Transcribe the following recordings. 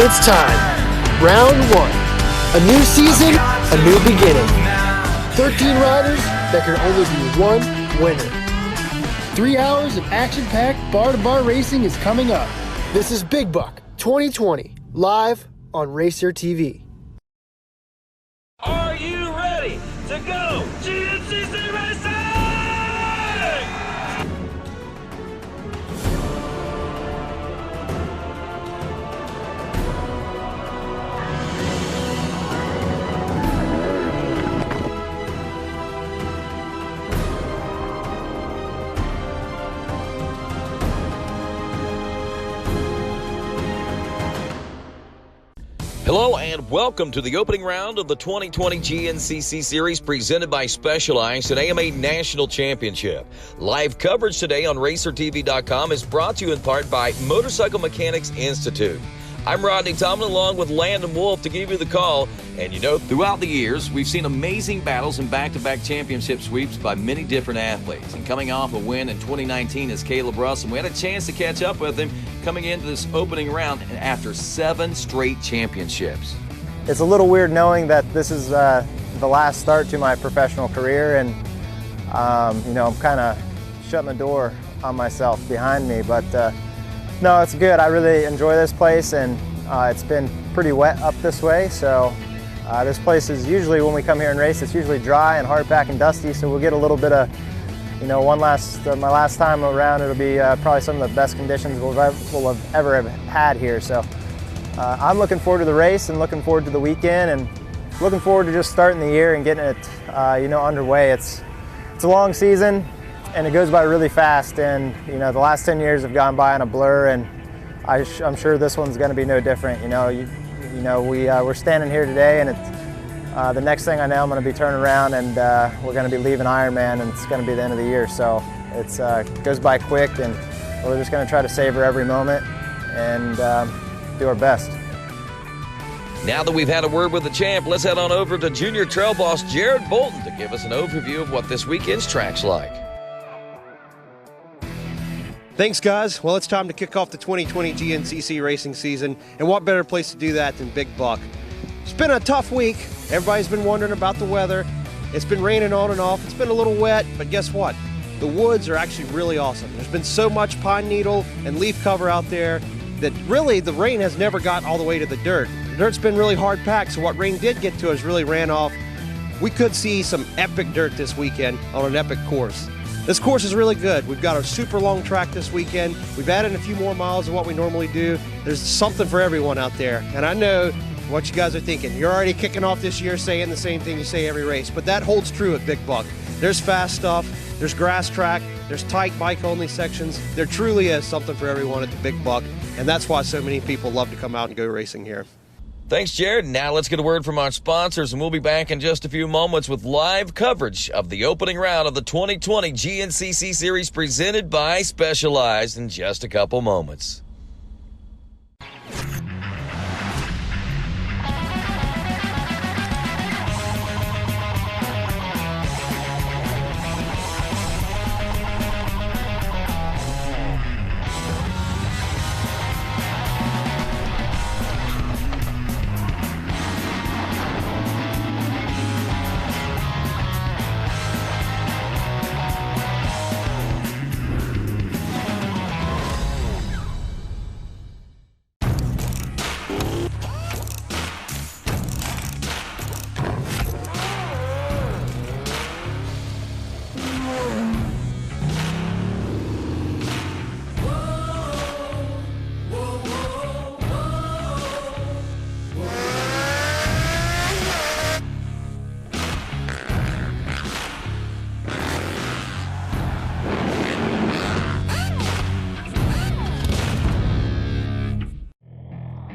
It's time. Round 1. A new season, a new beginning. 13 riders, there can only be one winner. 3 hours of action-packed bar-to-bar racing is coming up. This is Big Buck 2020, live on Racer TV. Are you ready to go GNCC Racing? Hello and welcome to the opening round of the 2020 GNCC Series presented by Specialized and AMA National Championship. Live coverage today on RacerTV.com is brought to you in part by Motorcycle Mechanics Institute. I'm Rodney Tomlin along with Landon Wolf to give you the call. And you know, throughout the years, we've seen amazing battles and back-to-back championship sweeps by many different athletes. And coming off a win in 2019 is Caleb Russell. We had a chance to catch up with him coming into this opening round after 7 straight championships. It's a little weird knowing that this is the last start to my professional career, and you know, I'm kind of shutting the door on myself behind me, but no, it's good. I really enjoy this place, and it's been pretty wet up this way, so this place is usually, when we come here and race, it's usually dry and hard pack and dusty, so we'll get a little bit of, you know, my last time around, it'll be probably some of the best conditions we'll have ever had here. So I'm looking forward to the race and looking forward to the weekend and looking forward to just starting the year and getting it, you know, underway. It's a long season and it goes by really fast, and you know, the last 10 years have gone by in a blur, and I'm sure this one's going to be no different. You know, we're standing here today, and it's the next thing I know, I'm going to be turning around and we're going to be leaving Ironman, and it's going to be the end of the year. So it goes by quick, and we're just going to try to savor every moment and do our best. Now that we've had a word with the champ, let's head on over to Junior Trail Boss Jared Bolton to give us an overview of what this weekend's track's like. Thanks, guys. Well, it's time to kick off the 2020 GNCC racing season, and what better place to do that than Big Buck? It's been a tough week. Everybody's been wondering about the weather. It's been raining on and off. It's been a little wet, but guess what? The woods are actually really awesome. There's been so much pine needle and leaf cover out there that really the rain has never got all the way to the dirt. The dirt's been really hard packed, so what rain did get to us really ran off. We could see some epic dirt this weekend on an epic course. This course is really good. We've got a super long track this weekend. We've added a few more miles than what we normally do. There's something for everyone out there. And I know what you guys are thinking. You're already kicking off this year saying the same thing you say every race, but that holds true at Big Buck. There's fast stuff, there's grass track, there's tight bike-only sections. There truly is something for everyone at the Big Buck, and that's why so many people love to come out and go racing here. Thanks, Jared. Now let's get a word from our sponsors, and we'll be back in just a few moments with live coverage of the opening round of the 2020 GNCC Series presented by Specialized in just a couple moments.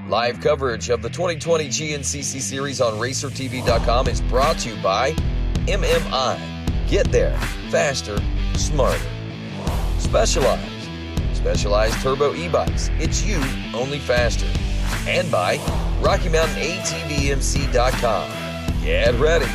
Live coverage of the 2020 GNCC Series on RacerTV.com is brought to you by MMI. Get there, faster, smarter. Specialized Turbo e-bikes. It's you, only faster. And by RockyMountainATVMC.com. Get ready.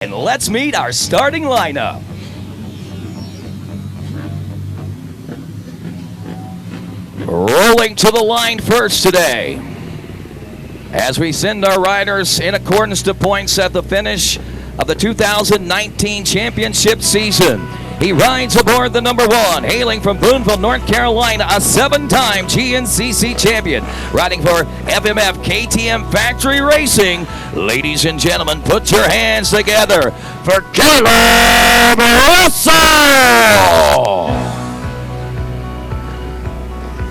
And let's meet our starting lineup. Rolling to the line first today, as we send our riders in accordance to points at the finish of the 2019 championship season. He rides aboard the number 1, hailing from Boonville, North Carolina, a 7-time GNCC champion, riding for FMF KTM Factory Racing. Ladies and gentlemen, put your hands together for Caleb Russell!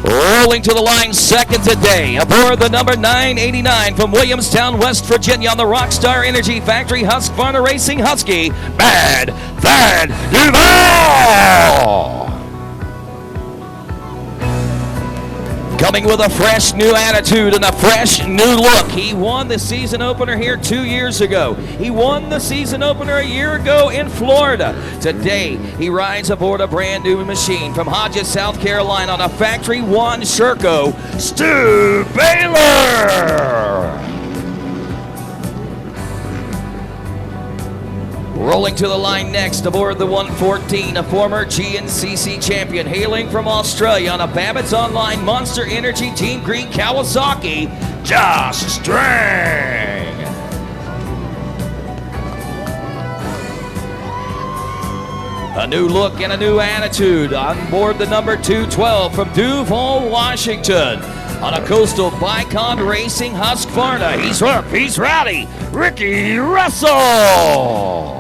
Rolling to the line second today, aboard the number 989 from Williamstown, West Virginia, on the Rockstar Energy Factory Husqvarna Racing Husky, Bad Thad Duval! Coming with a fresh new attitude and a fresh new look. He won the season opener here 2 years ago. He won the season opener a year ago in Florida. Today, he rides aboard a brand new machine from Hodges, South Carolina, on a Factory One Sherco, Stu Baylor. Rolling to the line next, aboard the 114, a former GNCC champion, hailing from Australia on a Babbitt's Online Monster Energy Team Green Kawasaki, Josh Strang. A new look and a new attitude on board the number 212 from Duval, Washington, on a Coastal Bicon Racing Husqvarna. He's rough, he's rowdy, Ricky Russell.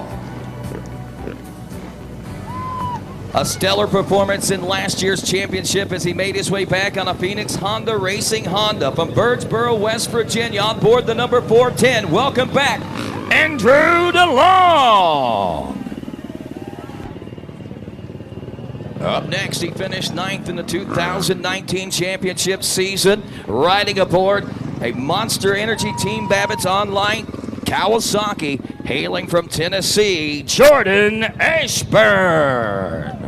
A stellar performance in last year's championship as he made his way back on a Phoenix Honda Racing Honda from Birdsboro, West Virginia, on board the number 410. Welcome back, Andrew DeLong. Up next, he finished 9th in the 2019 championship season, riding aboard a Monster Energy Team Babbitt's Online Kawasaki, hailing from Tennessee, Jordan Ashburn.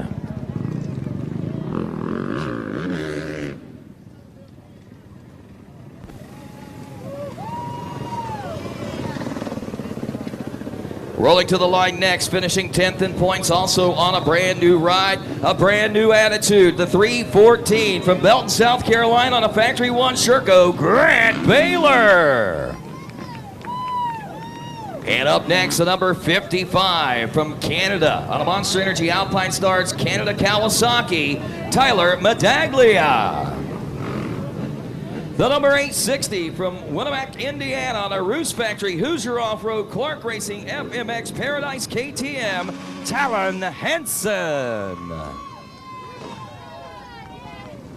Rolling to the line next, finishing 10th in points, also on a brand new ride, a brand new attitude. The 314 from Belton, South Carolina, on a Factory One Sherco, Grant Baylor. And up next, the number 55 from Canada, on a Monster Energy Alpine Stars Canada Kawasaki, Tyler Medaglia. The number 860 from Winnemac, Indiana, on a Roos Factory Hoosier Off-Road Clark Racing FMX Paradise KTM, Talon Henson.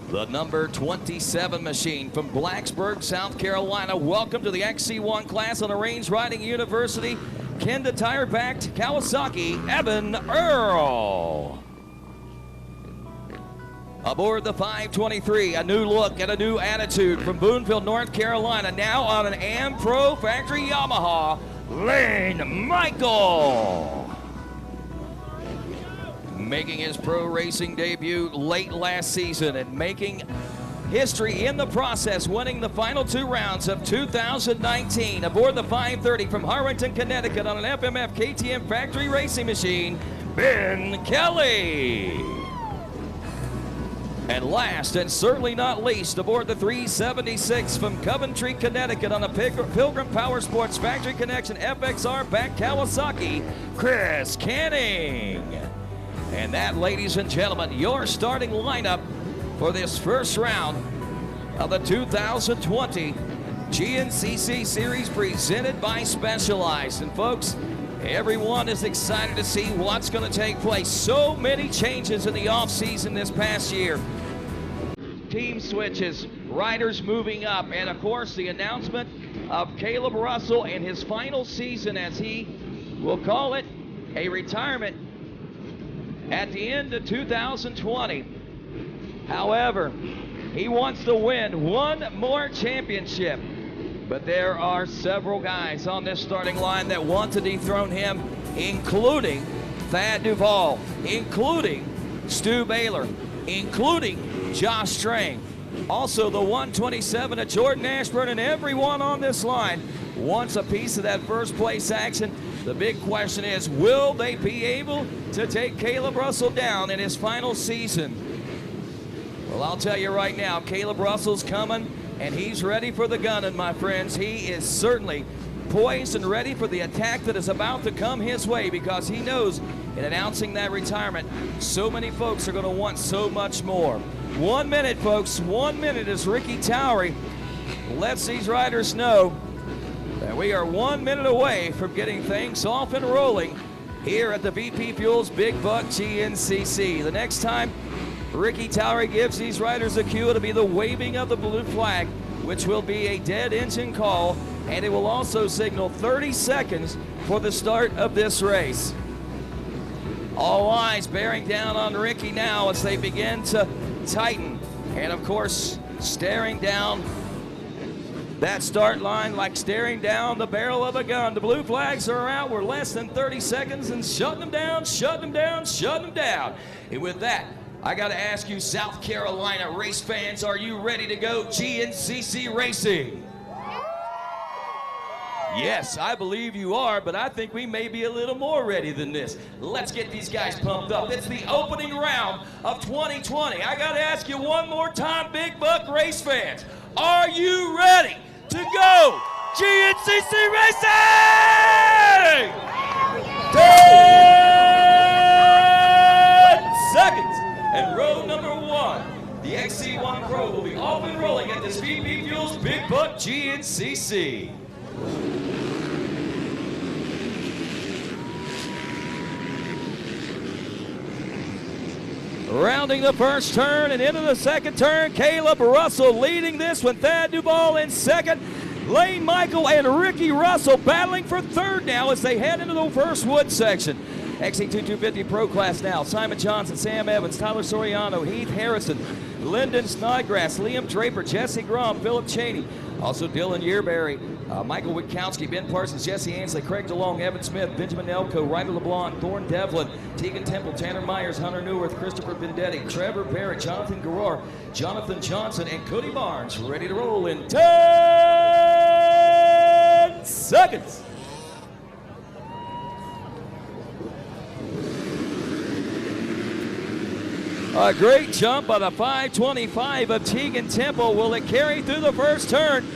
The number 27 machine from Blacksburg, South Carolina. Welcome to the XC1 class on a Range Riding University, Kenda tire-backed Kawasaki, Evan Earl. Aboard the 523, a new look and a new attitude from Boonville, North Carolina, now on an Am Pro Factory Yamaha, Lane Michael. Making his pro racing debut late last season and making history in the process, winning the final 2 rounds of 2019. Aboard the 530 from Harrington, Connecticut, on an FMF KTM Factory Racing machine, Ben Kelly. And last and certainly not least, aboard the 376 from Coventry, Connecticut, on a Pilgrim Power Sports Factory Connection FXR back Kawasaki, Chris Canning. And that, ladies and gentlemen, your starting lineup for this first round of the 2020 GNCC Series presented by Specialized. And folks, everyone is excited to see what's going to take place. So many changes in the offseason this past year. Team switches, riders moving up, and of course the announcement of Caleb Russell and his final season, as he will call it a retirement at the end of 2020. However, he wants to win one more championship. But there are several guys on this starting line that want to dethrone him, including Thad Duval, including Stu Baylor, including Josh Strang, also the 127 of Jordan Ashburn, and everyone on this line wants a piece of that first place action. The big question is, will they be able to take Caleb Russell down in his final season? Well, I'll tell you right now, Caleb Russell's coming, and he's ready for the gunning, my friends. He is certainly poised and ready for the attack that is about to come his way, because he knows in announcing that retirement, so many folks are going to want so much more. 1 minute, folks, 1 minute as Ricky Towery lets these riders know that we are 1 minute away from getting things off and rolling here at the VP Fuels Big Buck GNCC. The next time Ricky Towery gives these riders a cue, it'll be the waving of the blue flag, which will be a dead engine call, and it will also signal 30 seconds for the start of this race. All eyes bearing down on Ricky now as they begin to tighten, and of course staring down that start line like staring down the barrel of a gun. The blue flags are out. We're less than 30 seconds and shutting them down, shutting them down, shutting them down. And with that, I got to ask you, South Carolina race fans, are you ready to go GNCC racing? Yes, I believe you are, but I think we may be a little more ready than this. Let's get these guys pumped up. It's the opening round of 2020. I got to ask you one more time, Big Buck race fans, are you ready to go GNCC racing? 10 seconds. And row number 1, the XC1 Pro will be off and rolling at this VP Fuels Big Buck GNCC. Rounding the first turn and into the second turn, Caleb Russell leading this one. Thad Duval in second. Lane Michael and Ricky Russell battling for third now as they head into the first wood section. XC2 250 Pro Class now. Simon Johnson, Sam Evans, Tyler Soriano, Heath Harrison, Lyndon Snodgrass, Liam Draper, Jesse Grom, Philip Cheney. Also Dylan Yearberry, Michael Witkowski, Ben Parsons, Jesse Ansley, Craig DeLong, Evan Smith, Benjamin Elko, Ryder LeBlanc, Thorne Devlin, Tegan Temple, Tanner Myers, Hunter Neuwirth, Christopher Vendetti, Trevor Barrett, Jonathan Garrar, Jonathan Johnson, and Cody Barnes ready to roll in 10 seconds. A great jump by the 525 of Tegan Temple. Will it carry through the first turn?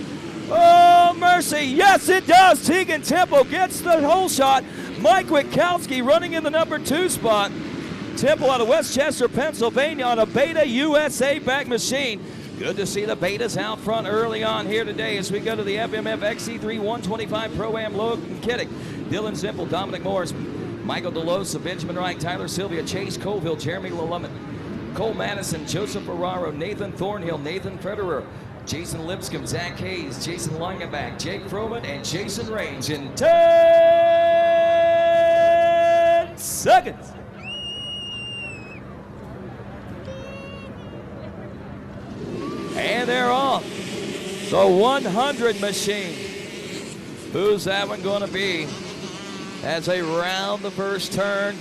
Oh, mercy. Yes, it does. Tegan Temple gets the hole shot. Mike Witkowski running in the number 2 spot. Temple out of Westchester, Pennsylvania on a Beta USA back machine. Good to see the Betas out front early on here today as we go to the FMF XC3 125 Pro-Am. Logan Kiddick, Dylan Zimpel, Dominic Morris, Michael DeLosa, Benjamin Wright, Tyler Sylvia, Chase Colville, Jeremy Lelumet, Cole Madison, Joseph Ferraro, Nathan Thornhill, Nathan Federer, Jason Lipscomb, Zach Hayes, Jason Langenbach, Jake Froman, and Jason Range in 10 seconds. And they're off. The 100 machine. Who's that one going to be? As they round the first turn.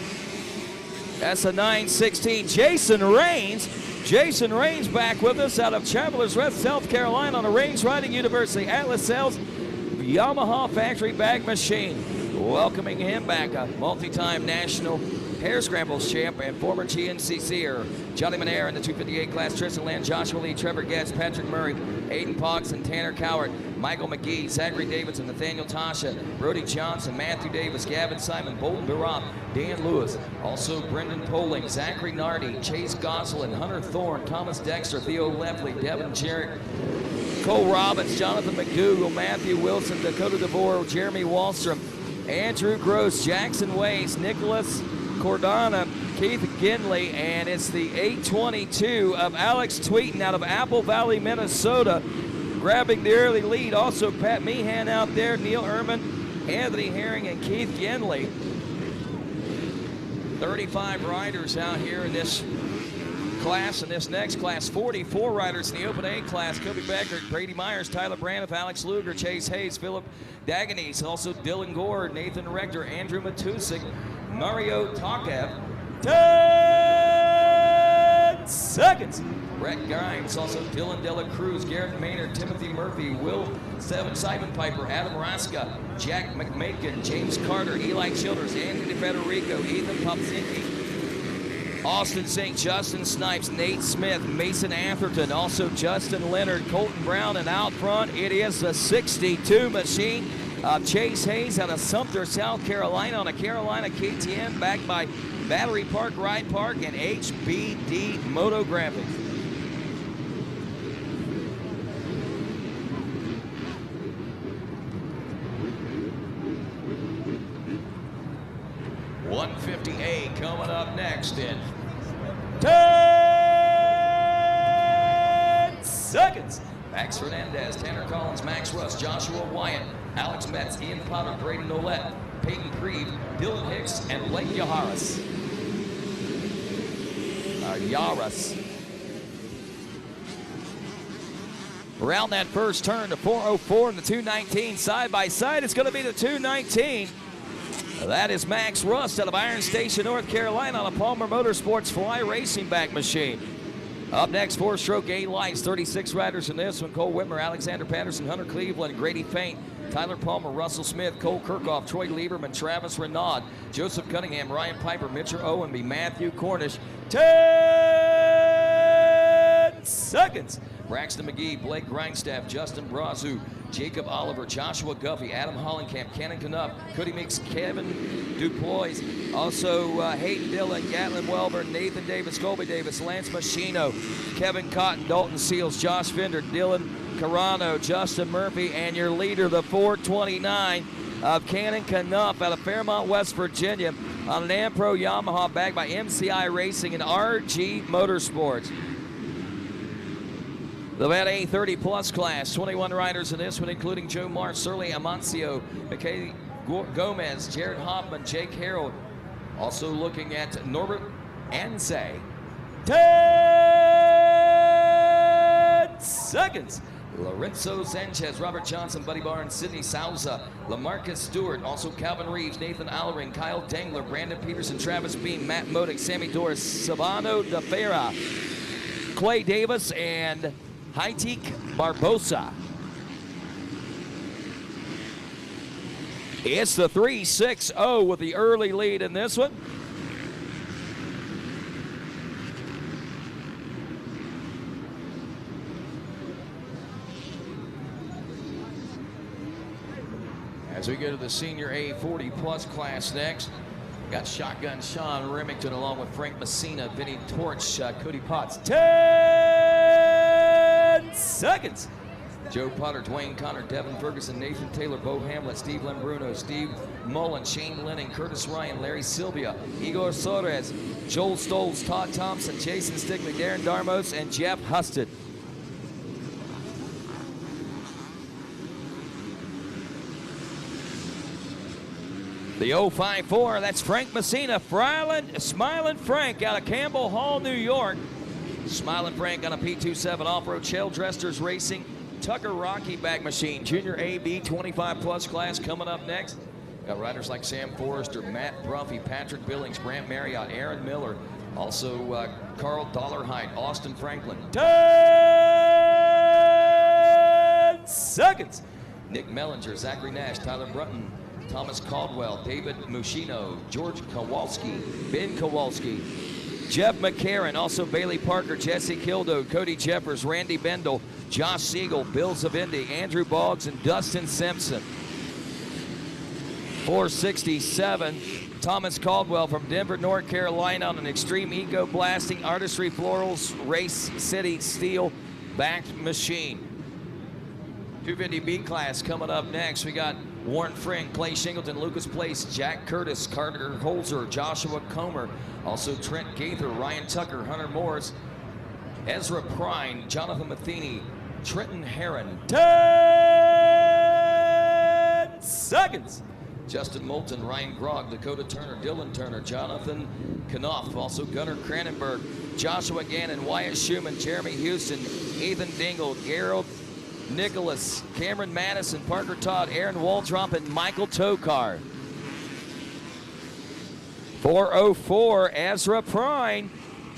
That's a 916. Jason Rains. Jason Rains back with us out of Travelers Rest, South Carolina on a Rains Riding University Atlas Sales Yamaha factory bag machine. Welcoming him back, a multi-time national Hare Scrambles champ and former GNCCer. Johnny Monair in the 258 class, Tristan Land, Joshua Lee, Trevor Getz, Patrick Murray, Aiden Pox, and Tanner Coward, Michael McGee, Zachary Davidson, Nathaniel Tasha, Brody Johnson, Matthew Davis, Gavin Simon, Bolton Barat, Dan Lewis, also Brendan Poling, Zachary Nardi, Chase Goslin, Hunter Thorne, Thomas Dexter, Theo Lefley, Devin Jarrett, Cole Robbins, Jonathan McDougall, Matthew Wilson, Dakota DeVore, Jeremy Wallstrom, Andrew Gross, Jackson Ways, Nicholas Cordana, Keith Ginley, and it's the 822 of Alex Tweeten out of Apple Valley, Minnesota, grabbing the early lead. Also Pat Meehan out there, Neil Ehrman, Anthony Herring, and Keith Ginley. 35 riders out here in this class. In this next class, 44 riders in the Open A class. Kobe Becker, Brady Myers, Tyler Braniff, Alex Luger, Chase Hayes, Philip Daganese, also Dylan Gore, Nathan Rector, Andrew Matusik, Mario Takev. 10 seconds. Brett Grimes, also Dylan Dela Cruz, Garrett Maynard, Timothy Murphy, Will Simon Piper, Adam Raska, Jack McMakin, James Carter, Eli Childers, Anthony Federico, Ethan Popzinski, Austin St. Justin Snipes, Nate Smith, Mason Atherton, also Justin Leonard, Colton Brown, and out front it is the 62 machine of Chase Hayes out of Sumter, South Carolina on a Carolina KTM backed by Battery Park Ride Park and HBD Moto Graphics. $150A coming up next in 10 seconds. Max Hernandez, Tanner Collins, Max Russ, Joshua Wyatt, Alex Metz, Ian Potter, Brady Nolette, Peyton Creed, Dylan Hicks, and Blake Yaharis. Around that first turn to 404 and the 219 side by side. It's going to be the 219. That is Max Rust out of Iron Station, North Carolina on a Palmer Motorsports Fly Racing back machine. Up next, 4-stroke A lights, 36 riders in this one. Cole Whitmer, Alexander Patterson, Hunter Cleveland, Grady Faint, Tyler Palmer, Russell Smith, Cole Kirkhoff, Troy Lieberman, Travis Renaud, Joseph Cunningham, Ryan Piper, Mitchell Owenby, Matthew Cornish. 10 seconds. Braxton McGee, Blake Grindstaff, Justin Brazu, Jacob Oliver, Joshua Guffey, Adam Hollenkamp, Cannon Knupp, Cody Meeks, Kevin Dupois, also Hayden Dillon, Gatlin Welber, Nathan Davis, Colby Davis, Lance Machino, Kevin Cotton, Dalton Seals, Josh Fender, Dylan Carano, Justin Murphy, and your leader, the 429 of Cannon Knupp out of Fairmont, West Virginia on an Ampro Yamaha backed by MCI Racing and RG Motorsports. The VAT A30 Plus class, 21 riders in this one, including Joe Marsh, Surly Amancio, McKay Gomez, Jared Hoffman, Jake Harold. Also looking at Norbert Ansay. 10 seconds. Lorenzo Sanchez, Robert Johnson, Buddy Barnes, Sidney Souza, Lamarcus Stewart, also Calvin Reeves, Nathan Allering, Kyle Dangler, Brandon Peterson, Travis Beam, Matt Modick, Sammy Doris, Savano De Fera, Clay Davis, and Haitik Barbosa. It's the 3-6-0 with the early lead in this one. As we go to the senior A40 Plus class next, got Shotgun Sean Remington along with Frank Messina, Vinny Torch, Cody Potts. 10 seconds. Joe Potter, Dwayne Connor, Devin Ferguson, Nathan Taylor, Bo Hamlet, Steve Lembruno, Steve Mullen, Shane Lennon, Curtis Ryan, Larry Sylvia, Igor Soares, Joel Stolz, Todd Thompson, Jason Stickley, Darren Darmos, and Jeff Husted. The 054, that's Frank Messina, Smiling Frank out of Campbell Hall, New York. Smiling Frank on a P27 off-road Shell Dresters Racing Tucker Rocky back machine. Junior AB 25 plus class coming up next. Got riders like Sam Forrester, Matt Bruffy, Patrick Billings, Brant Marriott, Aaron Miller. Also Carl Dollarhide, Austin Franklin. 10 seconds. Nick Mellinger, Zachary Nash, Tyler Brunton, Thomas Caldwell, David Mushino, George Kowalski, Ben Kowalski, Jeff McCarron, also Bailey Parker, Jesse Kildo, Cody Jeffers, Randy Bendel, Josh Siegel, Bill Zavindy, Andrew Boggs, and Dustin Simpson. 467, Thomas Caldwell from Denver, North Carolina on an Extreme Eco Blasting Artistry Florals Race City Steel backed machine. 250B class coming up next. We got Warren Frink, Clay Shingleton, Lucas Place, Jack Curtis, Carter Holzer, Joshua Comer, also Trent Gaither, Ryan Tucker, Hunter Morris, Ezra Prine, Jonathan Matheny, Trenton Heron. 10 seconds. Justin Moulton, Ryan Grog, Dakota Turner, Dylan Turner, Jonathan Knopf, also Gunnar Cranenberg, Joshua Gannon, Wyatt Schumann, Jeremy Houston, Ethan Dingle, Gerald Nicholas, Cameron Madison, Parker Todd, Aaron Waldrop, and Michael Tokar. 404, Ezra Prine,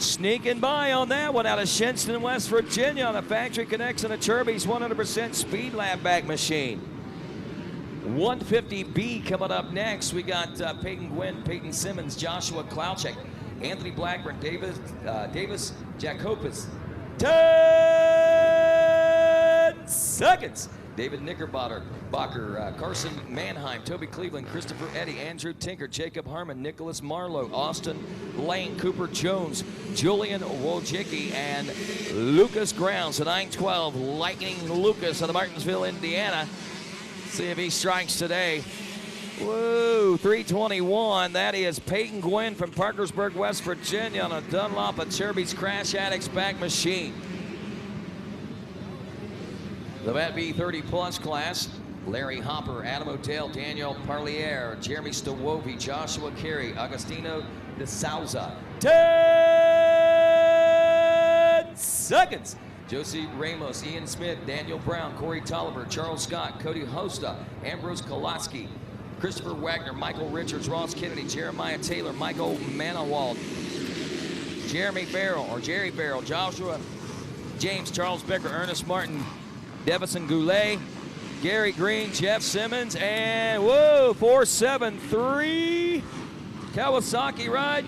Sneaking by on that one out of Shinston, West Virginia on a Factory Connection of Chirby's 100% Speed Lab back machine. 150B coming up next. We got Peyton Gwynn, Peyton Simmons, Joshua Klauchek, Anthony Blackburn, Davis Jacopis. 10 seconds. David Knickerbocker, Carson Mannheim, Toby Cleveland, Christopher Eddy, Andrew Tinker, Jacob Harmon, Nicholas Marlowe, Austin Lane, Cooper Jones, Julian Wojcicki, and Lucas Grounds. The 912 Lightning Lucas out of Martinsville, Indiana. See if he strikes today. Woo, 321. That is Peyton Gwynn from Parkersburg, West Virginia on a Dunlop of Chirby's Crash Addicts back machine. The Vet B 30-plus class, Larry Hopper, Adam O'Dell, Daniel Parlier, Jeremy Stowovi, Joshua Carey, Agostino de Souza. 10 seconds. Josie Ramos, Ian Smith, Daniel Brown, Corey Tolliver, Charles Scott, Cody Hosta, Ambrose Kolotsky, Christopher Wagner, Michael Richards, Ross Kennedy, Jeremiah Taylor, Michael Manawald, Jerry Farrell, Joshua James, Charles Becker, Ernest Martin, Devison Goulet, Gary Green, Jeff Simmons, and whoa, 473 Kawasaki ride.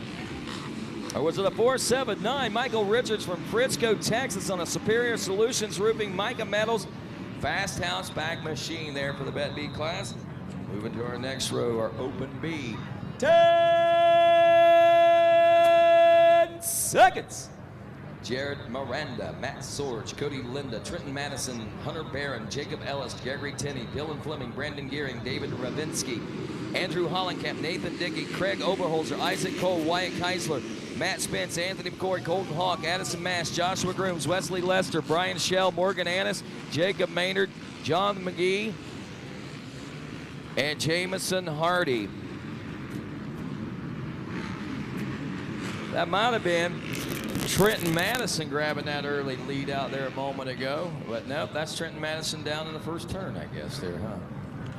Or was it a 479? Michael Richards from Frisco, Texas on a Superior Solutions Roofing Mica Metals Fast House back machine there for the Bet B class. Moving to our next row, our Open B. 10 seconds. Jared Miranda, Matt Sorge, Cody Linda, Trenton Madison, Hunter Barron, Jacob Ellis, Gregory Tenney, Dylan Fleming, Brandon Gearing, David Ravinsky, Andrew Hollenkamp, Nathan Dickey, Craig Oberholzer, Isaac Cole, Wyatt Keisler, Matt Spence, Anthony McCoy, Colton Hawk, Addison Mass, Joshua Grooms, Wesley Lester, Brian Shell, Morgan Annis, Jacob Maynard, John McGee, and Jamison Hardy. That might have been Trenton Madison grabbing that early lead out there a moment ago. But nope, that's Trenton Madison down in the first turn, I guess, there, huh?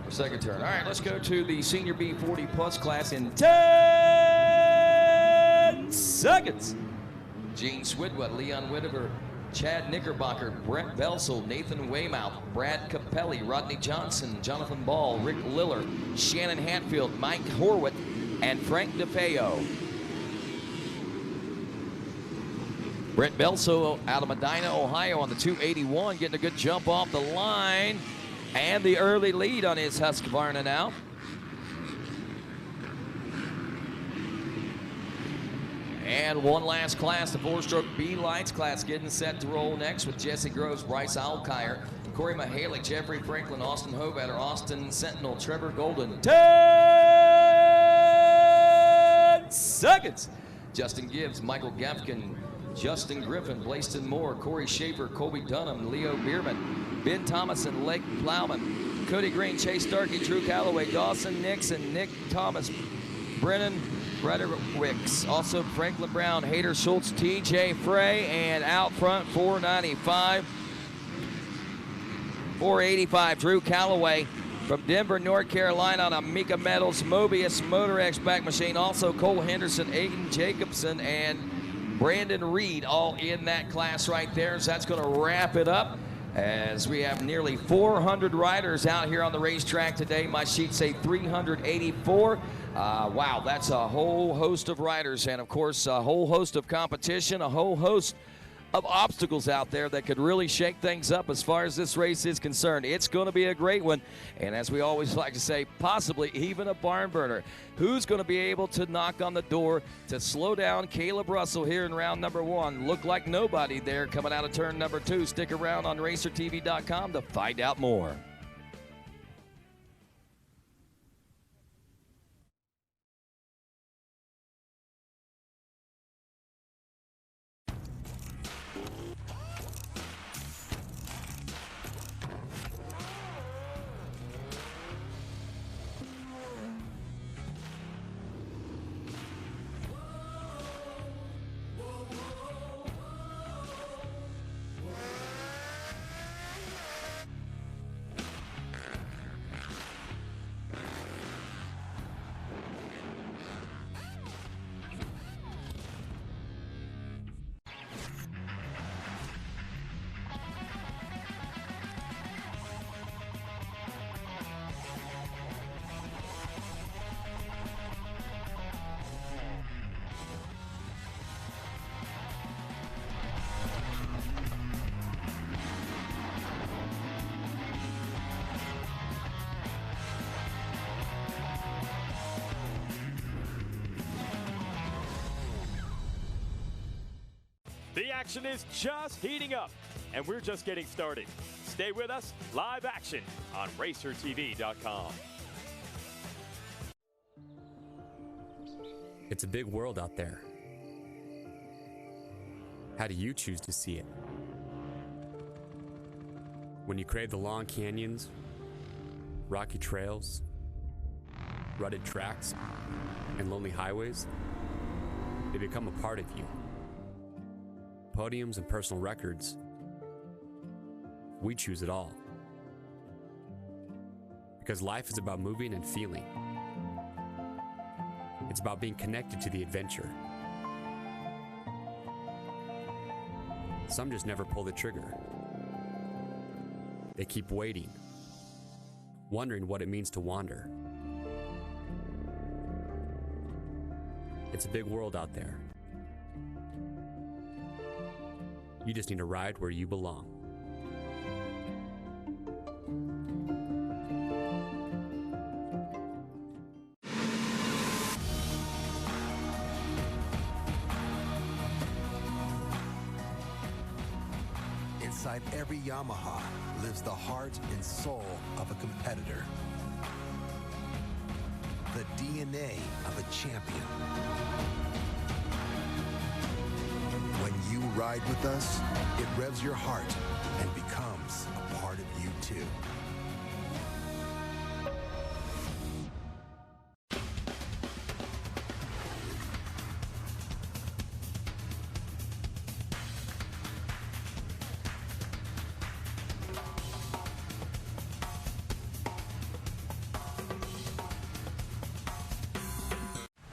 Or second turn. All right, let's go to the Senior B 40-plus class in 10 seconds. Gene Swidwell, Leon Whitaker, Chad Knickerbocker, Brent Belsel, Nathan Weymouth, Brad Capelli, Rodney Johnson, Jonathan Ball, Rick Liller, Shannon Hatfield, Mike Horwitz, and Frank DeFeo. Brent Belso out of Medina, Ohio on the 281, getting a good jump off the line. And the early lead on his Husqvarna now. And one last class, the 4-stroke B Lights class, getting set to roll next with Jesse Groves, Bryce Alkire, Corey Mahalik, Jeffrey Franklin, Austin Hovatter, Austin Sentinel, Trevor Golden. 10 seconds. Justin Gibbs, Michael Gefkin, Justin Griffin, Blaiston Moore, Corey Schaefer, Colby Dunham, Leo Bierman, Ben Thomason, Lake Plowman, Cody Green, Chase Starkey, Drew Calloway, Dawson Nixon, Nick Thomas, Brennan Fredericks, also Franklin Brown, Hader Schultz, TJ Frey, and out front 495, 485, Drew Calloway from Denver, North Carolina on a Mica Metals Mobius Motorex back machine. Also Cole Henderson, Aiden Jacobson, and Brandon Reed all in that class right there. So that's going to wrap it up as we have nearly 400 riders out here on the racetrack today. My sheets say 384. Wow, that's a whole host of riders, and of course a whole host of competition, a whole host of obstacles out there that could really shake things up as far as this race is concerned. It's going to be a great one, and as we always like to say, possibly even a barn burner. Who's going to be able to knock on the door to slow down Caleb Russell here in round number 1? Look like nobody there coming out of turn number 2. Stick around on RacerTV.com to find out more. The action is just heating up, and we're just getting started. Stay with us, live action on RacerTV.com. It's a big world out there. How do you choose to see it? When you crave the long canyons, rocky trails, rutted tracks, and lonely highways, they become a part of you. Podiums and personal records, we choose it all. Because life is about moving and feeling. It's about being connected to the adventure. Some just never pull the trigger. They keep waiting, wondering what it means to wander. It's a big world out there. You just need to ride where you belong. Inside every Yamaha lives the heart and soul of a competitor. The DNA of a champion. When you ride with us, it revs your heart and becomes a part of you too.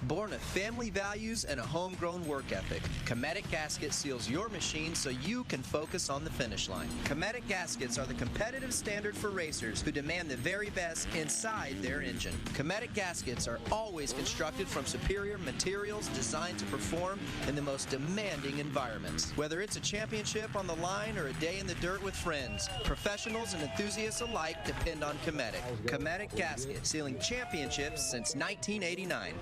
Born of family values and a homegrown work ethic, Cometic Gasket seals your machine so you can focus on the finish line. Cometic Gaskets are the competitive standard for racers who demand the very best inside their engine. Cometic Gaskets are always constructed from superior materials designed to perform in the most demanding environments. Whether it's a championship on the line or a day in the dirt with friends, professionals and enthusiasts alike depend on Cometic. Cometic Gasket, sealing championships since 1989.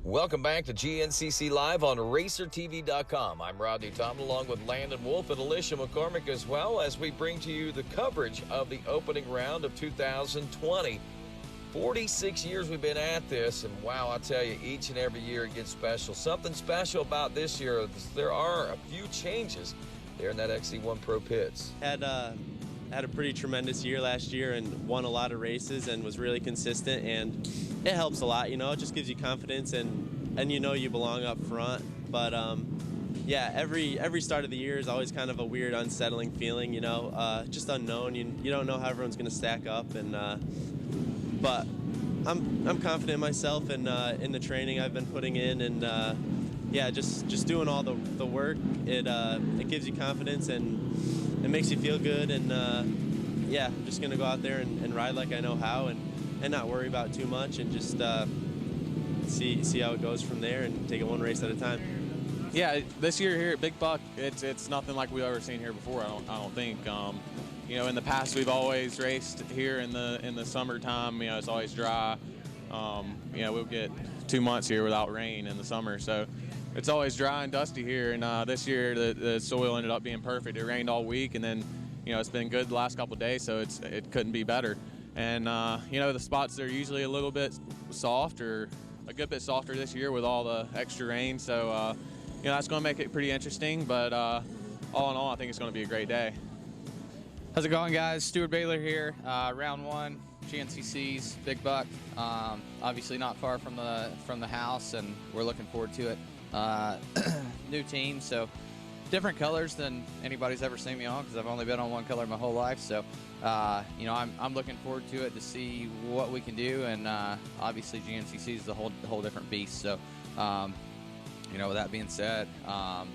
Welcome back to GNCC Live on RacerTV.com. I'm Rodney Tomlin along with Landon Wolf and Alicia McCormick as well as we bring to you the coverage of the opening round of 2020. 46 years we've been at this, and wow, I tell you, each and every year it gets special. Something special about this year, there are a few changes there in that XC1 Pro pits. Had a pretty tremendous year last year and won a lot of races and was really consistent, and it helps a lot, you know. It just gives you confidence and you know you belong up front. But yeah, every start of the year is always kind of a weird, unsettling feeling, you know, just unknown. You don't know how everyone's going to stack up, and but I'm confident in myself and in the training I've been putting in, and yeah, just doing all the work. It gives you confidence and it makes you feel good, and yeah, I'm just gonna go out there and ride like I know how, and not worry about too much, and just see how it goes from there and take it one race at a time. Yeah, this year here at Big Buck, it's nothing like we've ever seen here before. I don't think. You know, in the past we've always raced here in the summertime. You know, it's always dry. You know, we'll get 2 months here without rain in the summer, so it's always dry and dusty here. And this year the soil ended up being perfect. It rained all week, and then you know it's been good the last couple of days, so it couldn't be better. And you know, the spots are usually a little bit soft, or a good bit softer this year with all the extra rain. So you know, that's going to make it pretty interesting. But all in all, I think it's going to be a great day. How's it going, guys? Stuart Baylor here, round one, GNCC's Big Buck. Obviously not far from the house, and we're looking forward to it. New team, so different colors than anybody's ever seen me on, because I've only been on one color my whole life. So you know, I'm looking forward to it to see what we can do, and obviously GNCC is the whole different beast. So with that being said, I'm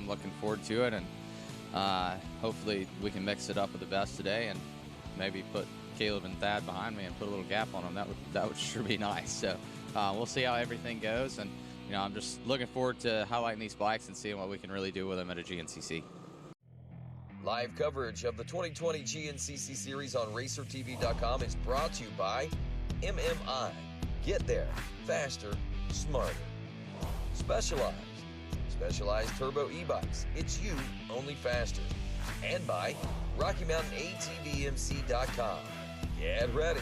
looking forward to it, and hopefully we can mix it up with the best today, and maybe put Caleb and Thad behind me and put a little gap on them. That would sure be nice. So we'll see how everything goes, and I'm just looking forward to highlighting these bikes and seeing what we can really do with them at a GNCC. Live coverage of the 2020 GNCC Series on RacerTV.com is brought to you by MMI. Get there faster, smarter. Specialized turbo e-bikes. It's you, only faster. And by RockyMountainATVMC.com. Get ready.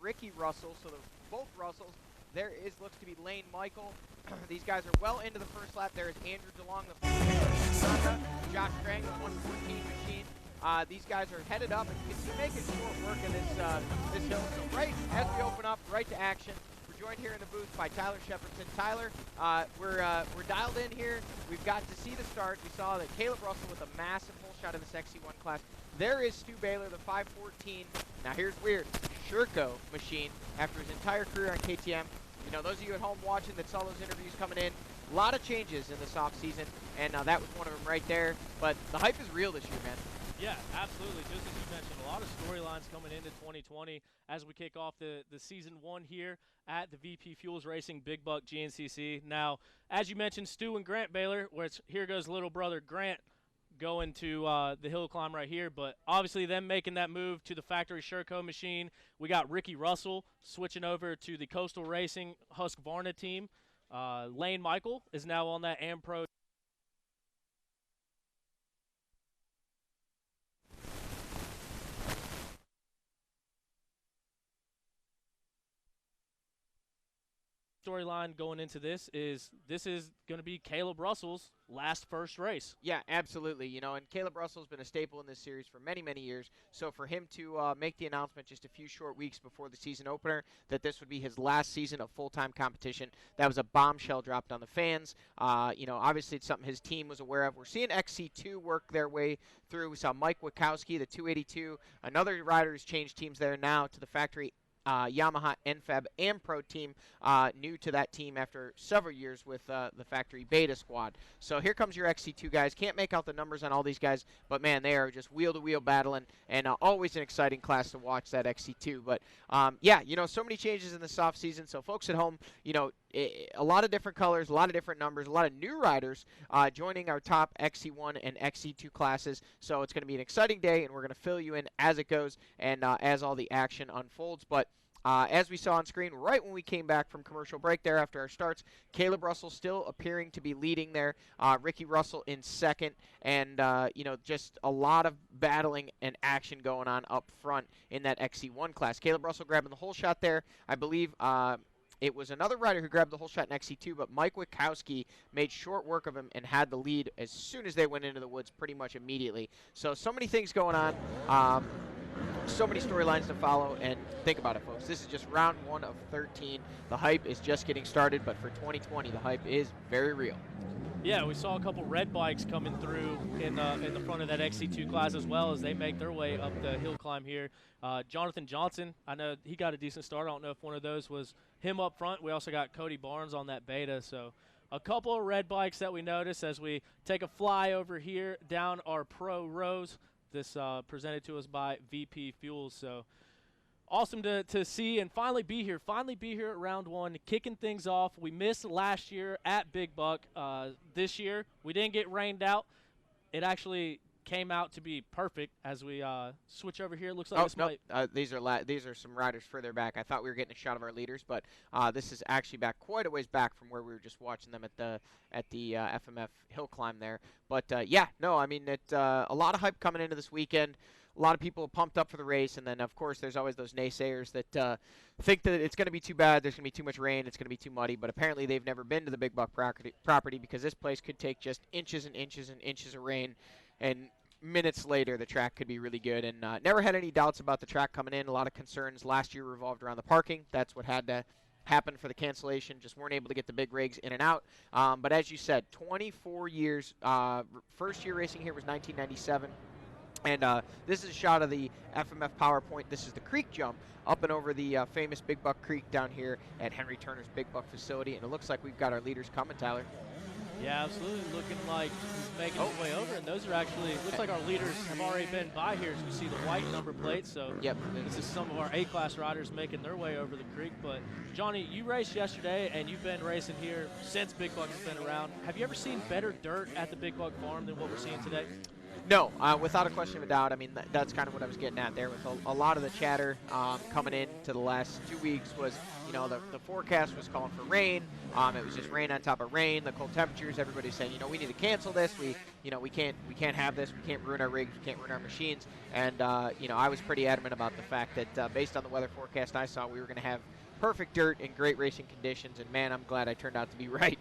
Ricky Russell, so both Russells. There looks to be Lane Michael. These guys are well into the first lap. There is Andrew DeLong, the Josh Strang, the 114 machine. These guys are headed up and can make a short work of this hill. So right as we open up, right to action, we're joined here in the booth by Tyler Shepardson. Tyler, we're dialed in here. We've got to see the start. We saw that Caleb Russell with a massive hole shot in this XC1 class. There is Stu Baylor, the 514. Now here's weird. Sherco machine after his entire career on KTM. Those of you at home watching that saw those interviews coming in, a lot of changes in this offseason, and that was one of them right there. But the hype is real this year, man. Yeah, absolutely. Just as you mentioned, a lot of storylines coming into 2020 as we kick off the season one here at the VP Fuels Racing Big Buck GNCC. Now, as you mentioned, Stu and Grant Baylor, here goes little brother Grant going to the hill climb right here, but obviously them making that move to the factory Sherco machine. We got Ricky Russell switching over to the Coastal Racing Husqvarna team. Lane Michael is now on that AmPro storyline going into this is going to be Caleb Russell's first race. Yeah, absolutely. And Caleb Russell's been a staple in this series for many, many years. So for him to make the announcement just a few short weeks before the season opener that this would be his last season of full-time competition, that was a bombshell dropped on the fans. Obviously it's something his team was aware of. We're seeing XC2 work their way through. We saw Mike Wachowski, the 282. Another rider who's changed teams there now to the factory Yamaha NFAB AmPro team, new to that team after several years with the factory Beta squad. So here comes your XC2 guys. Can't make out the numbers on all these guys, but man, they are just wheel-to-wheel battling, and always an exciting class to watch, that XC2. But yeah, so many changes in this off season. So folks at home, a lot of different colors, a lot of different numbers, a lot of new riders joining our top XC1 and XC2 classes. So it's going to be an exciting day, and we're going to fill you in as it goes and as all the action unfolds. But as we saw on screen right when we came back from commercial break there after our starts, Caleb Russell still appearing to be leading there. Ricky Russell in second, and just a lot of battling and action going on up front in that XC1 class. Caleb Russell grabbing the whole shot there. I believe it was another rider who grabbed the whole shot in XC2, but Mike Wachowski made short work of him and had the lead as soon as they went into the woods pretty much immediately. So many things going on. So many storylines to follow, and think about it, folks. This is just round 1 of 13. The hype is just getting started, but for 2020, the hype is very real. Yeah, we saw a couple red bikes coming through in the front of that XC2 class as well as they make their way up the hill climb here. Jonathan Johnson, I know he got a decent start. I don't know if one of those was him up front. We also got Cody Barnes on that Beta, so a couple of red bikes that we notice as we take a fly over here down our pro rows. This presented to us by VP Fuels. So awesome to see and finally be here at round 1, kicking things off. We missed last year at Big Buck. This year we didn't get rained out. It actually came out to be perfect as we switch over here. It looks like these are some riders further back. I thought we were getting a shot of our leaders, but this is actually back quite a ways back from where we were just watching them at the FMF hill climb there. But a lot of hype coming into this weekend. a lot of people pumped up for the race, and then of course there's always those naysayers that think that it's going to be too bad, there's going to be too much rain, it's going to be too muddy, but apparently they've never been to the Big Buck property because this place could take just inches and inches and inches of rain, and minutes later the track could be really good. And never had any doubts about the track coming in. A lot of concerns last year revolved around the parking. That's what had to happen for the cancellation. Just weren't able to get the big rigs in and out. But as you said, 24 years. First year racing here was 1997. And this is a shot of the FMF PowerPoint. This is the creek jump up and over the famous Big Buck Creek down here at Henry Turner's Big Buck facility. And it looks like we've got our leaders coming, Tyler. Yeah, absolutely. Looking like he's making his way over, and those are actually, looks like our leaders have already been by here. As you see the white number plates, so yep, this is some of our A-class riders making their way over the creek. But Johnny, you raced yesterday, and you've been racing here since Big Buck has been around. Have you ever seen better dirt at the Big Buck Farm than what we're seeing today? No, without a question of a doubt. I mean, that's kind of what I was getting at there with a lot of the chatter coming in to the last 2 weeks was, you know, the forecast was calling for rain. It was just rain on top of rain, the cold temperatures. Everybody's saying, you know, we need to cancel this. We can't have this. We can't ruin our rigs. We can't ruin our machines. And, you know, I was pretty adamant about the fact that based on the weather forecast I saw, we were going to have perfect dirt in great racing conditions, and man, I'm glad I turned out to be right.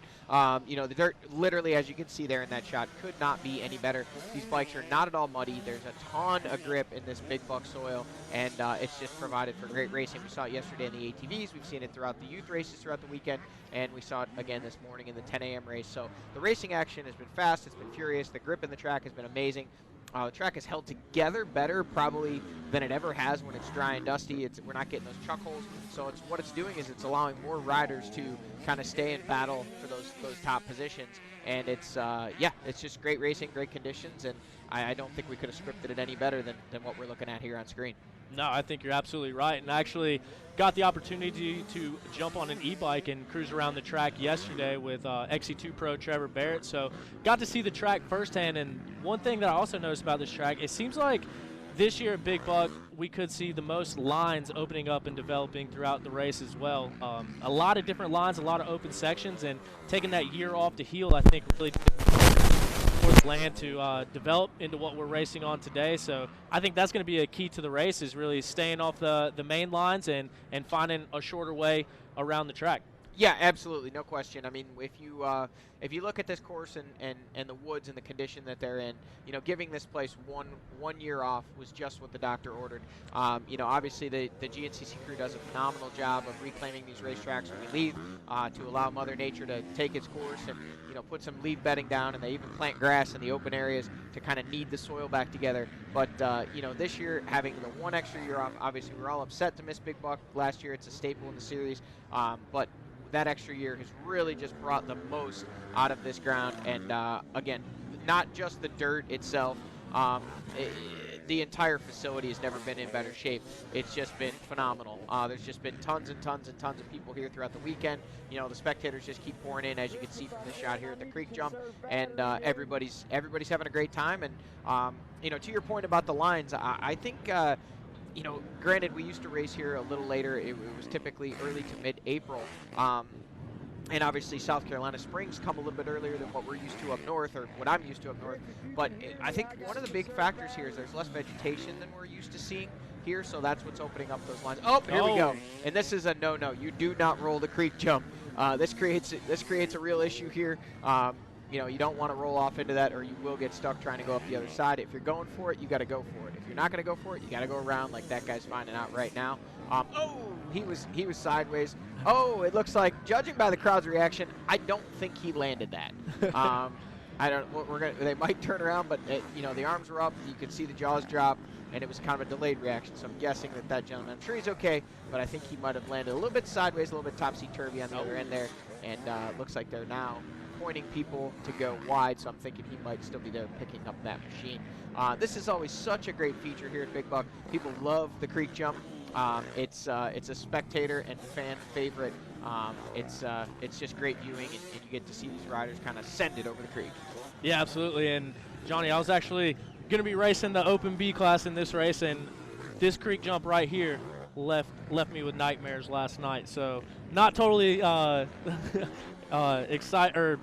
You know, the dirt, literally, as you can see there in that shot, could not be any better. These bikes are not at all muddy. There's a ton of grip in this Big Buck soil, and it's just provided for great racing. We saw it yesterday in the ATVs. We've seen it throughout the youth races throughout the weekend, and we saw it again this morning in the 10 a.m. race. So the racing action has been fast. It's been furious. The grip in the track has been amazing. The track is held together better probably than it ever has when it's dry and dusty. We're not getting those chuck holes. So what it's doing is it's allowing more riders to kind of stay in battle for those top positions. And it's just great racing, great conditions, and I don't think we could have scripted it any better than what we're looking at here on screen. No, I think you're absolutely right. And I actually got the opportunity to jump on an e-bike and cruise around the track yesterday with XC2 Pro Trevor Barrett. So got to see the track firsthand. And one thing that I also noticed about this track, it seems like this year at Big Buck, we could see the most lines opening up and developing throughout the race as well. A lot of different lines, a lot of open sections, and taking that year off to heal, I think, really for the land to develop into what we're racing on today. So I think that's going to be a key to the race, is really staying off the main lines and finding a shorter way around the track. Yeah, absolutely, no question. I mean, if you look at this course and the woods and the condition that they're in, you know, giving this place one year off was just what the doctor ordered. You know, obviously the GNCC crew does a phenomenal job of reclaiming these racetracks when we leave to allow Mother Nature to take its course and, you know, put some leaf bedding down, and they even plant grass in the open areas to kind of knead the soil back together. But, you know, this year having the one extra year off, obviously we're all upset to miss Big Buck. Last year it's a staple in the series, but that extra year has really just brought the most out of this ground. And again, not just the dirt itself, the entire facility has never been in better shape. It's just been phenomenal. There's just been tons and tons and tons of people here throughout the weekend. You know, the spectators just keep pouring in, as you can see from this shot here at the creek jump, and everybody's having a great time. And you know, to your point about the lines, I think you know, granted, we used to race here a little later. It was typically early to mid-April. And obviously South Carolina Springs come a little bit earlier than what we're used to up north, or what I'm used to up north. But I think one of the big factors here is there's less vegetation than we're used to seeing here, so that's what's opening up those lines. Oh, here we go. And this is a no-no. You do not roll the creek jump. This creates a real issue here. You know, you don't want to roll off into that, or you will get stuck trying to go up the other side. If you're going for it, you got to go for it. If you're not going to go for it, you got to go around, like that guy's finding out right now. Oh, he was sideways. Oh, it looks like, judging by the crowd's reaction, I don't think he landed that. I don't. They might turn around, but you know, the arms were up. You could see the jaws drop, and it was kind of a delayed reaction. So I'm guessing that gentleman, I'm sure he's okay, but I think he might have landed a little bit sideways, a little bit topsy-turvy on the other end there, and looks like they're now pointing people to go wide, so I'm thinking he might still be there picking up that machine. This is always such a great feature here at Big Buck. People love the creek jump. It's a spectator and fan favorite. It's just great viewing, and you get to see these riders kind of send it over the creek. Yeah, absolutely. And Johnny, I was actually going to be racing the Open B class in this race, and this creek jump right here left me with nightmares last night. So not totally excited, or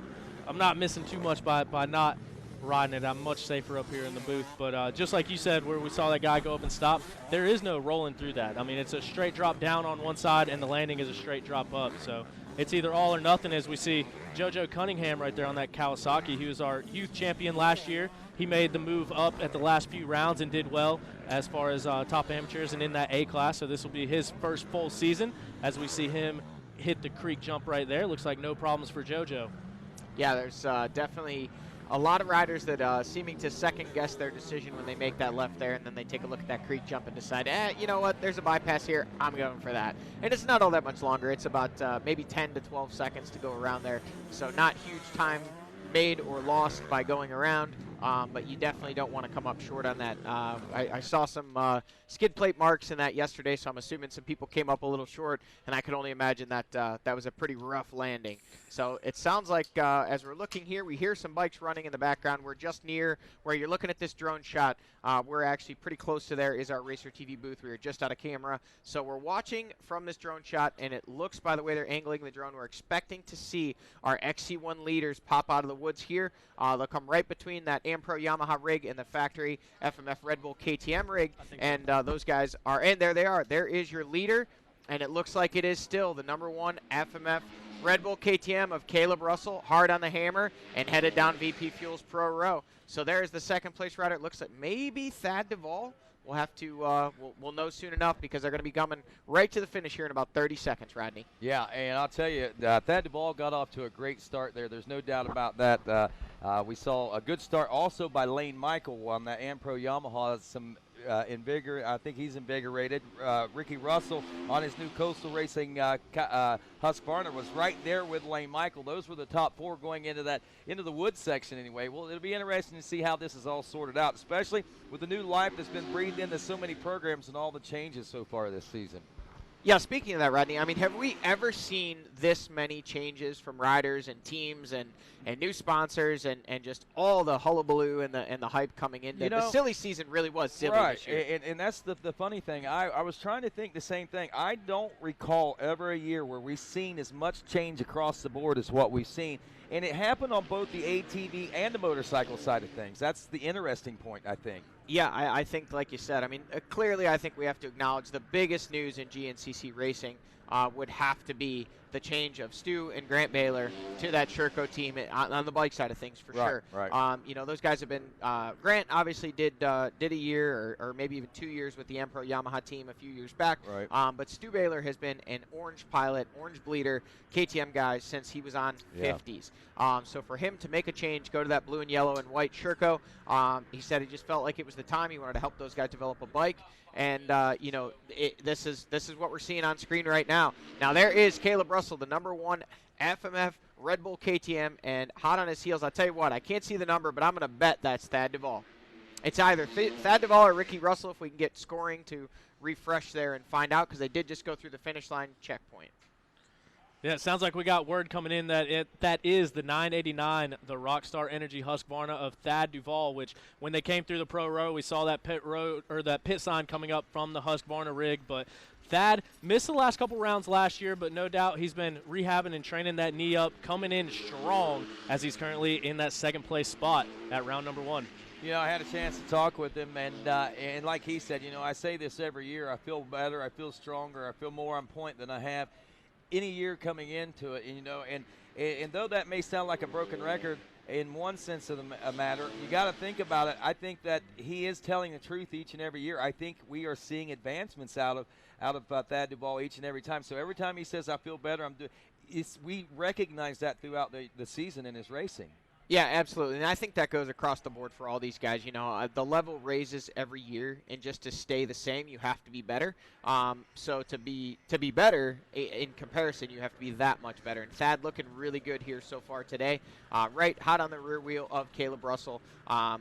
I'm not missing too much by not riding it. I'm much safer up here in the booth. But just like you said, where we saw that guy go up and stop, there is no rolling through that. I mean, it's a straight drop down on one side, and the landing is a straight drop up. So it's either all or nothing, as we see JoJo Cunningham right there on that Kawasaki. He was our youth champion last year. He made the move up at the last few rounds and did well as far as top amateurs and in that A class. So this will be his first full season as we see him hit the creek jump right there. Looks like no problems for JoJo. Yeah, there's definitely a lot of riders that seeming to second-guess their decision when they make that left there, and then they take a look at that creek jump and decide, you know what, there's a bypass here, I'm going for that. And it's not all that much longer. It's about maybe 10 to 12 seconds to go around there, so not huge time made or lost by going around, but you definitely don't want to come up short on that. I saw some skid plate marks in that yesterday, so I'm assuming some people came up a little short, and I could only imagine that that was a pretty rough landing. So it sounds like as we're looking here, we hear some bikes running in the background. We're just near where you're looking at this drone shot. We're actually pretty close to there is our Racer TV booth. We were just out of camera. So we're watching from this drone shot, and it looks, by the way they're angling the drone, we're expecting to see our XC1 leaders pop out of the woods here. They'll come right between that Ampro Yamaha rig and the factory FMF Red Bull KTM rig, and those guys are, and there they are. There is your leader, and it looks like it is still the #1 FMF Red Bull KTM of Caleb Russell, hard on the hammer, and headed down VP Fuels Pro Row. So there's the second place rider. It looks like maybe Thad Duvall. We'll have to, we'll know soon enough because they're going to be coming right to the finish here in about 30 seconds, Rodney. Yeah, and I'll tell you, Thad Duvall got off to a great start there. There's no doubt about that. We saw a good start also by Lane Michael on that Ampro Yamaha. Some I think he's invigorated. Ricky Russell on his new Coastal Racing Husqvarna was right there with Lane Michael. Those were the top 4 going into the woods section anyway. Well, it'll be interesting to see how this is all sorted out, especially with the new life that's been breathed into so many programs and all the changes so far this season. Yeah, speaking of that, Rodney, I mean, have we ever seen this many changes from riders and teams and new sponsors and just all the hullabaloo and the hype coming into the silly season really was silly this year. And that's the funny thing. I was trying to think the same thing. I don't recall ever a year where we've seen as much change across the board as what we've seen. And it happened on both the ATV and the motorcycle side of things. That's the interesting point, I think. Yeah, I think, like you said, I mean, clearly I think we have to acknowledge the biggest news in GNCC racing would have to be the change of Stu and Grant Baylor to that Sherco team on the bike side of things for sure. Right. You know, those guys have been Grant obviously did a year or maybe even 2 years with the Ampro Yamaha team a few years back. Right. But Stu Baylor has been an orange pilot, orange bleeder KTM guy since he was on 50s. So for him to make a change, go to that blue and yellow and white Sherco, he said he just felt like it was the time. He wanted to help those guys develop a bike. And, you know, this is what we're seeing on screen right now. Now, there is Caleb Russell, the #1 FMF Red Bull KTM, and hot on his heels. I'll tell you what, I can't see the number, but I'm going to bet that's Thad Duvall. It's either Thad Duvall or Ricky Russell if we can get scoring to refresh there and find out, because they did just go through the finish line checkpoint. Yeah, it sounds like we got word coming in that that is the 989, the Rockstar Energy Husqvarna of Thad Duvall, which when they came through the pro row, we saw that pit sign coming up from the Husqvarna rig. But Thad missed the last couple rounds last year, but no doubt he's been rehabbing and training that knee up, coming in strong as he's currently in that second place spot at round #1. You know, I had a chance to talk with him, and like he said, you know, I say this every year, I feel better, I feel stronger, I feel more on point than I have any year coming into it, you know, and though that may sound like a broken record in one sense of the matter, you got to think about it. I think that he is telling the truth each and every year. I think we are seeing advancements out of Thad Duvall each and every time. So every time he says, I feel better, we recognize that throughout the season in his racing. Yeah, absolutely, and I think that goes across the board for all these guys. You know, the level raises every year, and just to stay the same, you have to be better. So to be better in comparison, you have to be that much better. And Thad looking really good here so far today. Right hot on the rear wheel of Caleb Russell.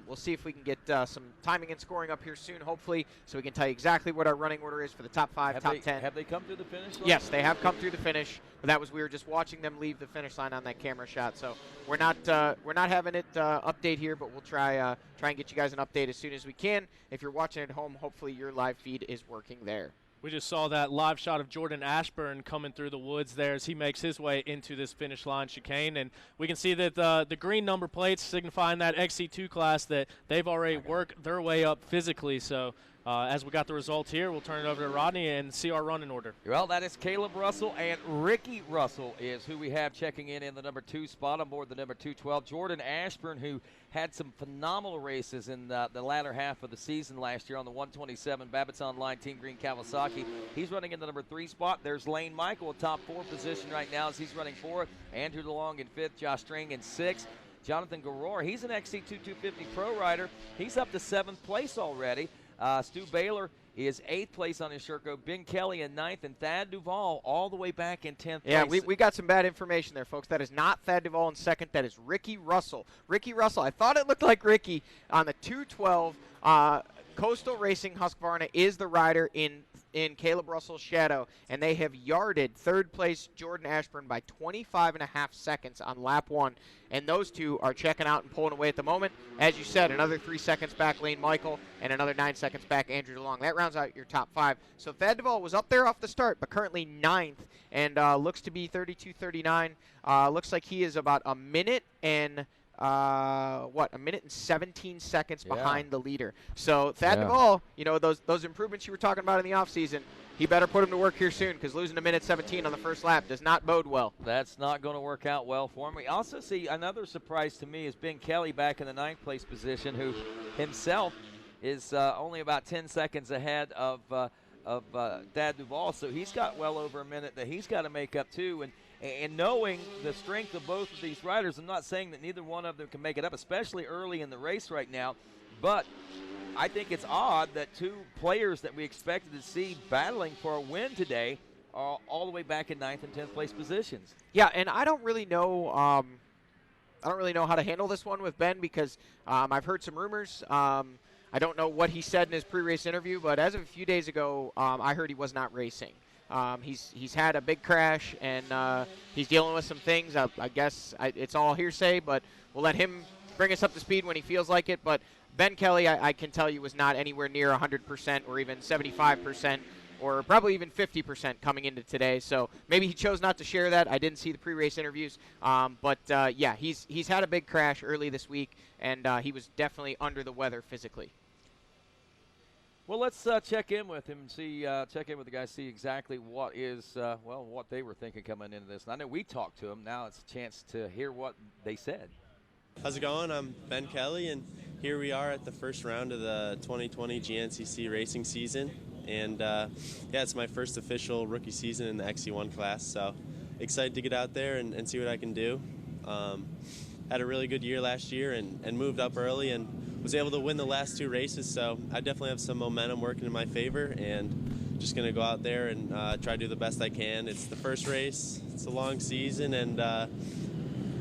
We'll see if we can get some timing and scoring up here soon, hopefully, so we can tell you exactly what our running order is for the top 5, top 10. Have they come through the finish line? Yes, they have come through the finish. But we were just watching them leave the finish line on that camera shot. So we're not having it update here, but we'll try and get you guys an update as soon as we can. If you're watching at home, hopefully your live feed is working there. We just saw that live shot of Jordan Ashburn coming through the woods there as he makes his way into this finish line chicane. And we can see that the green number plates signifying that XC2 class that they've already worked their way up physically. So as we got the results here, we'll turn it over to Rodney and see our running order. Well, that is Caleb Russell, and Ricky Russell is who we have checking in the number 2 spot on board the number 212. Jordan Ashburn, who had some phenomenal races in the latter half of the season last year on the 127 Babbitt's Online Team Green Kawasaki. He's running in the number 3 spot. There's Lane Michael, a top 4 position right now as he's running 4th. Andrew DeLong in 5th, Josh String in 6th. Jonathan Garor, he's an XC2 250 pro rider. He's up to 7th place already. Stu Baylor is 8th place on his Sherco. Ben Kelly in 9th, and Thad Duvall all the way back in 10th Yeah, place. we got some bad information there, folks. That is not Thad Duvall in 2nd. That is Ricky Russell. Ricky Russell, I thought it looked like Ricky on the 212. Coastal Racing Husqvarna is the rider in Caleb Russell's shadow, and they have yarded 3rd place Jordan Ashburn by 25.5 seconds on lap 1, and those two are checking out and pulling away at the moment. As you said, another 3 seconds back Lane Michael, and another 9 seconds back Andrew DeLong. That rounds out your top 5. So Thad Duvall was up there off the start, but currently 9th, and looks to be 32.39. Looks like he is about a minute and a minute and 17 seconds behind the leader. So Thad Duvall, you know, those improvements you were talking about in the offseason, he better put him to work here soon, because losing a minute 17 on the first lap does not bode well. That's not going to work out well for him. We also see another surprise to me is Ben Kelly back in the 9th place position, who himself is only about 10 seconds ahead of Thad Duvall. So he's got well over a minute that he's got to make up too. And knowing the strength of both of these riders, I'm not saying that neither one of them can make it up, especially early in the race right now. But I think it's odd that 2 players that we expected to see battling for a win today are all the way back in 9th and 10th place positions. Yeah, and I don't really know. I don't really know how to handle this one with Ben, because I've heard some rumors. I don't know what he said in his pre-race interview, but as of a few days ago, I heard he was not racing. He's had a big crash, and he's dealing with some things. I guess it's all hearsay, but we'll let him bring us up to speed when he feels like it. But Ben Kelly, I can tell you, was not anywhere near 100% or even 75% or probably even 50% coming into today. So maybe he chose not to share that. I didn't see the pre-race interviews. But he's had a big crash early this week, and he was definitely under the weather physically. Well, let's check in with him and see, check in with the guys, see exactly what is, what they were thinking coming into this. And I know we talked to them. Now it's a chance to hear what they said. How's it going? I'm Ben Kelly, and here we are at the first round of the 2020 GNCC racing season. And it's my first official rookie season in the XC1 class, so excited to get out there and see what I can do. Had a really good year last year and moved up early and was able to win the last 2 races, so I definitely have some momentum working in my favor, and just going to go out there and try to do the best I can. It's the first race, it's a long season, and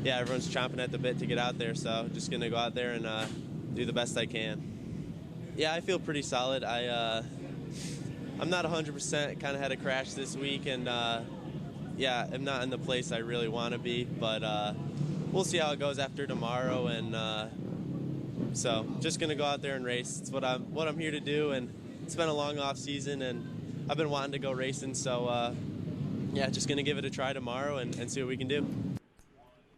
everyone's chomping at the bit to get out there, so just going to go out there and do the best I can. Yeah, I feel pretty solid. I'm not 100%, kind of had a crash this week, and I'm not in the place I really want to be, but we'll see how it goes after tomorrow, and so just gonna go out there and race. It's what I'm here to do, and it's been a long off season, and I've been wanting to go racing, so just gonna give it a try tomorrow and see what we can do.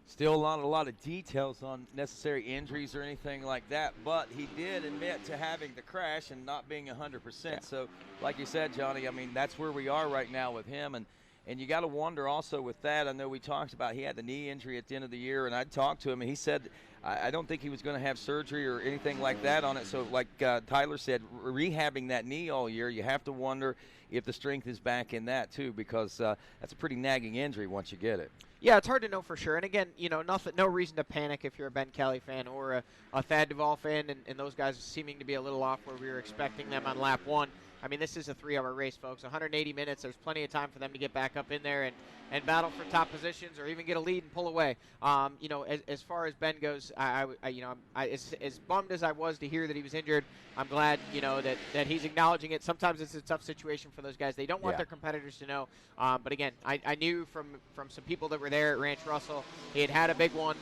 Still not a lot of details on necessary injuries or anything like that, but he did admit to having the crash and not being 100%. Yeah. So, like you said, Johnny, I mean, that's where we are right now with him, and you got to wonder also with that. I know we talked about he had the knee injury at the end of the year, and I talked to him, and he said I don't think he was going to have surgery or anything like that on it. So like Tyler said, rehabbing that knee all year, you have to wonder if the strength is back in that too, because that's a pretty nagging injury once you get it. Yeah, it's hard to know for sure. And again, no reason to panic if you're a Ben Kelly fan or a Thad Duvall fan, and those guys seeming to be a little off where we were expecting them on lap 1. I mean, this is a 3-hour race, folks. 180 minutes. There's plenty of time for them to get back up in there and battle for top positions or even get a lead and pull away. As far as Ben goes, as bummed as I was to hear that he was injured, I'm glad, that he's acknowledging it. Sometimes it's a tough situation for those guys. They don't want their competitors to know. But again, I knew from some people that were there at Ranch Russell, he had a big one.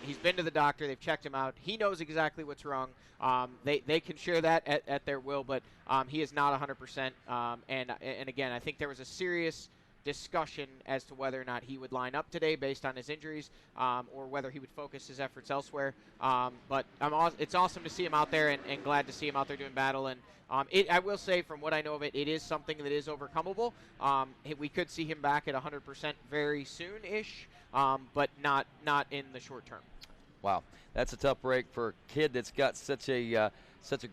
He's been to the doctor. They've checked him out. He knows exactly what's wrong. They can share that at their will, but he is not 100%. And again, I think there was a serious discussion as to whether or not he would line up today based on his injuries, or whether he would focus his efforts elsewhere. But it's awesome to see him out there, and glad to see him out there doing battle. And I will say, from what I know of it, it is something that is overcomeable. We could see him back at 100% very soon-ish, but not in the short term. Wow, that's a tough break for a kid that's got such a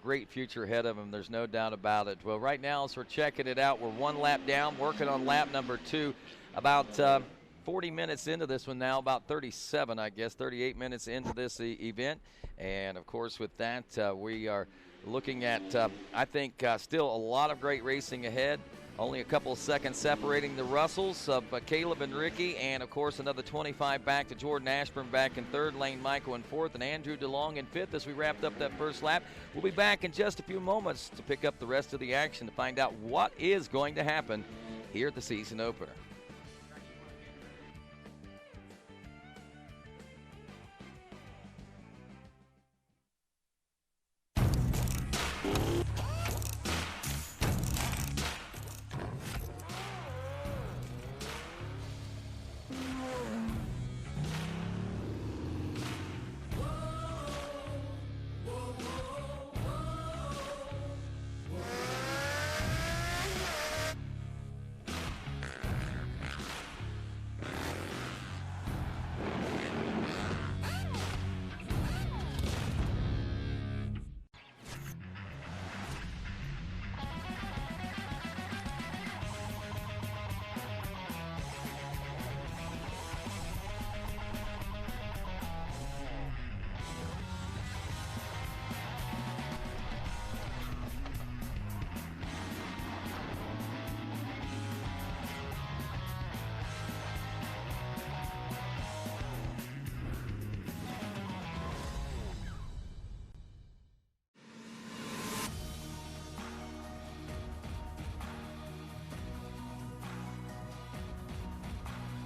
great future ahead of him. There's no doubt about it. Well, right now, as we're checking it out, we're one lap down, working on lap number 2. About 40 minutes into this one now, about 37, I guess, 38 minutes into this event. And, of course, with that, we are looking at, I think, still a lot of great racing ahead. Only a couple of seconds separating the Russells of Caleb and Ricky, and of course another 25 back to Jordan Ashburn back in third, Lane Michael in fourth, and Andrew DeLong in fifth as we wrapped up that first lap. We'll be back in just a few moments to pick up the rest of the action to find out what is going to happen here at the season opener.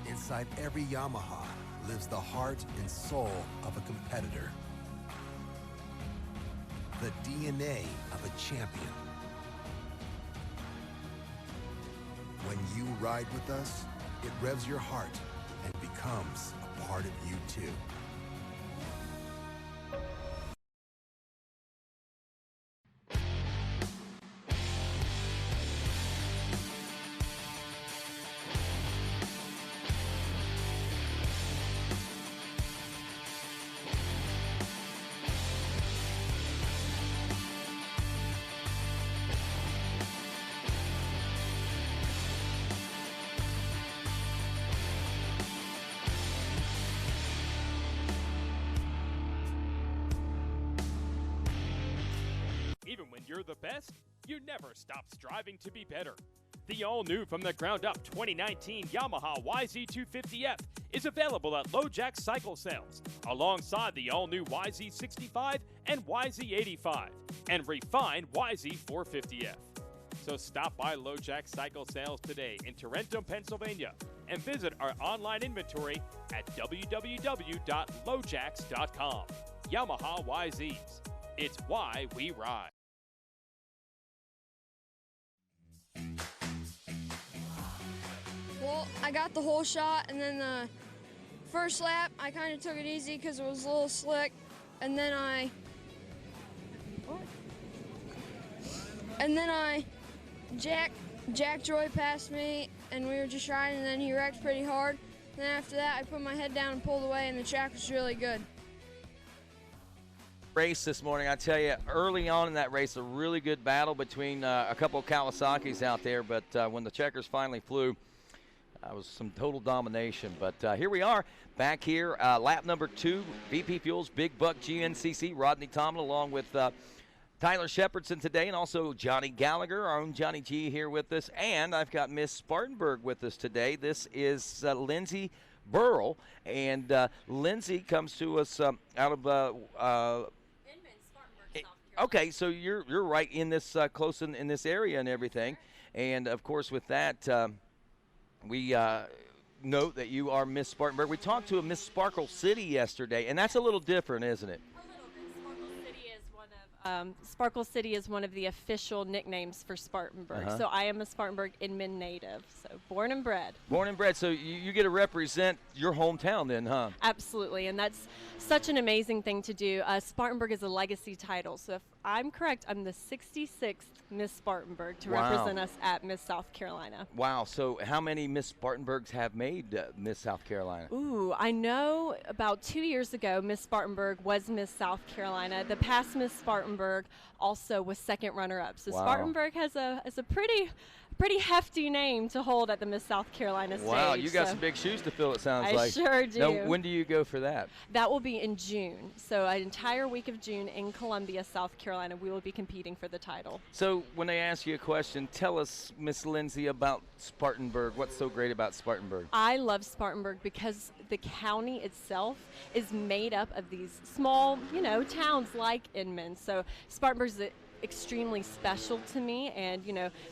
Inside every Yamaha lives the heart and soul of a competitor. The DNA of a champion. When you ride with us, it revs your heart and becomes a part of you too. Even when you're the best, you never stop striving to be better. The all-new from the ground up 2019 Yamaha YZ250F is available at LoJack Cycle Sales, alongside the all-new YZ65 and YZ85, and refined YZ450F. So stop by LoJack Cycle Sales today in Tarentum, Pennsylvania, and visit our online inventory at www.lojacks.com. Yamaha YZs. It's why we ride. Well, I got the whole shot, and then the first lap, I kind of took it easy because it was a little slick, and then Jack Joy passed me, and we were just riding, and then he wrecked pretty hard. Then after that, I put my head down and pulled away, and the track was really good. Race this morning, I tell you, early on in that race, a really good battle between a couple of Kawasaki's out there, but when the checkers finally flew, it was some total domination. But here we are, back here, lap number 2, VP Fuels, Big Buck GNCC, Rodney Tomlin, along with Tyler Shepherdson today, and also Johnny Gallagher, our own Johnny G, here with us. And I've got Miss Spartanburg with us today. This is Lindsay Burrell, and Lindsay comes to us out of okay, so you're right in this close in this area and everything, and of course with that we note that you are Miss Spartanburg. We talked to a Miss Sparkle City yesterday, and that's a little different, isn't it? Sparkle City is one of the official nicknames for Spartanburg. So I am a Spartanburg Inman native, so born and bred. Born and bred, so you get to represent your hometown then, huh? Absolutely, and that's such an amazing thing to do. Spartanburg is a legacy title, so if I'm correct, I'm the 66th Miss Spartanburg to represent us at Miss South Carolina. Wow, so how many Miss Spartanburgs have made Miss South Carolina? Ooh, I know about 2 years ago, Miss Spartanburg was Miss South Carolina. The past Miss Spartanburg also was second runner-up. So Spartanburg has a pretty hefty name to hold at the Miss South Carolina stage. Wow, you got some big shoes to fill, it sounds like. I sure do. Now, when do you go for that? That will be in June. So an entire week of June in Columbia, South Carolina, we will be competing for the title. So when they ask you a question, tell us, Miss Lindsay, about Spartanburg. What's so great about Spartanburg? I love Spartanburg because the county itself is made up of these small, towns like Inman. So Spartanburg's extremely special to me, and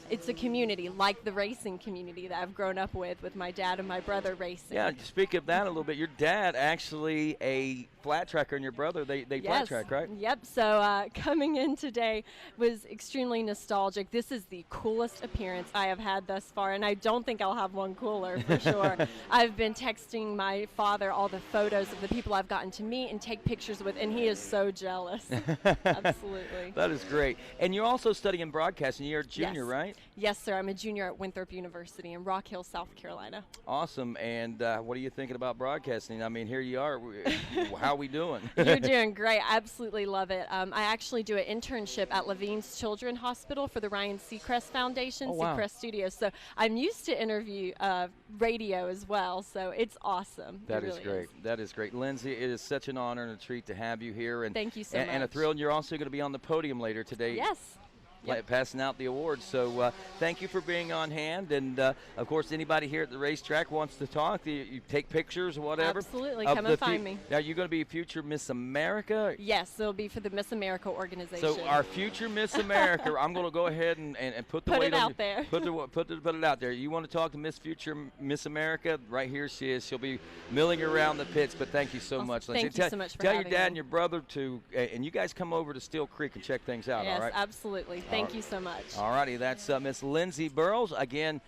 it's a community like the racing community that I've grown up with my dad and my brother racing. Yeah, speak of that a little bit. Your dad actually a flat tracker, and your brother they flat track, right? Yep. So coming in today was extremely nostalgic. This is the coolest appearance I have had thus far, and I don't think I'll have one cooler for sure. I've been texting my father all the photos of the people I've gotten to meet and take pictures with, and he is so jealous. Absolutely. That is great. And you're also studying broadcasting. You're a junior, right? Yes, sir. I'm a junior at Winthrop University in Rock Hill, South Carolina. Awesome. And what are you thinking about broadcasting? I mean, here you are. How are we doing? You're doing great. I absolutely love it. I actually do an internship at Levine's Children's Hospital for the Ryan Seacrest Foundation, Seacrest Studios. So I'm used to interview radio as well. So it's awesome. That is great. That is great. Lindsay, it is such an honor and a treat to have you here. And thank you so much. And a thrill. And you're also going to be on the podium later today. Yes. Passing out the awards. So thank you for being on hand. And, of course, anybody here at the racetrack wants to talk. You take pictures or whatever. Absolutely. Come and find me. Now, you're going to be future Miss America? Yes, it'll be for the Miss America organization. So our future Miss America, I'm going to go ahead and put the weight out there. Put it out there. You want to talk to Miss America? Right here she is. She'll be milling around the pits. But thank you so much, Lindsay. Thank you so much for Tell having your dad me. and your brother to, and you guys come over to Steel Creek and check things out, yes, all right? Absolutely. Thank you so much. All righty, that's Miss Lindsay Burrows. Again,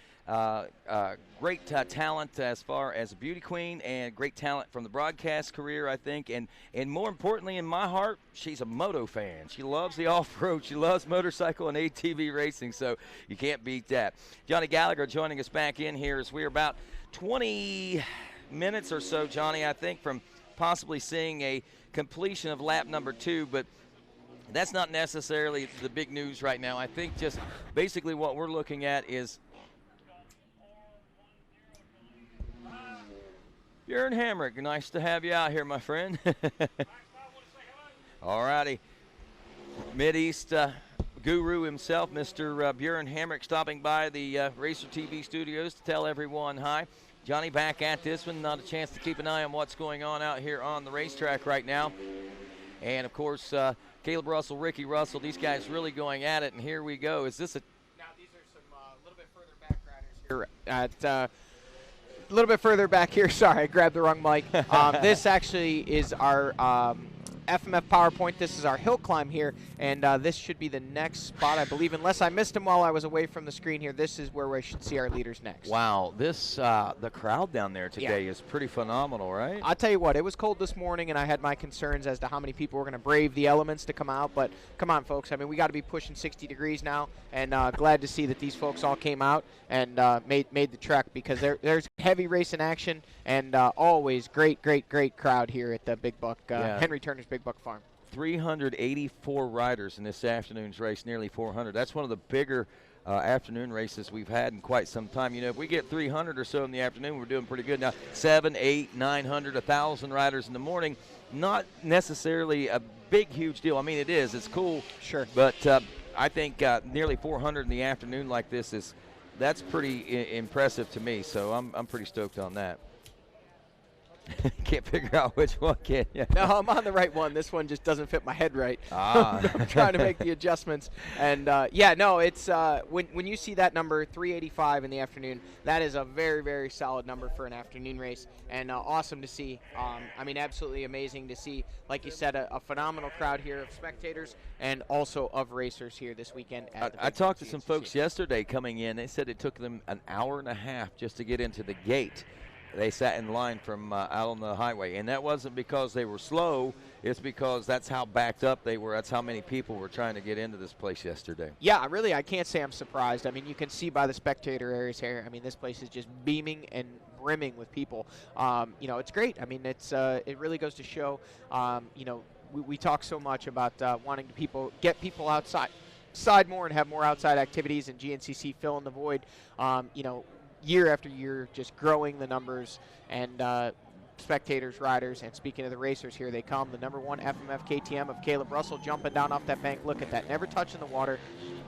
great talent as far as a beauty queen, and great talent from the broadcast career, I think. And more importantly, in my heart, she's a moto fan. She loves the off-road. She loves motorcycle and ATV racing, so you can't beat that. Johnny Gallagher joining us back in here as we're about 20 minutes or so, Johnny, I think, from possibly seeing a completion of lap number 2, but that's not necessarily the big news right now. I think just basically what we're looking at is Bjorn Hamrick. Nice to have you out here, my friend. All righty. Mid-East guru himself, Mr. Bjorn Hamrick, stopping by the Racer TV studios to tell everyone hi. Johnny back at this one. Not a chance to keep an eye on what's going on out here on the racetrack right now. And, of course, Caleb Russell, Ricky Russell, these guys really going at it, and here we go. Is this a... Now, these are some little bit further back riders here. A little bit further back here. Sorry, I grabbed the wrong mic. This actually is our FMF PowerPoint. This is our hill climb here, and this should be the next spot, I believe. Unless I missed him while I was away from the screen here, this is where we should see our leaders next. Wow, this the crowd down there today is pretty phenomenal, right? I'll tell you what, it was cold this morning, and I had my concerns as to how many people were going to brave the elements to come out, but come on, folks. I mean, we got to be pushing 60 degrees now, and glad to see that these folks all came out and made the trek, because there's heavy racing action, and always great crowd here at the Big Buck, Henry Turner's Big Buck Farm. 384 riders in this afternoon's race, nearly 400. That's one of the bigger afternoon races we've had in quite some time. You know, if we get 300 or so in the afternoon, we're doing pretty good. Now, 700, 800, 900, 1,000 riders in the morning, not necessarily a big, huge deal. I mean, it is. It's cool. Sure. But I think nearly 400 in the afternoon like this that's pretty impressive to me. So I'm pretty stoked on that. Can't figure out which one, can you? No, I'm on the right one. This one just doesn't fit my head right. Ah. I'm trying to make the adjustments. And, yeah, no, it's when you see that number, 385 in the afternoon, that is a very, very solid number for an afternoon race, and awesome to see. I mean, absolutely amazing to see, like you said, a phenomenal crowd here of spectators and also of racers here this weekend. I talked to some folks yesterday coming in. They said it took them an hour and a half just to get into the gate. They sat in line from out on the highway, and that wasn't because they were slow. It's because that's how backed up they were. That's how many people were trying to get into this place yesterday. Yeah, really, I can't say I'm surprised. I mean, you can see by the spectator areas here. I mean, this place is just beaming and brimming with people. You know, it's great. I mean, it really goes to show. You know, we talk so much about wanting to get people outside more and have more outside activities, and GNCC filling the void. You know, year after year, just growing the numbers and spectators, riders, and speaking of the racers, here they come. The number 1 FMF KTM of Caleb Russell jumping down off that bank. Look at that, never touching the water.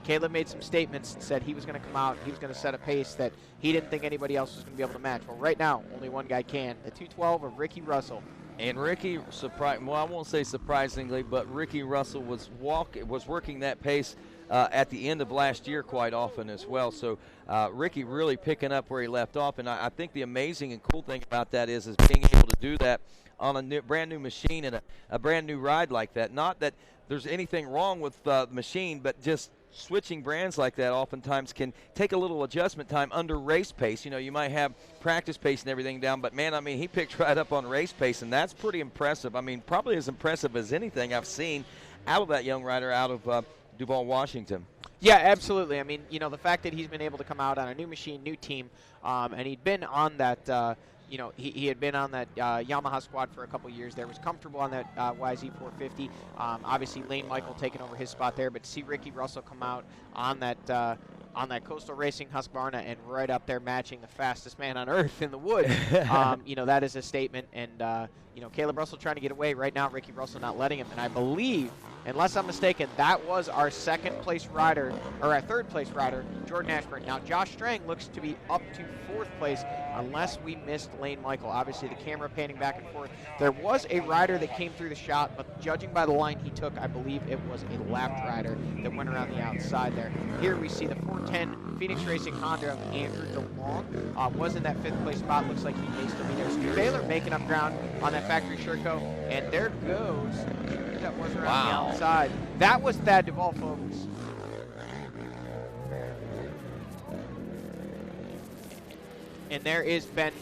Caleb made some statements and said he was going to come out, he was going to set a pace that he didn't think anybody else was going to be able to match. Well, right now, only one guy can. The 212 of Ricky Russell. And Ricky, well, I won't say surprisingly, but Ricky Russell was working that pace at the end of last year quite often as well. So Ricky really picking up where he left off, and I think the amazing and cool thing about that is being able to do that on a brand new machine and a brand new ride like that. Not that there's anything wrong with the machine, but just switching brands like that oftentimes can take a little adjustment time under race pace. You know, you might have practice pace and everything down, but man, I mean, he picked right up on race pace, and that's pretty impressive. I mean, probably as impressive as anything I've seen out of that young rider out of Duval, Washington. Yeah, absolutely. I mean, you know, the fact that he's been able to come out on a new machine, new team, and he'd been on that, you know, he had been on that Yamaha squad for a couple years there, was comfortable on that YZ450. Obviously, Lane Michael taking over his spot there, but to see Ricky Russell come out on that Coastal Racing Husqvarna and right up there matching the fastest man on earth in the wood, you know, that is a statement. And, you know, Caleb Russell trying to get away. Right now, Ricky Russell not letting him. And I believe, unless I'm mistaken, that was our second place rider, or our third place rider, Jordan Ashburn. Now, Josh Strang looks to be up to fourth place unless we missed Lane Michael. Obviously, the camera panning back and forth. There was a rider that came through the shot, but judging by the line he took, I believe it was a lapped rider that went around the outside there. Here we see the 410 Phoenix Racing Honda of Andrew DeLong. Was in that fifth place spot. Looks like he may still be there. Stu Baylor making up ground on that factory Sherco, and there goes, that was around the outside. That was Thad Duvall, folks. And there is Ben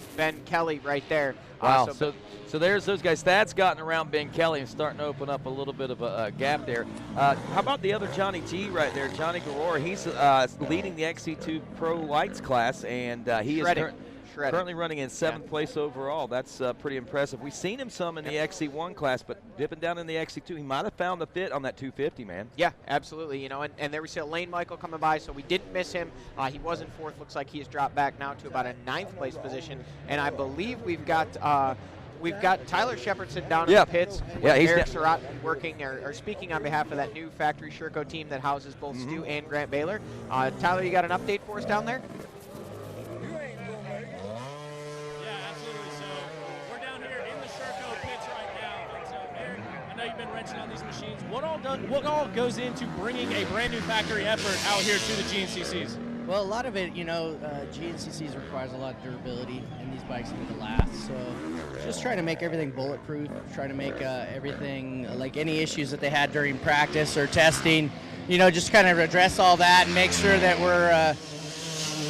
Kelly right there. Wow, so there's those guys. Thad's gotten around Ben Kelly and starting to open up a little bit of a gap there. How about the other Johnny G right there, Johnny Garor? He's leading the XC2 Pro Lights class, and he is currently running in 7th place overall. That's pretty impressive. We've seen him some in the XC1 class, but dipping down in the XC2, he might have found the fit on that 250, man. Yeah, absolutely. You know, and there we see Lane Michael coming by, so we didn't miss him. He was in 4th. Looks like he has dropped back now to about a 9th place position. And I believe we've got Tyler Shepardson down in the pits. Yeah, he's Eric Surratt working or speaking on behalf of that new factory Sherco team that houses both Stu and Grant Baylor. Tyler, you got an update for us down there? You've been wrenching on these machines. What all goes into bringing a brand new factory effort out here to the GNCCs? Well, a lot of it, you know, GNCCs requires a lot of durability, and these bikes need to last. So just trying to make everything bulletproof, try to make everything, like any issues that they had during practice or testing, you know, just kind of address all that and make sure that we're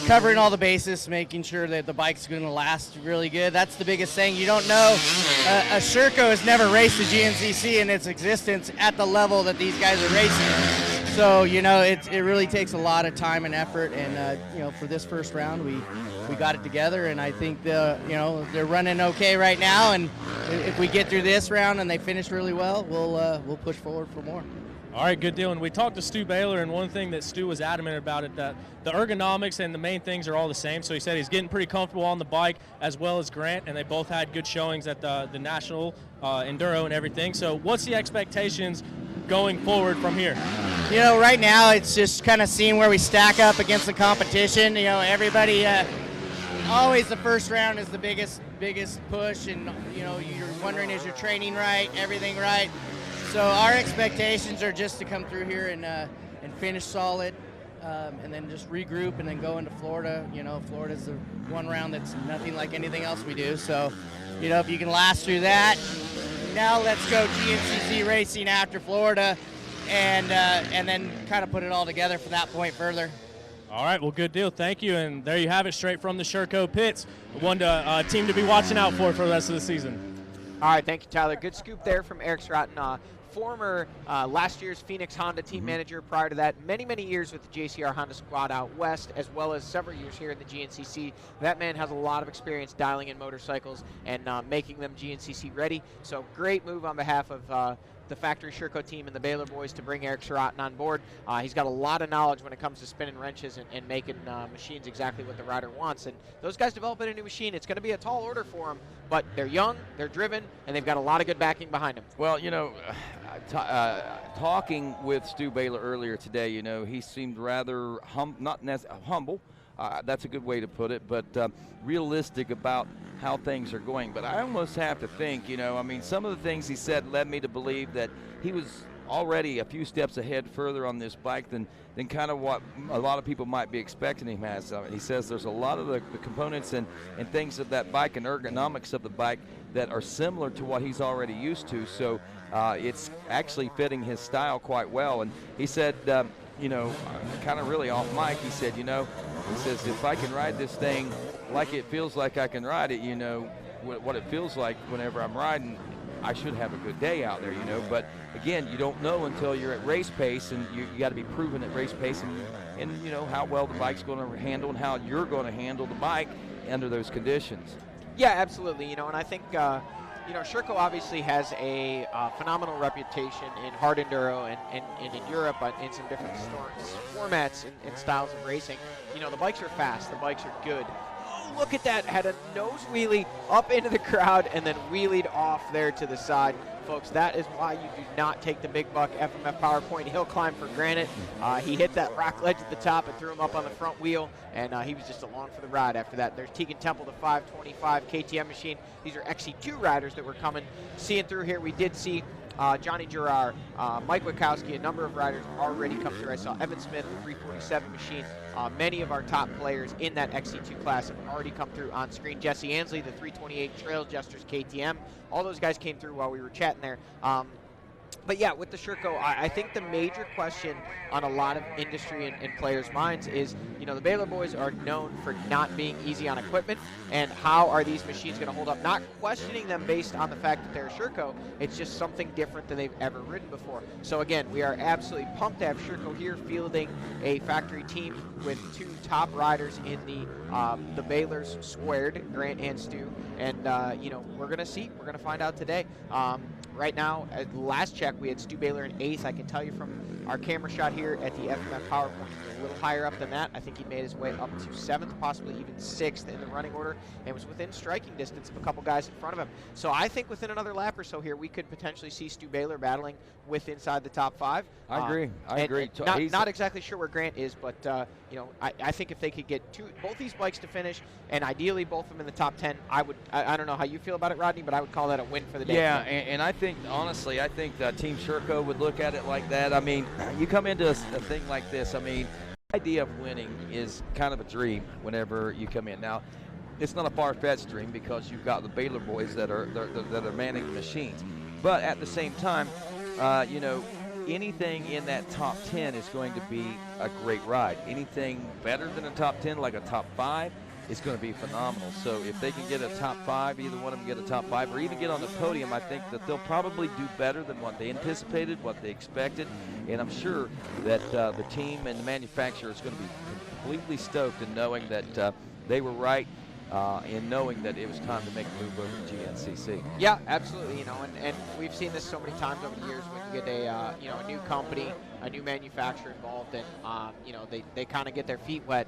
covering all the bases, making sure that the bike's going to last really good. That's the biggest thing. You don't know. A Sherco has never raced a GNCC in its existence at the level that these guys are racing. So, you know, it really takes a lot of time and effort. And, you know, for this first round, we got it together. And I think, you know, they're running okay right now. And if we get through this round and they finish really well, we'll push forward for more. All right, good deal. And we talked to Stu Baylor, and one thing that Stu was adamant about it, that the ergonomics and the main things are all the same. So he said he's getting pretty comfortable on the bike, as well as Grant, and they both had good showings at the national enduro and everything. So what's the expectations going forward from here? You know, right now it's just kind of seeing where we stack up against the competition. You know, everybody always the first round is the biggest push, and you're wondering, is your training right, everything right? So our expectations are just to come through here and finish solid, and then just regroup and then go into Florida. Florida's the one round that's nothing like anything else we do. So, if you can last through that, now let's go GNCC racing after Florida, and then kind of put it all together from that point further. All right, well, good deal. Thank you. And there you have it, straight from the Sherco pits. One team to be watching out for the rest of the season. All right, thank you, Tyler. Good scoop there from Eric Stratton, former last year's Phoenix Honda team manager. Prior to that, many years with the JCR Honda squad out west, as well as several years here in the GNCC. That man has a lot of experience dialing in motorcycles and making them GNCC ready. So great move on behalf of the factory Sherco team and the Baylor boys to bring Eric Stratton on board. He's got a lot of knowledge when it comes to spinning wrenches and making machines exactly what the rider wants. And those guys developing a new machine, it's going to be a tall order for them, but they're young, they're driven, and they've got a lot of good backing behind them. Well, talking with Stu Baylor earlier today, he seemed rather humble. That's a good way to put it, but realistic about how things are going. But I almost have to think, some of the things he said led me to believe that he was already a few steps ahead further on this bike than kind of what a lot of people might be expecting him as. He says there's a lot of the components and things of that bike and ergonomics of the bike that are similar to what he's already used to. So it's actually fitting his style quite well. And he said, kind of really off mic, he said, he says, if I can ride this thing like it feels like I can ride it, what it feels like whenever I'm riding, I should have a good day out there, But again, you don't know until you're at race pace, and you got to be proven at race pace and how well the bike's going to handle and how you're going to handle the bike under those conditions. Yeah, absolutely. And I think Sherco obviously has a phenomenal reputation in hard enduro and in Europe in some different formats and styles of racing. The bikes are fast, the bikes are good. Oh, look at that, had a nose wheelie up into the crowd and then wheelied off there to the side. Folks, that is why you do not take the big buck FMF PowerPoint hill climb for granted. He hit that rock ledge at the top and threw him up on the front wheel, and he was just along for the ride after that. There's Tegan Temple, the 525 KTM machine. These are XC2 riders that were seeing through here. We did see Johnny Girard, Mike Wachowski, a number of riders already come through. I saw Evan Smith, the 347 machine. Many of our top players in that XC2 class have already come through on screen. Jesse Ansley, the 328 Trail Jesters KTM. All those guys came through while we were chatting there. But yeah, with the Sherco, I think the major question on a lot of industry and players' minds is, the Baylor boys are known for not being easy on equipment, and how are these machines going to hold up? Not questioning them based on the fact that they're Sherco, it's just something different than they've ever ridden before. So again, we are absolutely pumped to have Sherco here fielding a factory team with two top riders in the Baylor's squared, Grant and Stu, and we're going to see, we're going to find out today. Right now, at last check, we had Stu Baylor in 8th. I can tell you from our camera shot here at the FMF PowerPoint, a little higher up than that. I think he made his way up to 7th, possibly even 6th in the running order, and was within striking distance of a couple guys in front of him. So I think within another lap or so here, we could potentially see Stu Baylor battling with inside the top 5. I agree. I agree. Not exactly sure where Grant is, but I think if they could get both these bikes to finish, and ideally both of them in the top 10, I don't know how you feel about it, Rodney, but I would call that a win for the day. Yeah, and I think, honestly, Team Sherco would look at it like that. I mean, you come into a thing like this, the idea of winning is kind of a dream whenever you come in. Now, it's not a far-fetched dream because you've got the Baylor boys that are manning the machines. But at the same time, anything in that top 10 is going to be a great ride. Anything better than a top 10, like a top 5, is going to be phenomenal. So if they can get a top 5, either one of them get a top 5, or even get on the podium, I think that they'll probably do better than what they anticipated, what they expected. And I'm sure that the team and the manufacturer is going to be completely stoked in knowing that they were right, in knowing that it was time to make a move over to GNCC. Yeah, absolutely. And we've seen this so many times over the years when you get a new company, a new manufacturer involved, and they kind of get their feet wet.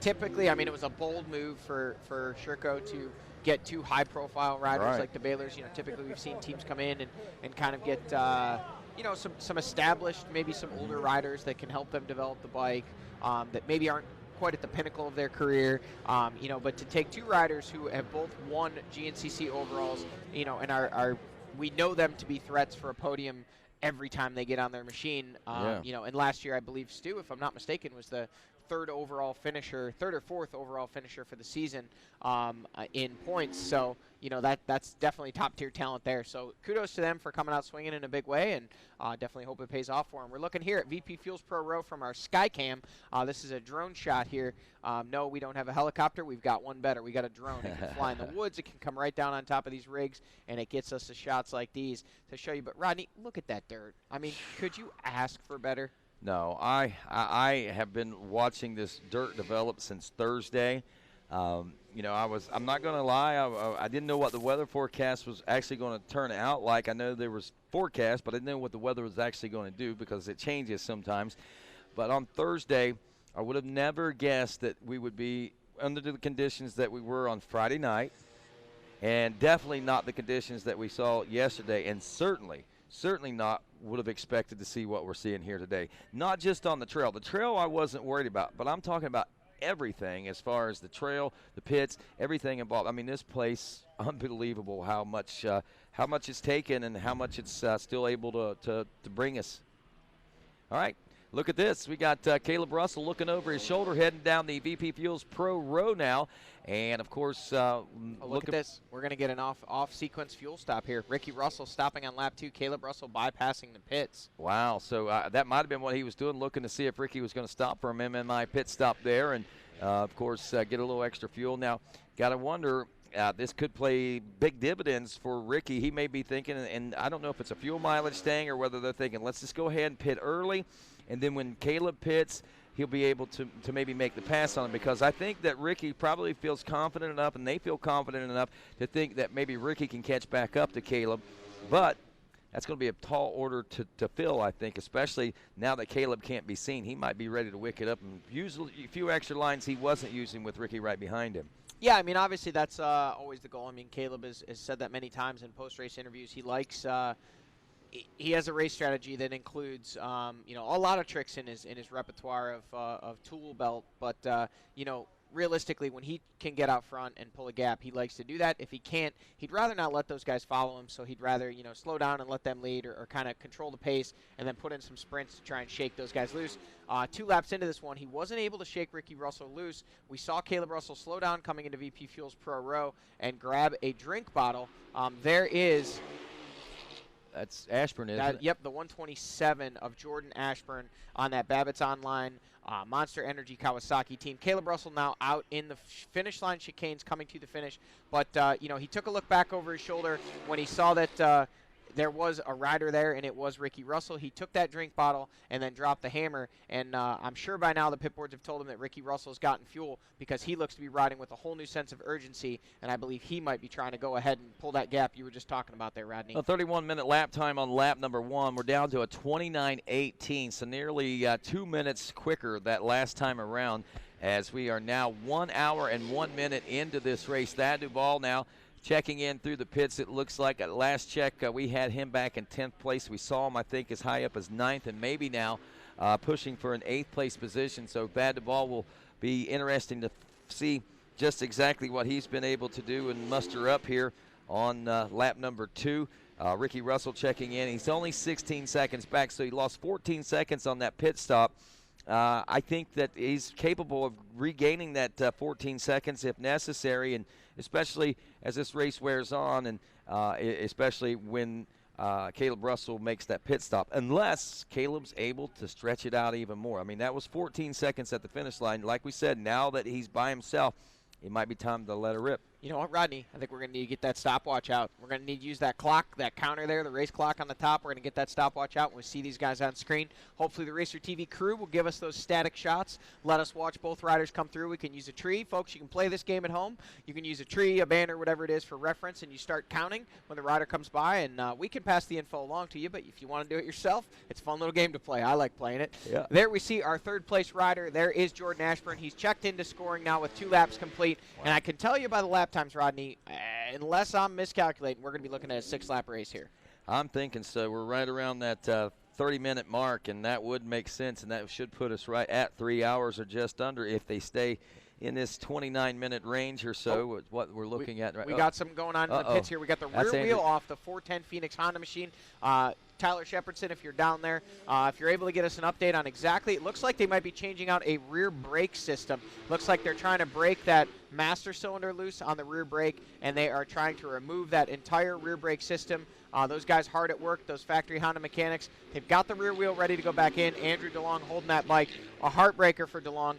Typically, it was a bold move for Sherco to get two high-profile riders like the Baylors. Typically we've seen teams come in and kind of get some established, maybe some older riders that can help them develop the bike, that maybe aren't quite at the pinnacle of their career, but to take two riders who have both won GNCC overalls, and we know them to be threats for a podium every time they get on their machine. And last year, I believe Stu, if I'm not mistaken, was the third or fourth overall finisher for the season in points. So, that's definitely top-tier talent there. So kudos to them for coming out swinging in a big way, and definitely hope it pays off for them. We're looking here at VP Fuels Pro Row from our Skycam. This is a drone shot here. No, we don't have a helicopter. We've got one better. We got a drone. It can fly in the woods. It can come right down on top of these rigs, and it gets us the shots like these to show you. But, Rodney, look at that dirt. I mean, could you ask for better? No, I have been watching this dirt develop since Thursday. I'm not going to lie, I didn't know what the weather forecast was actually going to turn out like. I know there was forecast, but I didn't know what the weather was actually going to do because it changes sometimes. But on Thursday, I would have never guessed that we would be under the conditions that we were on Friday night, and definitely not the conditions that we saw yesterday, and certainly not would have expected to see what we're seeing here today. Not just on the trail. The trail I wasn't worried about, but I'm talking about everything as far as the trail, the pits, everything involved. I mean, this place, unbelievable how much it's taken and how much it's still able to bring us. All right. Look at this. We got Caleb Russell looking over his shoulder, heading down the VP Fuels Pro Row now. And, of course, look at this. We're going to get an off-sequence fuel stop here. Ricky Russell stopping on lap 2. Caleb Russell bypassing the pits. Wow. So that might have been what he was doing, looking to see if Ricky was going to stop for him. MMI pit stop there. And, of course, get a little extra fuel. Now, got to wonder, this could play big dividends for Ricky. He may be thinking, and I don't know if it's a fuel mileage thing or whether they're thinking, let's just go ahead and pit early. And then when Caleb pits, he'll be able to maybe make the pass on him, because I think that Ricky probably feels confident enough, and they feel confident enough to think that maybe Ricky can catch back up to Caleb. But that's going to be a tall order to fill, I think, especially now that Caleb can't be seen. He might be ready to wick it up and use a few extra lines he wasn't using with Ricky right behind him. Yeah, I mean, obviously that's always the goal. I mean, Caleb has said that many times in post-race interviews. He likes he has a race strategy that includes, a lot of tricks in his repertoire of tool belt. But, realistically, when he can get out front and pull a gap, he likes to do that. If he can't, he'd rather not let those guys follow him. So he'd rather, slow down and let them lead, or kind of control the pace and then put in some sprints to try and shake those guys loose. 2 laps into this one, he wasn't able to shake Ricky Russell loose. We saw Caleb Russell slow down coming into VP Fuels Pro Row and grab a drink bottle. There is... That's Ashburn, isn't it? Yep, the 127 of Jordan Ashburn on that Babbitt's Online Monster Energy Kawasaki team. Caleb Russell now out in the finish line chicanes, coming to the finish. But, he took a look back over his shoulder when he saw that there was a rider there, and it was Ricky Russell. He took that drink bottle and then dropped the hammer. And I'm sure by now the pit boards have told him that Ricky Russell's gotten fuel, because he looks to be riding with a whole new sense of urgency. And I believe he might be trying to go ahead and pull that gap you were just talking about there, Rodney. A 31-minute lap time on lap number 1. We're down to a 29:18, so nearly 2 minutes quicker that last time around, as we are now 1 hour and 1 minute into this race. Thad Duvall now checking in through the pits. It looks like at last check we had him back in 10th place. We saw him, I think, as high up as 9th, and maybe now pushing for an 8th place position. So Thad Duvall will be interesting to see just exactly what he's been able to do and muster up here on lap number 2. Ricky Russell checking in. He's only 16 seconds back, so he lost 14 seconds on that pit stop. I think that he's capable of regaining that 14 seconds if necessary, and especially as this race wears on, and especially when Caleb Russell makes that pit stop, unless Caleb's able to stretch it out even more. I mean, that was 14 seconds at the finish line. Like we said, now that he's by himself, it might be time to let her rip. You know what, Rodney? I think we're going to need to get that stopwatch out. We're going to need to use that clock, that counter there, the race clock on the top. We're going to get that stopwatch out when we see these guys on screen. Hopefully the Racer TV crew will give us those static shots. Let us watch both riders come through. We can use a tree. Folks, you can play this game at home. You can use a tree, a banner, whatever it is for reference, and you start counting when the rider comes by. And we can pass the info along to you, but if you want to do it yourself, it's a fun little game to play. I like playing it. Yeah. There we see our third-place rider. There is Jordan Ashburn. He's checked into scoring now with 2 laps complete. Wow. And I can tell you by the lap times, Rodney, unless I'm miscalculating, we're going to be looking at a 6-lap race here. I'm thinking so. We're right around that 30-minute mark, and that would make sense, and that should put us right at 3 hours or just under if they stay in this 29-minute range or so. What we're looking at right. We got something going on in the pits here. We got the rear wheel off the 410 Phoenix Honda machine. Tyler Shepardson, if you're down there, if you're able to get us an update on exactly, it looks like they might be changing out a rear brake system. Looks like they're trying to break that master cylinder loose on the rear brake, and they are trying to remove that entire rear brake system. Those guys hard at work, those factory Honda mechanics. They've got the rear wheel ready to go back in. Andrew DeLong holding that bike. A heartbreaker for DeLong.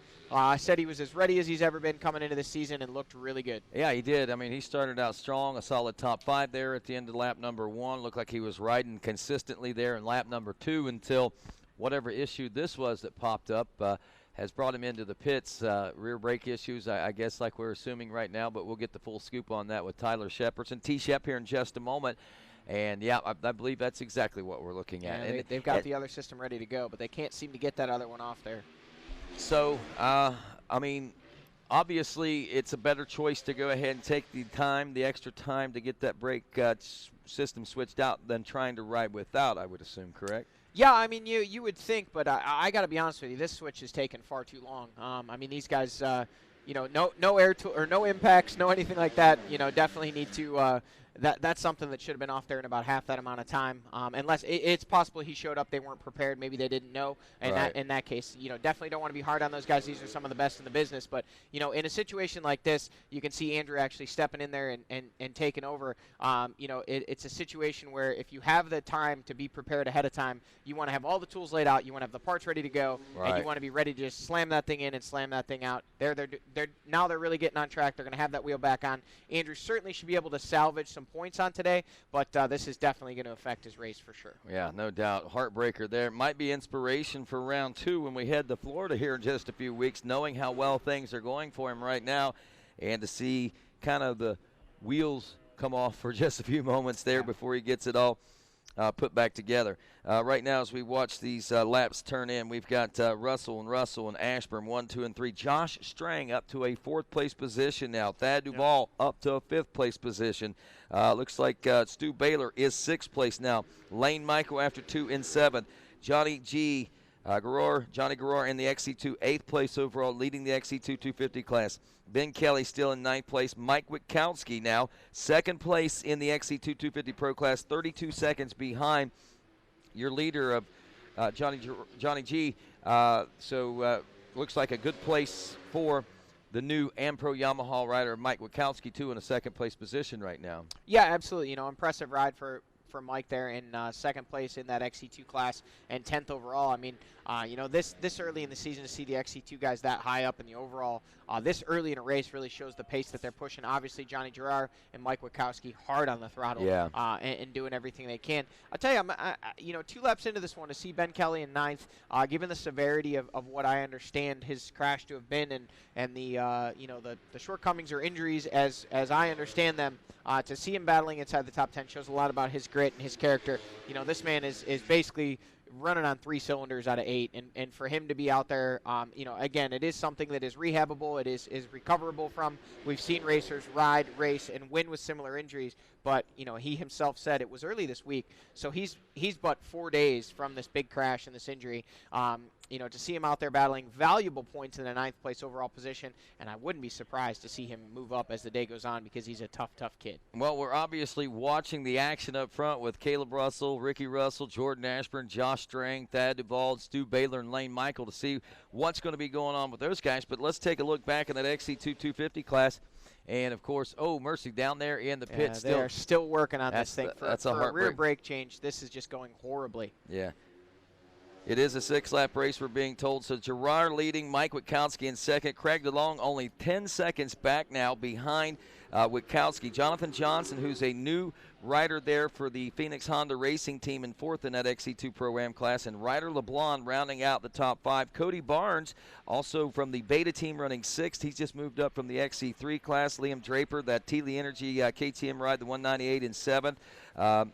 Said he was as ready as he's ever been coming into this season and looked really good. Yeah, he did. I mean, he started out strong, a solid top 5 there at the end of lap number 1. Looked like he was riding consistently there in lap number 2 until whatever issue this was that popped up has brought him into the pits. Rear brake issues, I guess, like we're assuming right now, but we'll get the full scoop on that with Tyler Shepardson. T-Shep here in just a moment. And, yeah, I believe that's exactly what we're looking at. And they've got the other system ready to go, but they can't seem to get that other one off there. So, I mean, obviously it's a better choice to go ahead and take the extra time to get that brake system switched out than trying to ride without, I would assume, correct? Yeah, I mean, you would think, but I got to be honest with you, this switch has taken far too long. I mean, these guys, no air or no impacts, no anything like that. Definitely need to. That's something that should have been off there in about half that amount of time. Unless it's possible he showed up, they weren't prepared, maybe they didn't know. And right. In that case, definitely don't want to be hard on those guys. These are some of the best in the business. But in a situation like this, you can see Andrew actually stepping in there and taking over. It's a situation where if you have the time to be prepared ahead of time, you want to have all the tools laid out, you want to have the parts ready to go, right. and you want to be ready to just slam that thing in and slam that thing out. Now they're really getting on track. They're going to have that wheel back on. Andrew certainly should be able to salvage some points on today, but this is definitely going to affect his race for sure. Yeah, no doubt. Heartbreaker there. Might be inspiration for round 2 when we head to Florida here in just a few weeks, knowing how well things are going for him right now, and to see kind of the wheels come off for just a few moments there before he gets it all put back together. Right now, as we watch these laps turn in, we've got Russell and Ashburn 1, 2, and 3. Josh Strang up to a 4th place position now. Thad Duvall up to a 5th place position. Looks like Stu Baylor is 6th place now. Lane Michael after 2 in 7th. Johnny Garrour in the XC2 8th place overall, leading the XC2 250 class. Ben Kelly still in 9th place. Mike Witkowski now 2nd place in the XC2 250 Pro class, 32 seconds behind your leader of Johnny G. Looks like a good place for the new AmPro Yamaha rider Mike Witkowski, too, in a 2nd place position right now. Yeah, absolutely. Impressive ride for Mike there in 2nd place in that XC2 class and 10th overall. I mean, this early in the season to see the XC2 guys that high up in the overall, this early in a race really shows the pace that they're pushing. Obviously, Johnny Garrour and Mike Witkowski hard on the throttle, and doing everything they can. I'll tell you, 2 laps into this one, to see Ben Kelly in 9th, given the severity of what I understand his crash to have been and the shortcomings or injuries as I understand them, to see him battling inside the top 10 shows a lot about his grit and his character. This man is basically running on 3 cylinders out of 8, and for him to be out there, again, it is something that is rehabable, it is recoverable from. We've seen racers ride, race, and win with similar injuries, but he himself said it was early this week, so he's but 4 days from this big crash and this injury. To see him out there battling valuable points in the 9th place overall position, and I wouldn't be surprised to see him move up as the day goes on because he's a tough kid. Well, we're obviously watching the action up front with Caleb Russell, Ricky Russell, Jordan Ashburn, Josh Strang, Thad Duvall, Stu Baylor, and Lane Michael to see what's going to be going on with those guys. But let's take a look back in that XC2 250 class. And, of course, mercy, down there in the pit still. They are still working on this thing. For a rear brake brake change, this is just going horribly. Yeah. It is a 6-lap race, we're being told. So Gerard leading, Mike Witkowski in 2nd. Craig DeLong only 10 seconds back now behind Witkowski. Jonathan Johnson, who's a new rider there for the Phoenix Honda Racing Team, in 4th in that XC2 Pro-Am class. And Ryder LeBlanc rounding out the top 5. Cody Barnes, also from the Beta team, running 6th. He's just moved up from the XC3 class. Liam Draper, that Teely Energy KTM ride, the 198 in 7th.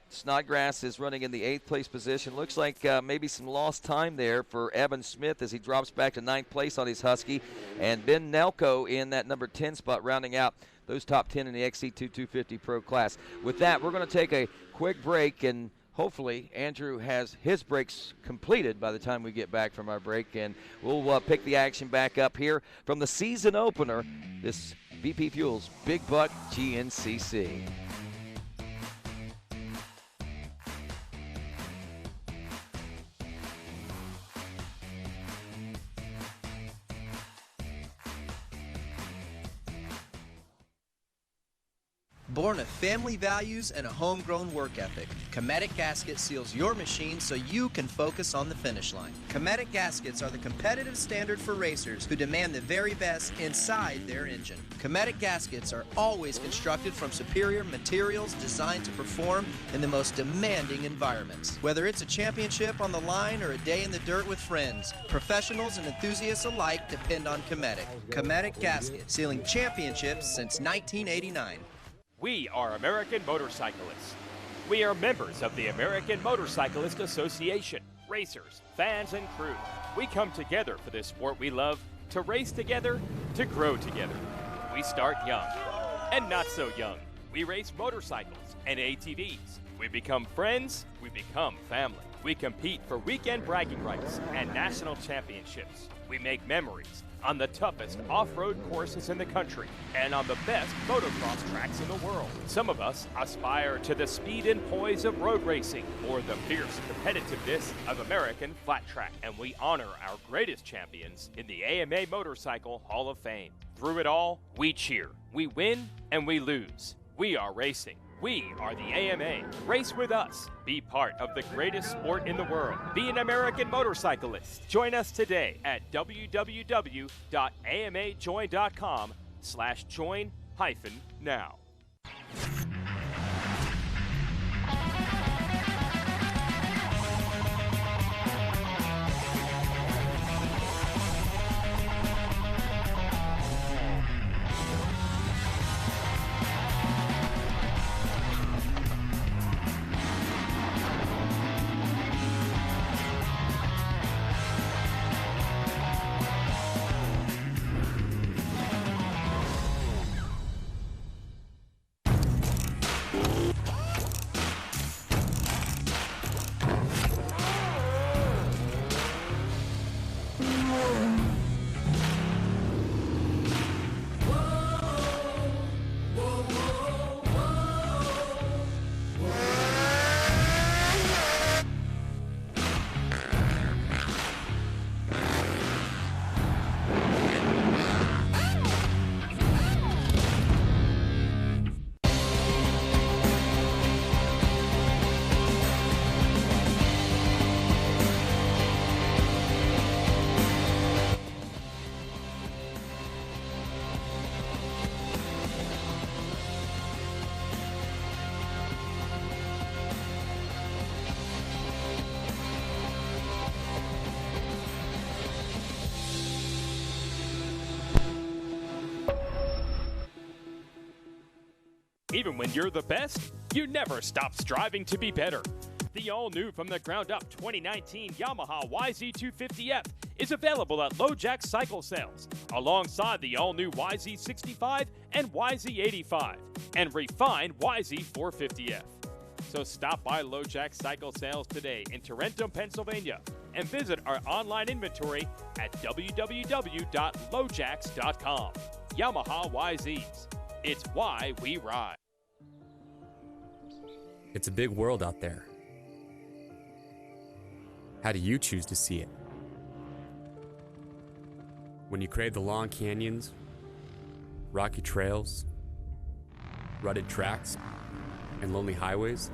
Snodgrass is running in the 8th place position. Looks like maybe some lost time there for Evan Smith as he drops back to 9th place on his Husky. And Ben Nelko in that number 10 spot, rounding out those top 10 in the XC2 250 Pro class. With that, we're going to take a quick break, and hopefully Andrew has his breaks completed by the time we get back from our break, and we'll pick the action back up here from the season opener, this BP Fuels Big Buck GNCC. Born of family values and a homegrown work ethic, Cometic Gasket seals your machine so you can focus on the finish line. Cometic Gaskets are the competitive standard for racers who demand the very best inside their engine. Cometic Gaskets are always constructed from superior materials designed to perform in the most demanding environments. Whether it's a championship on the line or a day in the dirt with friends, professionals and enthusiasts alike depend on Cometic. Cometic Gasket, sealing championships since 1989. We are American Motorcyclists. We are members of the American Motorcyclist Association. Racers, fans, and crew. We come together for this sport we love, to race together, to grow together. We start young and not so young. We race motorcycles and ATVs. We become friends, we become family. We compete for weekend bragging rights and national championships. We make memories on the toughest off-road courses in the country and on the best motocross tracks in the world. Some of us aspire to the speed and poise of road racing or the fierce competitiveness of American flat track, and we honor our greatest champions in the AMA Motorcycle Hall of Fame. Through it all, we cheer, we win, and we lose. We are racing. We are the AMA. Race with us. Be part of the greatest sport in the world. Be an American motorcyclist. Join us today at www.amajoin.com/join-now. Even when you're the best, you never stop striving to be better. The all-new from the ground up 2019 Yamaha YZ250F is available at LoJack Cycle Sales, alongside the all-new YZ65 and YZ85, and refined YZ450F. So stop by LoJack Cycle Sales today in Tarentum, Pennsylvania, and visit our online inventory at www.lojacks.com. Yamaha YZs. It's why we ride. It's a big world out there. How do you choose to see it? When you crave the long canyons, rocky trails, rutted tracks, and lonely highways,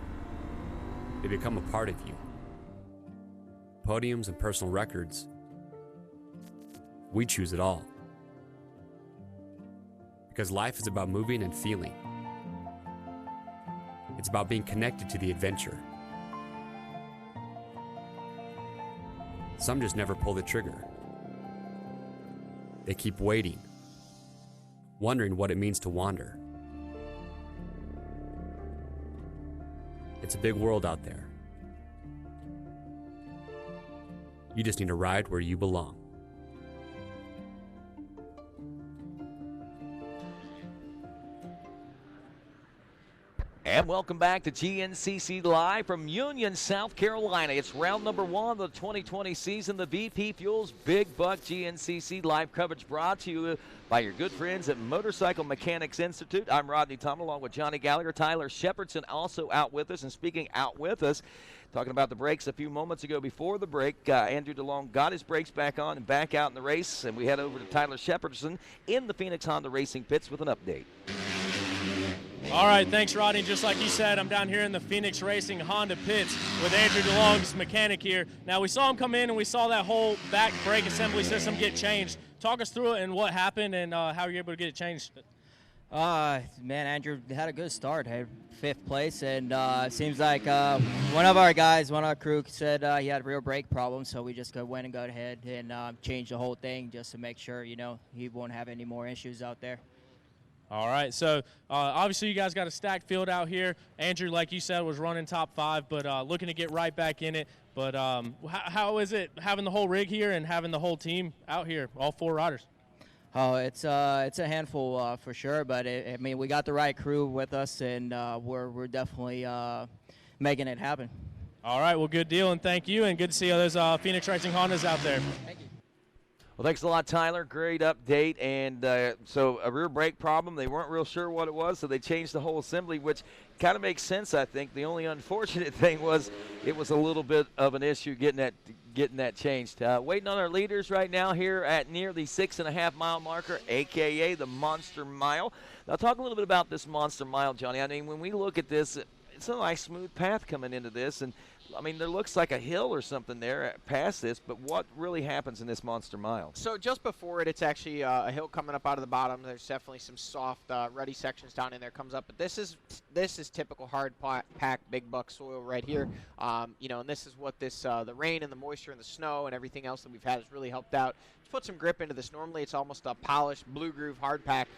they become a part of you. Podiums and personal records, we choose it all. Because life is about moving and feeling. It's about being connected to the adventure. Some just never pull the trigger. They keep waiting, wondering what it means to wander. It's a big world out there. You just need to ride where you belong. And welcome back to GNCC Live from Union, South Carolina. It's round number 1 of the 2020 season. The VP Fuels Big Buck GNCC Live coverage brought to you by your good friends at Motorcycle Mechanics Institute. I'm Rodney Tom, along with Johnny Gallagher. Tyler Shepardson also out with us. And speaking out with us, talking about the brakes a few moments ago before the break, Andrew DeLong got his brakes back on and back out in the race. And we head over to Tyler Shepardson in the Phoenix Honda Racing pits with an update. All right, thanks, Rodney. Just like you said, I'm down here in the Phoenix Racing Honda pits with Andrew DeLong's mechanic here. Now, we saw him come in, and we saw that whole back brake assembly system get changed. Talk us through it and what happened and how you're able to get it changed. Man, Andrew had a good start. Had 5th place, and seems like one of our guys, one of our crew said he had real brake problems, so we just went and got ahead and changed the whole thing just to make sure, he won't have any more issues out there. All right, so obviously you guys got a stacked field out here. Andrew, like you said, was running top 5, but looking to get right back in it. But how is it having the whole rig here and having the whole team out here, all 4 riders? Oh, it's a handful for sure, but I mean, we got the right crew with us, and we're definitely making it happen. All right, well, good deal, and thank you, and good to see all those Phoenix Racing Hondas out there. Thank you. Well, thanks a lot, Tyler. Great update. And so a rear brake problem. They weren't real sure what it was, so they changed the whole assembly, which kind of makes sense, I think. The only unfortunate thing was it was a little bit of an issue getting that changed. Waiting on our leaders right now here at near the 6.5-mile marker, a.k.a. the Monster Mile. Now, talk a little bit about this Monster Mile, Johnny. I mean, when we look at this, it's a nice smooth path coming into this, and I mean, there looks like a hill or something there past this, but what really happens in this Monster Mile? So just before it, it's actually a hill coming up out of the bottom. There's definitely some soft, ruddy sections down in there comes up, but this is typical hard pack big buck soil right here. And this is what the rain and the moisture and the snow and everything else that we've had has really helped out. It's put some grip into this. Normally, it's almost a polished blue groove hard pack.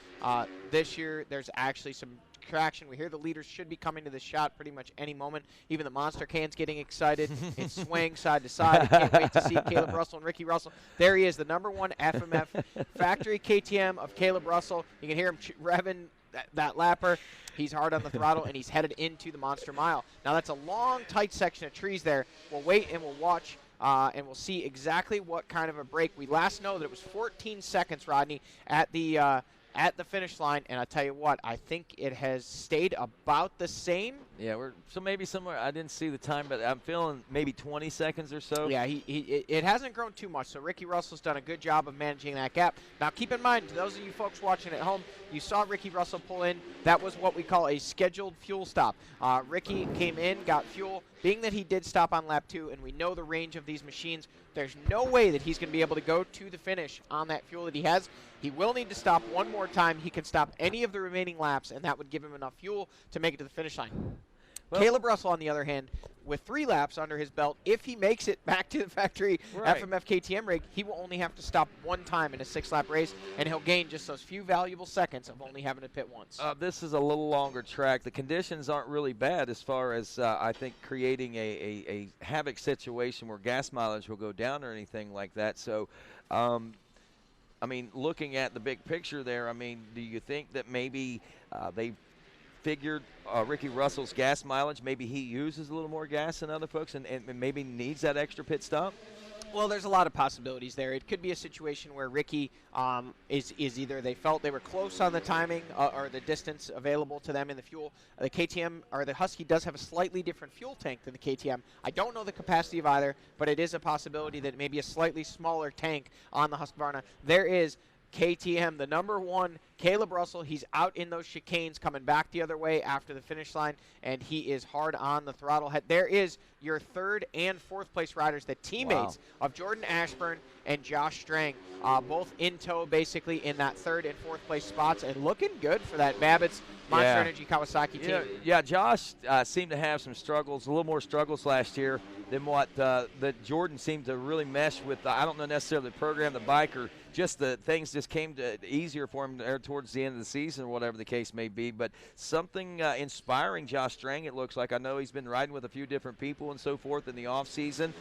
This year, there's actually some traction. We hear the leaders should be coming to the shot pretty much any moment. Even the monster can's getting excited. It's swaying side to side. I can't wait to see Caleb Russell and Ricky Russell. There he is, the #1 FMF factory KTM of Caleb Russell. You can hear him revving that lapper. He's hard on the throttle, and he's headed into the Monster Mile. Now, that's a long, tight section of trees there. We'll wait and we'll watch, and we'll see exactly what kind of a break. We last know that it was 14 seconds, Rodney, at the finish line, and I tell you what, I think it has stayed about the same. Yeah, so maybe somewhere, I didn't see the time, but I'm feeling maybe 20 seconds or so. Yeah, it hasn't grown too much, so Ricky Russell's done a good job of managing that gap. Now, keep in mind, to those of you folks watching at home, you saw Ricky Russell pull in. That was what we call a scheduled fuel stop. Ricky came in, got fuel. Being that he did stop on lap 2, and we know the range of these machines, there's no way that he's going to be able to go to the finish on that fuel that he has. He will need to stop one more time. He can stop any of the remaining laps, and that would give him enough fuel to make it to the finish line. Well, Caleb Russell, on the other hand, with 3 laps under his belt, if he makes it back to the factory FMF KTM rig, he will only have to stop one time in a 6-lap race, and he'll gain just those few valuable seconds of only having to pit once. This is a little longer track. The conditions aren't really bad as far as, I think, creating a havoc situation where gas mileage will go down or anything like that. So, I mean, looking at the big picture there, I mean, do you think that maybe they figured Ricky Russell's gas mileage, maybe he uses a little more gas than other folks and maybe needs that extra pit stop? Well, there's a lot of possibilities there. It could be a situation where Ricky is either they felt they were close on the timing or the distance available to them in the fuel. The KTM or the Husky does have a slightly different fuel tank than the KTM. I don't know the capacity of either, but it is a possibility that it may be a slightly smaller tank on the Husqvarna. There is KTM, the #1, Caleb Russell. He's out in those chicanes coming back the other way after the finish line, and he is hard on the throttle. There is your 3rd and 4th place riders, the teammates of Jordan Ashburn and Josh Strang, both in tow basically in that 3rd and 4th place spots, and looking good for that Babbitt's Monster Energy Kawasaki team. Yeah, Josh seemed to have some struggles, a little more struggles last year than what that Jordan seemed to really mesh with. I don't know necessarily the program, the bike, or just the things just came to easier for him there towards the end of the season or whatever the case may be. But something inspiring Josh Strang, it looks like. I know he's been riding with a few different people and so forth in the off season.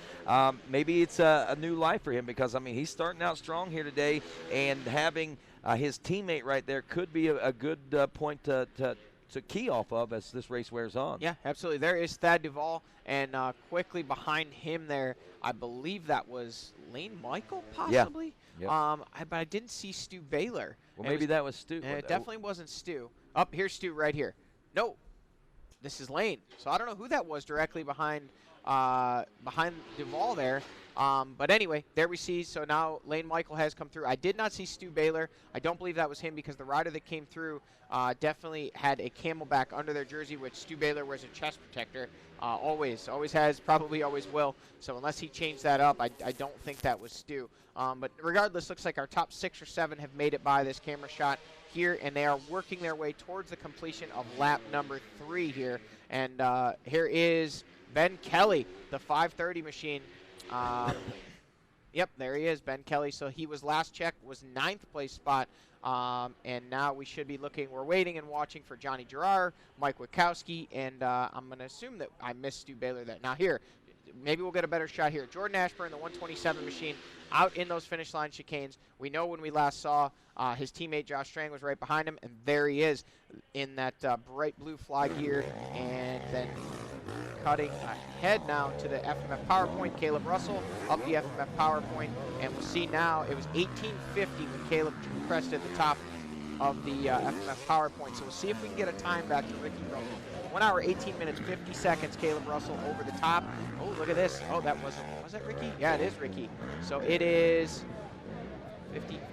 Maybe it's a new life for him because, I mean, he's starting out strong here today, and having his teammate right there could be a good point to key off of as this race wears on. Yeah, absolutely. There is Thad Duvall, and quickly behind him there, I believe that was Lane Michael, possibly. Yeah. But I didn't see Stu Baylor. Well, maybe that was Stu. It definitely wasn't Stu. Up here's Stu right here. No, this is Lane. So I don't know who that was directly behind Duvall there. But anyway, there we see. So now Lane Michael has come through. I did not see Stu Baylor. I don't believe that was him because the rider that came through definitely had a Camelback under their jersey, which Stu Baylor wears a chest protector. Always has, probably always will. So unless he changed that up, I don't think that was Stu. But regardless, looks like our top 6 or 7 have made it by this camera shot here, and they are working their way towards the completion of lap number 3 here. And here is Ben Kelly, the 530 machine. Yep, there he is, Ben Kelly. So he was last checked, was 9th place spot. And now we should be looking, we're waiting and watching for Johnny Gerard, Mike Witkowski, and I'm going to assume that I missed Stu Baylor there. Now here, maybe we'll get a better shot here. Jordan Ashburn, the 127 machine, out in those finish line chicanes. We know when we last saw his teammate Josh Strang was right behind him, and there he is in that bright blue fly gear, and then cutting ahead now to the FMF PowerPoint. Caleb Russell up the FMF PowerPoint, and we'll see now it was 1850 when Caleb crested the top of the FMF PowerPoint. So we'll see if we can get a time back to Ricky Russell. 1 hour, 18 minutes, 50 seconds, Caleb Russell over the top. Oh, look at this. Oh, that was that Ricky? Yeah, it is Ricky. So it is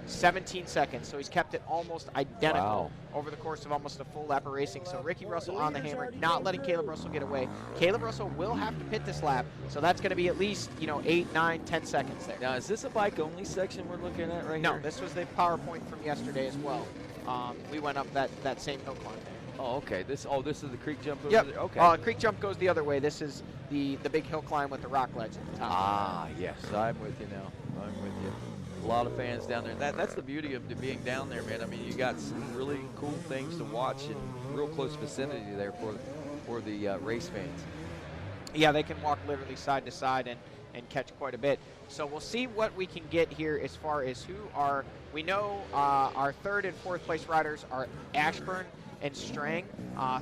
17 seconds. So he's kept it almost identical over the course of almost a full lap of racing. So Ricky Russell on the hammer, not letting Caleb Russell get away. Caleb Russell will have to pit this lap, so that's going to be at least 8, 9, 10 seconds there. Now, is this a bike-only section we're looking at right here? No, this was the PowerPoint from yesterday as well. We went up that same hill climb there. Oh, okay. This is the creek jump over yep. there? Okay. Creek jump goes the other way. This is the big hill climb with the rock ledge at the top. Ah, yes. I'm with you now. I'm with you. A lot of fans down there. That's the beauty of being down there, man. I mean, you got some really cool things to watch in real close vicinity there for the race fans. Yeah, they can walk literally side to side and catch quite a bit. So we'll see what we can get here as far as who are, we know our 3rd and 4th place riders are Ashburn and Strang.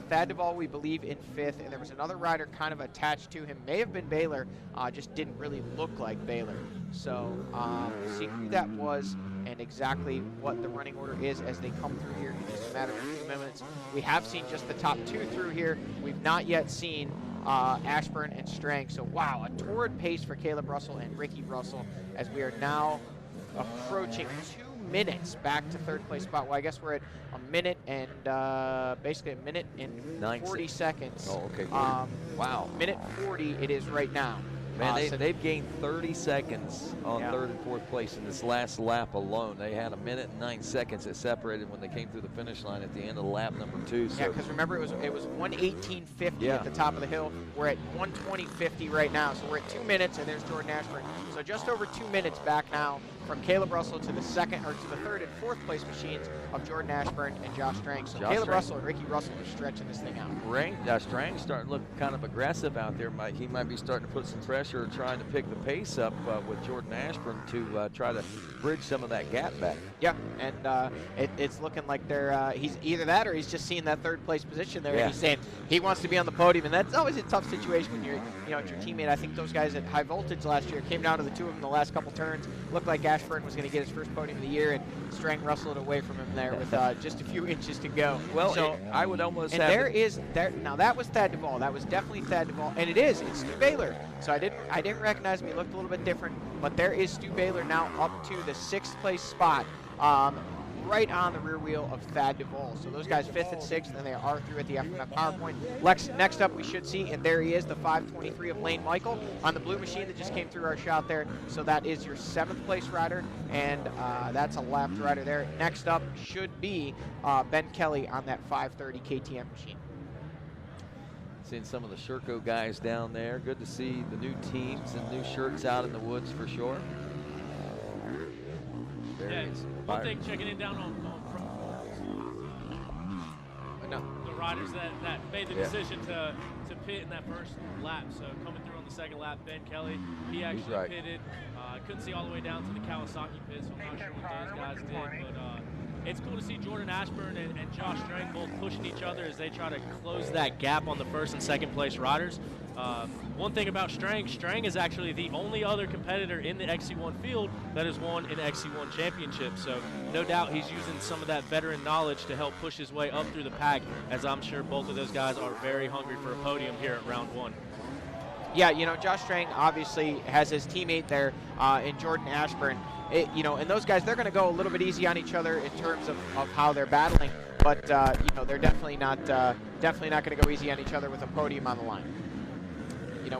Thad Duvall, we believe, in 5th, and there was another rider kind of attached to him. May have been Baylor, just didn't really look like Baylor. So we'll see who that was and exactly what the running order is as they come through here in just a matter of a few minutes. We have seen just the top 2 through here. We've not yet seen Ashburn and Strang. So wow, a torrid pace for Caleb Russell and Ricky Russell as we are now approaching 2 minutes back to 3rd place spot. Well, I guess we're at a minute and basically a minute and 40 seconds. Oh, okay. Wow. Minute 40 it is right now. Man, they've gained 30 seconds on 3rd and 4th place in this last lap alone. They had a minute and 9 seconds that separated when they came through the finish line at the end of lap number 2. So. Yeah, because remember it was 1:18.50 at the top of the hill. We're at 1:20.50 right now, so we're at 2 minutes, and there's Jordan Ashburn. So just over 2 minutes back now from Caleb Russell to the 2nd or to the 3rd and 4th place machines of Jordan Ashburn and Josh Strang. So Caleb Russell and Ricky Russell are stretching this thing out. Strang's starting to look kind of aggressive out there. He might be starting to put some pressure, trying to pick the pace up with Jordan Ashburn to try to bridge some of that gap back. Yeah, and it's looking like he's either that or he's just seeing that 3rd place position there, and he's saying he wants to be on the podium, and that's always a tough situation when you're at your teammate. I think those guys at High Voltage last year came down to the 2 of them in the last couple turns. Looked like Ashburn was going to get his first podium of the year, and Strang rustled away from him there with just a few inches to go. Well, so I would almost and have now that was Thad Duvall. That was definitely Thad Duvall, and it's Stu Baylor. So I didn't recognize him. He looked a little bit different, but there is Stu Baylor now up to the 6th place spot, right on the rear wheel of Thad Duvall. So those guys 5th and 6th, and they are through at the FMF PowerPoint. Next up, we should see, and there he is, the 5:23 of Lane Michael on the blue machine that just came through our shot there. So that is your 7th place rider, and that's a lapped rider there. Next up should be Ben Kelly on that 530 KTM machine. Seeing some of the Sherco guys down there. Good to see the new teams and new shirts out in the woods for sure. One thing checking in down on the riders that made the decision to pit in that first lap. So coming through on the 2nd lap, Ben Kelly, he actually pitted. Couldn't see all the way down to the Kawasaki pit, so I'm not sure what those guys did, but it's cool to see Jordan Ashburn and Josh Strang both pushing each other as they try to close that gap on the first and second place riders. One thing about Strang is actually the only other competitor in the XC1 field that has won an XC1 championship. So no doubt he's using some of that veteran knowledge to help push his way up through the pack, as I'm sure both of those guys are very hungry for a podium here at round 1. Yeah, Josh Strang obviously has his teammate there in Jordan Ashburn. And those guys, they're going to go a little bit easy on each other in terms of how they're battling, but they're definitely not going to go easy on each other with a podium on the line.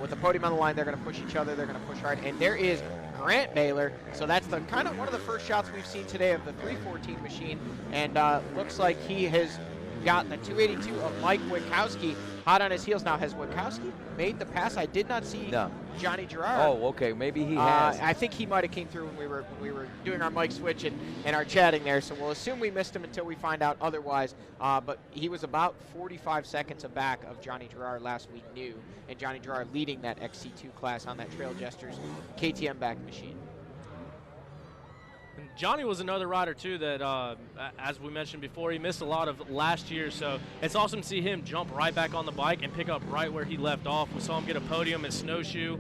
With the podium on the line, they're going to push each other. They're going to push hard. And there is Grant Baylor. So that's the kind of one of the first shots we've seen today of the 314 machine. And looks like he has gotten the 282 of Mike Witkowski hot on his heels. Now, has Witkowski made the pass? I did not see Johnny Girard. Oh, okay. Maybe he has. I think he might have came through when we were doing our mic switch and our chatting there. So we'll assume we missed him until we find out otherwise. But he was about 45 seconds back of Johnny Girard last week new, and Johnny Girard leading that XC2 class on that Trail Jesters KTM back machine. And Johnny was another rider, too, that, as we mentioned before, he missed a lot of last year. So it's awesome to see him jump right back on the bike and pick up right where he left off. We saw him get a podium at Snowshoe.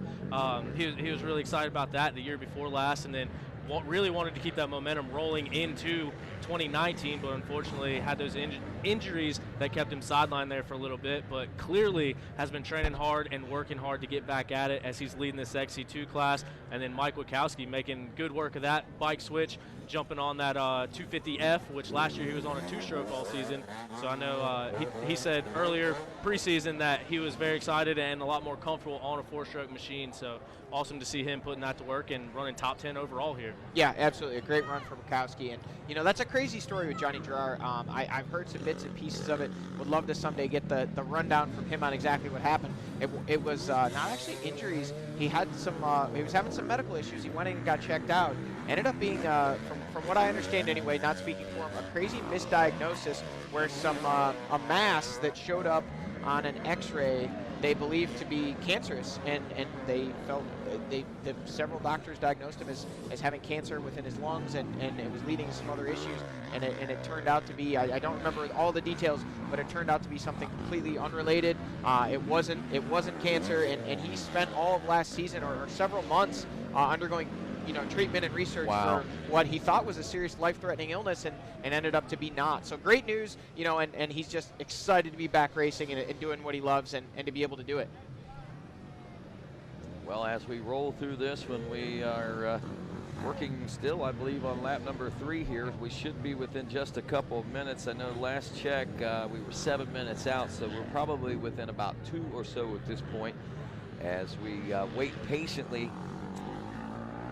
He was really excited about that the year before last, and then really wanted to keep that momentum rolling into 2019, but unfortunately had those injuries that kept him sidelined there for a little bit, but clearly has been training hard and working hard to get back at it as he's leading this XC2 class. And then Mike Witkowski making good work of that bike switch, jumping on that 250F, which last year he was on a two-stroke all season. So I know he said earlier preseason that he was very excited and a lot more comfortable on a four-stroke machine. So awesome to see him putting that to work and running top 10 overall here. Yeah, absolutely. A great run for Witkowski. And, that's a crazy story with Johnny Girard. I've heard some bits and pieces of it. Would love to someday get the rundown from him on exactly what happened. It was not actually injuries. He had some. He was having some medical issues. He went in and got checked out. Ended up being, from what I understand anyway, not speaking for him, a crazy misdiagnosis where some a mass that showed up on an X-ray they believed to be cancerous, and they felt several doctors diagnosed him as having cancer within his lungs, and it was leading to some other issues, and it turned out to be, I don't remember all the details, but it turned out to be something completely unrelated. It wasn't cancer, and he spent all of last season or several months undergoing treatment and research for what he thought was a serious life-threatening illness, and ended up to be not. So great news, and he's just excited to be back racing and doing what he loves and to be able to do it. Well, as we roll through this one, we are working still, I believe, on lap number 3 here. We should be within just a couple of minutes. I know last check we were 7 minutes out, so we're probably within about 2 or so at this point as we wait patiently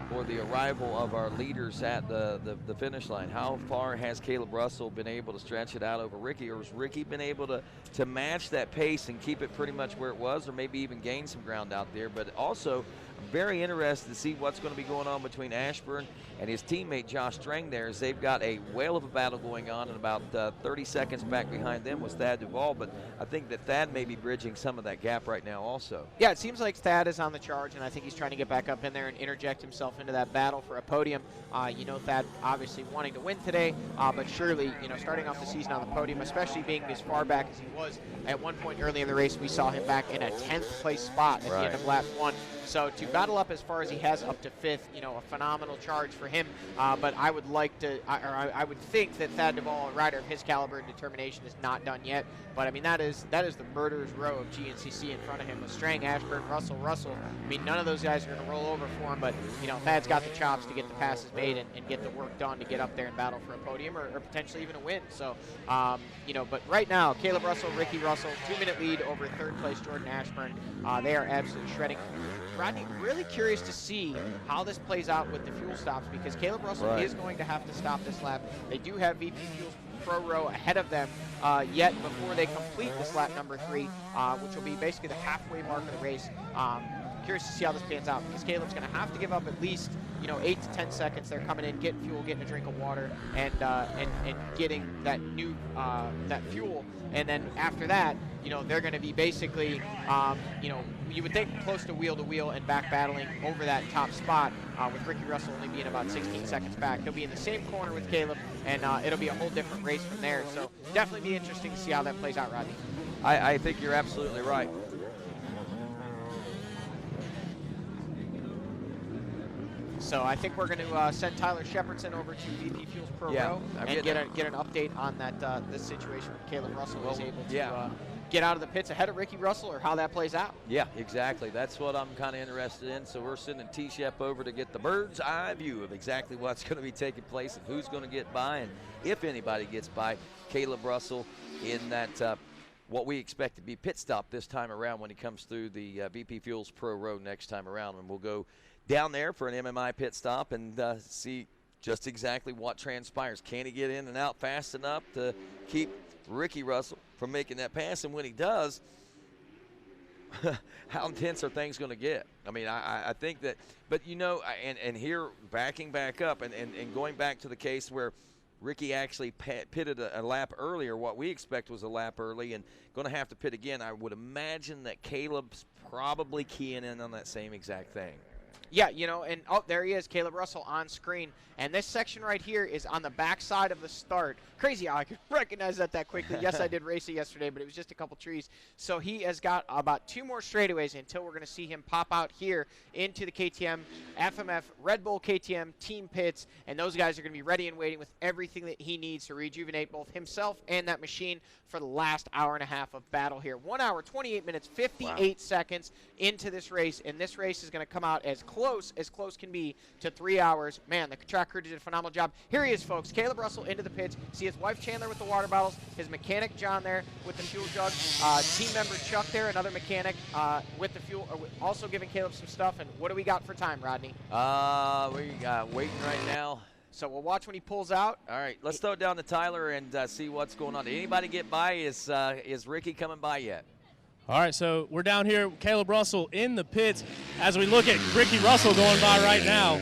for the arrival of our leaders at the finish line. How far has Caleb Russell been able to stretch it out over Ricky, or has Ricky been able to match that pace and keep it pretty much where it was, or maybe even gain some ground out there? But also, I'm very interested to see what's going to be going on between Ashburn and his teammate Josh Strang there, as they've got a whale of a battle going on, and about 30 seconds back behind them was Thad Duvall, but I think that Thad may be bridging some of that gap right now also. Yeah, it seems like Thad is on the charge, and I think he's trying to get back up in there and interject himself into that battle for a podium. Thad obviously wanting to win today, but surely, starting off the season on the podium, especially being as far back as he was at one point early in the race, we saw him back in a 10th place spot at the end of lap 1. So to battle up as far as he has up to 5th, a phenomenal charge for him. But I would like to, I would think that Thad Duvall, a rider of his caliber and determination, is not done yet. But I mean, that is the murderer's row of GNCC in front of him with Strang, Ashburn, Russell. I mean, none of those guys are going to roll over for him. But Thad's got the chops to get the passes made and get the work done to get up there and battle for a podium or potentially even a win. So, but right now, Caleb Russell, Ricky Russell, 2-minute lead over 3rd place Jordan Ashburn. They are absolutely shredding. Rodney, really curious to see how this plays out with the fuel stops, because Caleb Russell is going to have to stop this lap. They do have VP Fuels Pro Row ahead of them yet before they complete this lap number 3, which will be basically the halfway mark of the race. curious to see how this pans out, because Caleb's going to have to give up at least 8 to 10 seconds. They're coming in, getting fuel, getting a drink of water, and getting that new that fuel. And then after that, they're going to be basically, you would think close to wheel and back battling over that top spot, with Ricky Russell only being about 16 seconds back. He'll be in the same corner with Caleb, and it'll be a whole different race from there. So definitely be interesting to see how that plays out, Rodney. I think you're absolutely right. So I think we're going to send Tyler Shepardson over to VP Fuels Pro Row and get an update on that this situation where Caleb Russell is able to get out of the pits ahead of Ricky Russell, or how that plays out. Yeah, exactly. That's what I'm kind of interested in. So we're sending T-Shep over to get the bird's eye view of exactly what's going to be taking place and who's going to get by, and if anybody gets by Caleb Russell in that what we expect to be pit stop this time around when he comes through the VP Fuels Pro Row next time around. And we'll go down there for an MMI pit stop and see just exactly what transpires. Can he get in and out fast enough to keep Ricky Russell from making that pass? And when he does, how intense are things going to get? I mean, I think that, but and here backing back up and going back to the case where Ricky actually pitted a lap earlier, what we expect was a lap early, and going to have to pit again. I would imagine that Caleb's probably keying in on that same exact thing. Yeah, and there he is, Caleb Russell on screen. And this section right here is on the backside of the start. Crazy how I could recognize that quickly. Yes, I did race it yesterday, but it was just a couple trees. So he has got about 2 more straightaways until we're going to see him pop out here into the KTM, FMF, Red Bull KTM team pits. And those guys are going to be ready and waiting with everything that he needs to rejuvenate both himself and that machine for the last hour and a half of battle here. 1 hour, 28 minutes, 58 seconds into this race. And this race is going to come out as close can be to 3 hours. Man, the track crew did a phenomenal job. Here he is, folks. Caleb Russell into the pits. See his wife Chandler with the water bottles, his mechanic John there with the fuel jug, team member Chuck there, another mechanic with the fuel, also giving Caleb some stuff. And what do we got for time, Rodney? We got waiting right now. So we'll watch when he pulls out. All right, let's throw it down to Tyler and see what's going on. Did anybody get by? Is Ricky coming by yet? All right, so we're down here, Caleb Russell in the pits as we look at Ricky Russell going by right now.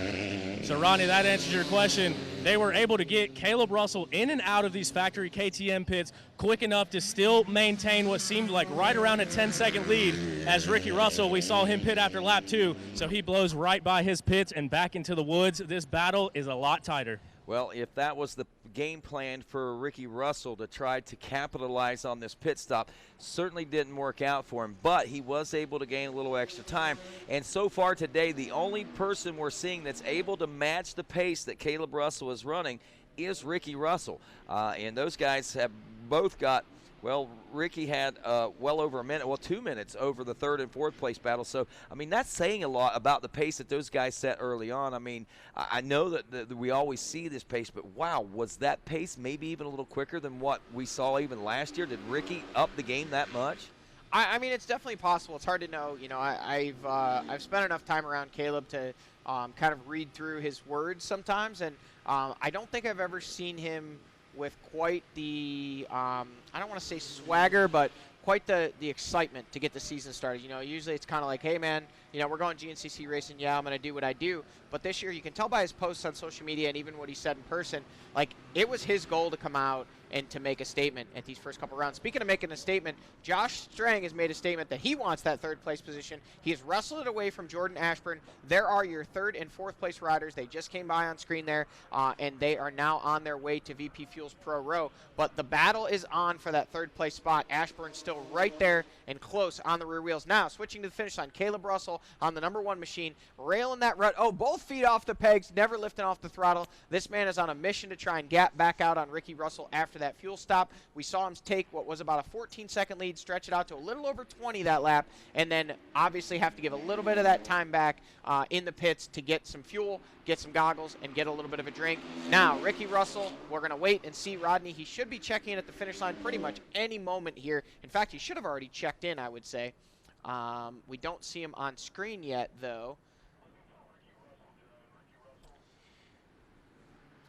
So, Ronnie, that answers your question. They were able to get Caleb Russell in and out of these factory KTM pits quick enough to still maintain what seemed like right around a 10-second lead. As Ricky Russell, we saw him pit after lap 2, so he blows right by his pits and back into the woods. This battle is a lot tighter. Well, if that was the game plan for Ricky Russell to try to capitalize on this pit stop, certainly didn't work out for him, but he was able to gain a little extra time. And so far today, the only person we're seeing that's able to match the pace that Caleb Russell is running is Ricky Russell. And those guys have both got, well, Ricky had well over a minute, 2 minutes over the 3rd and 4th place battle. So, I mean, that's saying a lot about the pace that those guys set early on. I mean, I know that we always see this pace, but wow, was that pace maybe even a little quicker than what we saw even last year? Did Ricky up the game that much? I mean, it's definitely possible. It's hard to know. I've spent enough time around Caleb to kind of read through his words sometimes, and I don't think I've ever seen him with quite the, I don't want to say swagger, but quite the excitement to get the season started. Usually it's kind of like, hey, man, we're going GNCC racing. Yeah, I'm going to do what I do. But this year you can tell by his posts on social media and even what he said in person, like it was his goal to come out and to make a statement at these first couple rounds. Speaking of making a statement, Josh Strang has made a statement that he wants that 3rd place position. He has wrestled it away from Jordan Ashburn. There are your 3rd and 4th place riders. They just came by on screen there, and they are now on their way to VP Fuels Pro Row. But the battle is on for that 3rd place spot. Ashburn's still right there and close on the rear wheels. Now, switching to the finish line, Caleb Russell on the number 1 machine, railing that rut. Oh, both feet off the pegs, never lifting off the throttle. This man is on a mission to try and gap back out on Ricky Russell after that fuel stop. We saw him take what was about a 14-second lead, stretch it out to a little over 20 that lap, and then obviously have to give a little bit of that time back in the pits to get some fuel, get some goggles, and get a little bit of a drink. Now, Ricky Russell, we're going to wait and see Rodney. He should be checking in at the finish line pretty much any moment here. In fact, he should have already checked in, I would say. We don't see him on screen yet, though.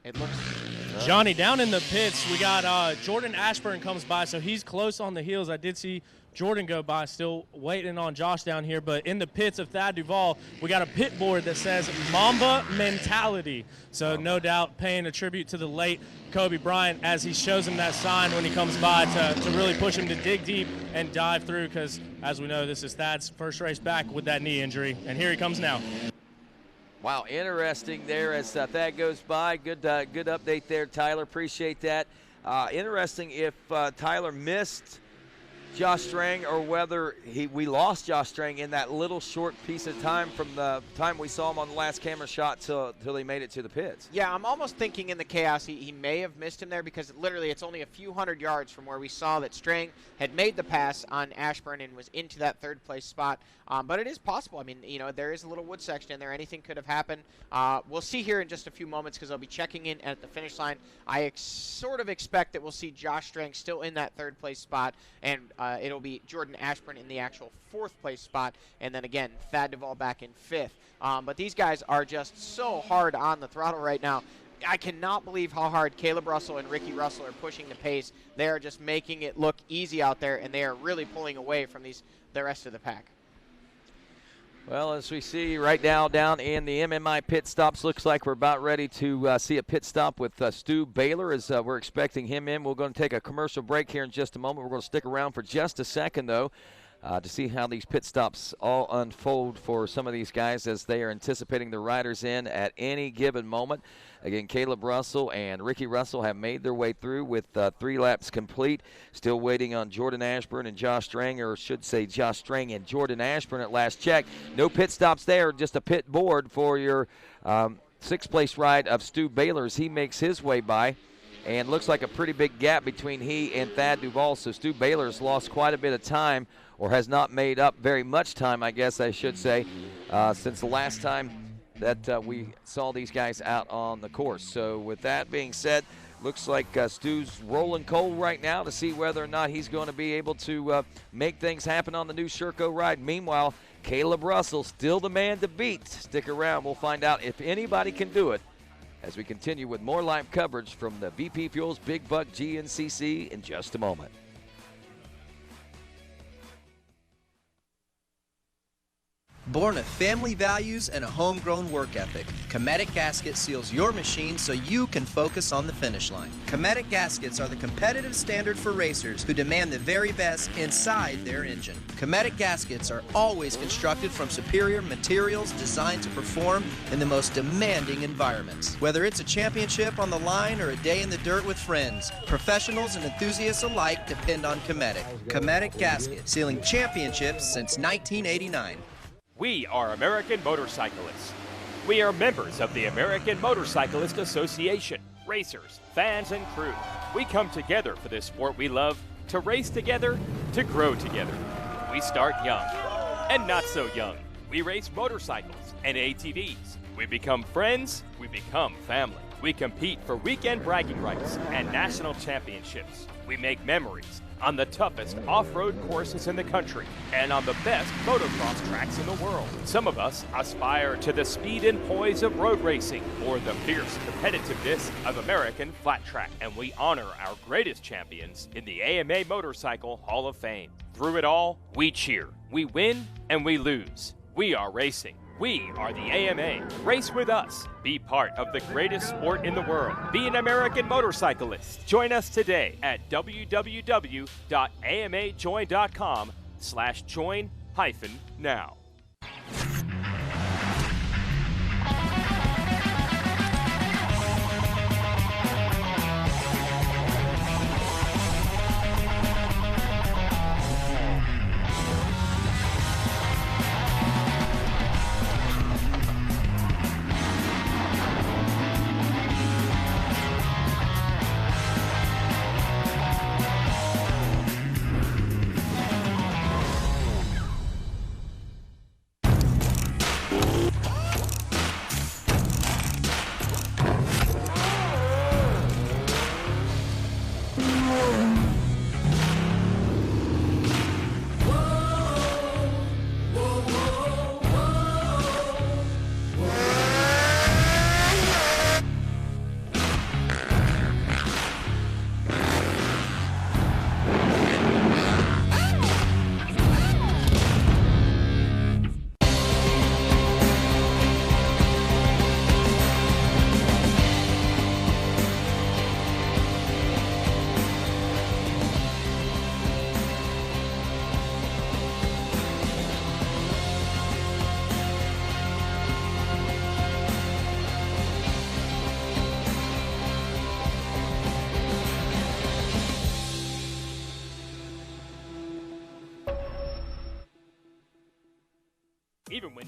It looks... Johnny, down in the pits, we got Jordan Ashburn comes by, so he's close on the heels. I did see Jordan go by, still waiting on Josh down here. But in the pits of Thad Duvall, we got a pit board that says Mamba Mentality. So no doubt paying a tribute to the late Kobe Bryant as he shows him that sign when he comes by to really push him to dig deep and dive through, because as we know, this is Thad's first race back with that knee injury. And here he comes now. Wow, interesting there as Thad goes by. Good update there, Tyler. Appreciate that. Interesting if Tyler missed Josh Strang or whether we lost Josh Strang in that little short piece of time from the time we saw him on the last camera shot till he made it to the pits. Yeah, I'm almost thinking in the chaos he may have missed him there, because literally it's only a few hundred yards from where we saw that Strang had made the pass on Ashburn and was into that third place spot. But it is possible. I mean, there is a little wood section in there. Anything could have happened. We'll see here in just a few moments, because I'll be checking in at the finish line. I sort of expect that we'll see Josh Strang still in that third place spot, and it'll be Jordan Ashburn in the actual fourth place spot, and then again Thad Duvall back in fifth. But these guys are just so hard on the throttle right now. I cannot believe how hard Caleb Russell and Ricky Russell are pushing the pace. They are just making it look easy out there, and they are really pulling away from the rest of the pack. Well, as we see right now down in the MMI pit stops, looks like we're about ready to see a pit stop with Stu Baylor as we're expecting him in. We're going to take a commercial break here in just a moment. We're going to stick around for just a second, though, to see how these pit stops all unfold for some of these guys as they are anticipating the riders in at any given moment. Again, Caleb Russell and Ricky Russell have made their way through with 3 laps complete. Still waiting on Jordan Ashburn and Josh Strang, or should say Josh Strang and Jordan Ashburn at last check. No pit stops there, just a pit board for your 6th place ride of Stu Baylor as he makes his way by. And looks like a pretty big gap between he and Thad Duvall. So Stu Baylor's lost quite a bit of time, or has not made up very much time, I guess I should say, since the last time that we saw these guys out on the course. So with that being said, looks like Stu's rolling coal right now to see whether or not he's going to be able to make things happen on the new Sherco ride. Meanwhile, Caleb Russell still the man to beat. Stick around. We'll find out if anybody can do it as we continue with more live coverage from the VP Fuels Big Buck GNCC in just a moment. Born of family values and a homegrown work ethic, Cometic Gasket seals your machine so you can focus on the finish line. Cometic Gaskets are the competitive standard for racers who demand the very best inside their engine. Cometic Gaskets are always constructed from superior materials designed to perform in the most demanding environments. Whether it's a championship on the line or a day in the dirt with friends, professionals and enthusiasts alike depend on Cometic. Cometic Gasket, sealing championships since 1989. We are American Motorcyclists. We are members of the American Motorcyclist Association. Racers, fans, and crew. We come together for this sport we love, to race together, to grow together. We start young and not so young. We race motorcycles and ATVs. We become friends, we become family. We compete for weekend bragging rights and national championships. We make memories on the toughest off-road courses in the country and on the best motocross tracks in the world. Some of us aspire to the speed and poise of road racing or the fierce competitiveness of American flat track, and we honor our greatest champions in the AMA Motorcycle Hall of Fame. Through it all, we cheer, we win, and we lose. We are racing. We are the AMA. Race with us. Be part of the greatest sport in the world. Be an American motorcyclist. Join us today at www.amajoin.com/join-now.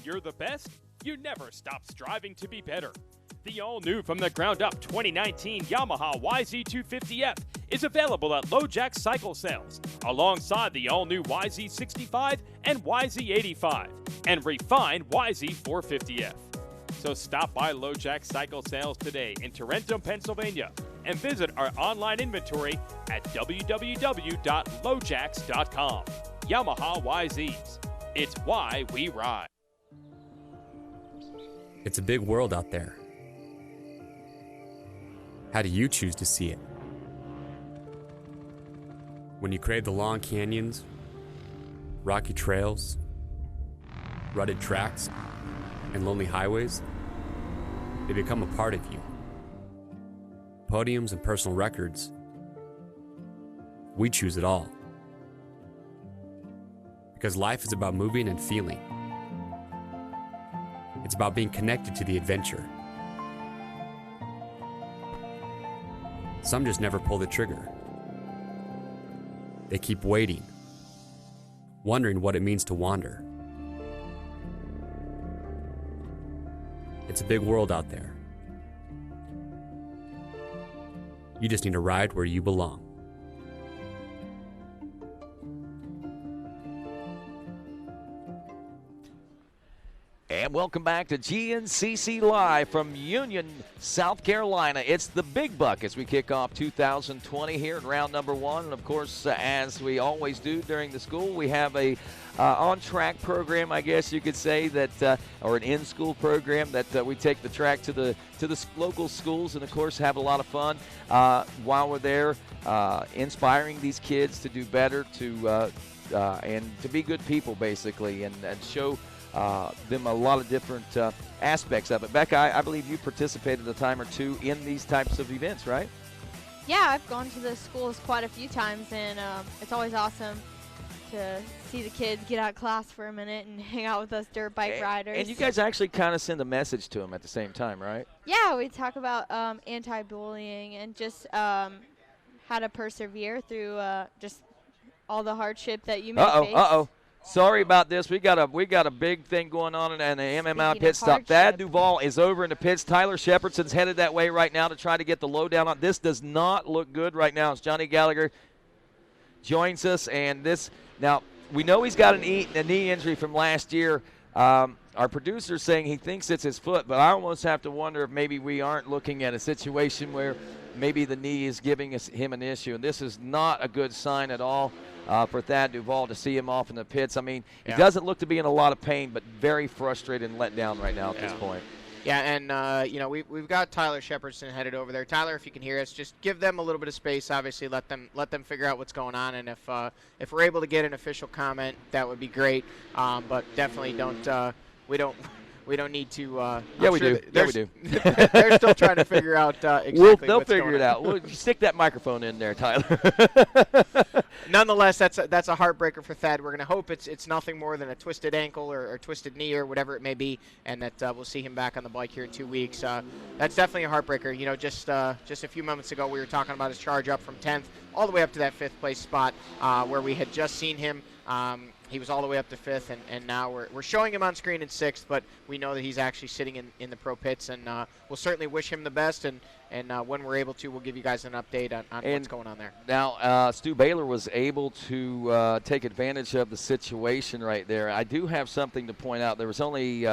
you're the best, you never stop striving to be better. The all-new from the ground up 2019 Yamaha YZ250F is available at LoJack Cycle Sales, alongside the all-new YZ65 and YZ85, and refined YZ450F. So stop by LoJack Cycle Sales today in Tarentum, Pennsylvania, and visit our online inventory at www.lojacks.com. Yamaha YZs. It's why we ride. It's a big world out there. How do you choose to see it? When you crave the long canyons, rocky trails, rutted tracks, and lonely highways, they become a part of you. Podiums and personal records, we choose it all. Because life is about moving and feeling. It's about being connected to the adventure. Some just never pull the trigger. They keep waiting, wondering what it means to wander. It's a big world out there. You just need to ride where you belong. And welcome back to GNCC Live from Union, South Carolina. It's the Big Buck as we kick off 2020 here in round number 1. And, of course, as we always do during the school, we have a on-track program, I guess you could say, that or an in-school program that we take the track to the local schools and, of course, have a lot of fun while we're there, inspiring these kids to do better, and to be good people, basically, and show them a lot of different aspects of it. Becca, I believe you participated a time or two in these types of events, right? Yeah, I've gone to the schools quite a few times, and it's always awesome to see the kids get out of class for a minute and hang out with us dirt bike riders. And you guys actually kind of send a message to them at the same time, right? Yeah, we talk about anti-bullying and just how to persevere through just all the hardship that you may face. Uh-oh. Sorry about this. We got a big thing going on in the MMI pit stop. Thad Duvall is over in the pits. Tyler Shepherdson's headed that way right now to try to get the lowdown on. This does not look good right now. As Johnny Gallagher joins us, and this now we know he's got a knee injury from last year. Our producer's saying he thinks it's his foot, but I almost have to wonder if maybe we aren't looking at a situation where maybe the knee is giving him an issue, and this is not a good sign at all. For Thad Duvall to see him off in the pits. I mean, he doesn't look to be in a lot of pain, but very frustrated and let down right now at this point. Yeah, and we've got Tyler Shepherdson headed over there. Tyler, if you can hear us, just give them a little bit of space. Obviously, let them figure out what's going on, and if we're able to get an official comment, that would be great. But definitely don't. We don't need to. Yeah, we do. Yeah, we do. They're still trying to figure out exactly. They'll what's figure going it on. out. We'll stick that microphone in there, Tyler. Nonetheless, that's a heartbreaker for Thad. We're going to hope it's nothing more than a twisted ankle or twisted knee or whatever it may be, and that we'll see him back on the bike here in 2 weeks. That's definitely a heartbreaker. You know, just a few moments ago, we were talking about his charge up from 10th all the way up to that 5th place spot where we had just seen him. He was all the way up to 5th, and now we're showing him on screen in 6th, but we know that he's actually sitting in the pro pits, and we'll certainly wish him the best, and when we're able to, we'll give you guys an update on what's going on there. Now, Stu Baylor was able to take advantage of the situation right there. I do have something to point out. There was only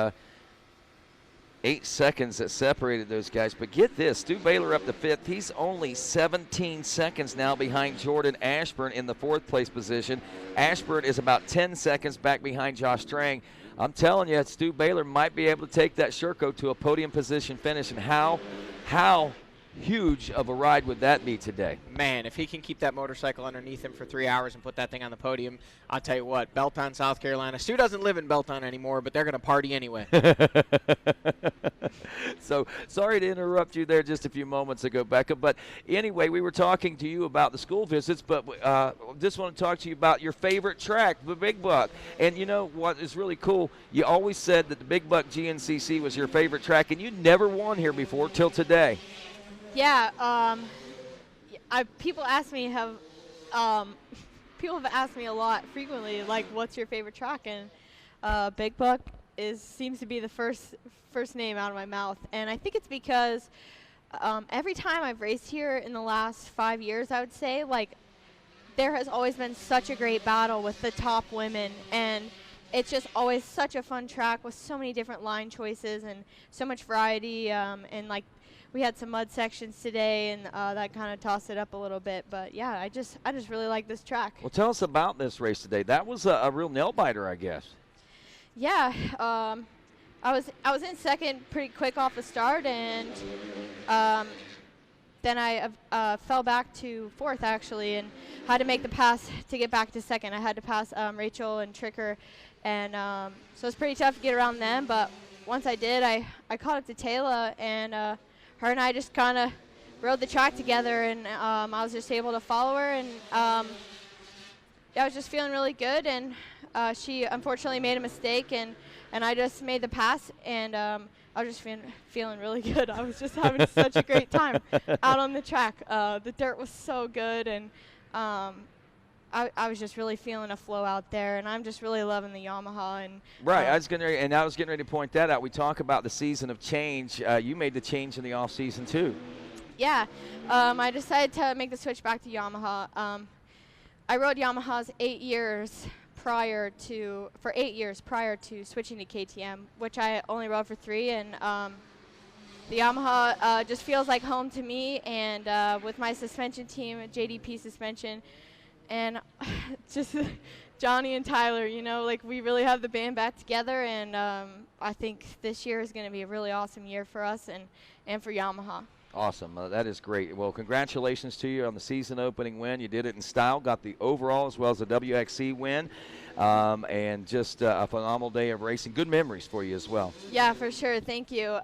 8 seconds that separated those guys. But get this, Stu Baylor up to 5th. He's only 17 seconds now behind Jordan Ashburn in the 4th place position. Ashburn is about 10 seconds back behind Josh Strang. I'm telling you, Stu Baylor might be able to take that Sherco to a podium position finish. And how huge of a ride would that be today? Man, if he can keep that motorcycle underneath him for 3 hours and put that thing on the podium, I'll tell you what, Belton, South Carolina. Stu doesn't live in Belton anymore, but they're going to party anyway. So, sorry to interrupt you there just a few moments ago, Becca. But anyway, we were talking to you about the school visits, but just want to talk to you about your favorite track, the Big Buck. And you know what is really cool? You always said that the Big Buck GNCC was your favorite track, and you never won here before till today. Yeah, people ask me people have asked me a lot frequently, like, what's your favorite track? And Big Buck seems to be the first name out of my mouth, and I think it's because every time I've raced here in the last 5 years, I would say, like, there has always been such a great battle with the top women, and it's just always such a fun track with so many different line choices and so much variety, and like we had some mud sections today, and that kind of tossed it up a little bit. But yeah, I just really like this track. Well, tell us about this race today. That was a real nail biter, I guess. Yeah, I was in second pretty quick off the start, and then I fell back to fourth actually, and had to make the pass to get back to second. I had to pass Rachel and Tricker, and so it's pretty tough to get around them. But once I did, I caught up to Taylor, and her and I just kind of rode the track together, and I was just able to follow her, and I was just feeling really good. And she unfortunately made a mistake, and I just made the pass, and I was just feeling really good. I was just having such a great time out on the track. The dirt was so good, and I was just really feeling a flow out there, and I'm just really loving the Yamaha. And right, I was getting ready to point that out. We talk about the season of change. You made the change in the off season too. Yeah, I decided to make the switch back to Yamaha. I rode Yamahas 8 years prior to switching to KTM, which I only rode for 3, and the Yamaha just feels like home to me, and with my suspension team, JDP suspension, and just Johnny and Tyler, you know, like we really have the band back together, and I think this year is going to be a really awesome year for us and for Yamaha. Awesome. That is great. Well, congratulations to you on the season opening win. You did it in style, got the overall as well as the WXC win, and just a phenomenal day of racing. Good memories for you as well. Yeah, for sure. Thank you.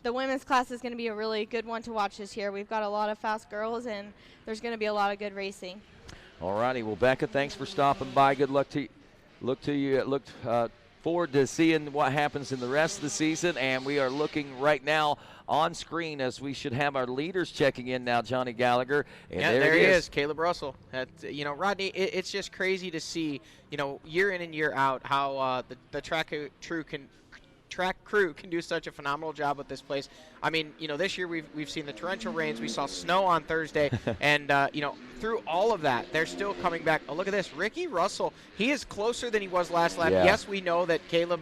The women's class is going to be a really good one to watch this year. We've got a lot of fast girls, and there's going to be a lot of good racing. All righty. Well, Becca, thanks for stopping by. Good luck to you. Look forward to seeing what happens in the rest of the season, and we are looking right now on screen as we should have our leaders checking in now, Johnny Gallagher. And yeah, there he is, Caleb Russell. You know, Rodney, it's just crazy to see, you know, year in and year out how the track crew can do such a phenomenal job with this place. I mean, you know, this year we've seen the torrential rains, we saw snow on Thursday, and you know, through all of that, they're still coming back. Oh, look at this, Ricky Russell. He is closer than he was last lap. Yeah. Yes, we know that Caleb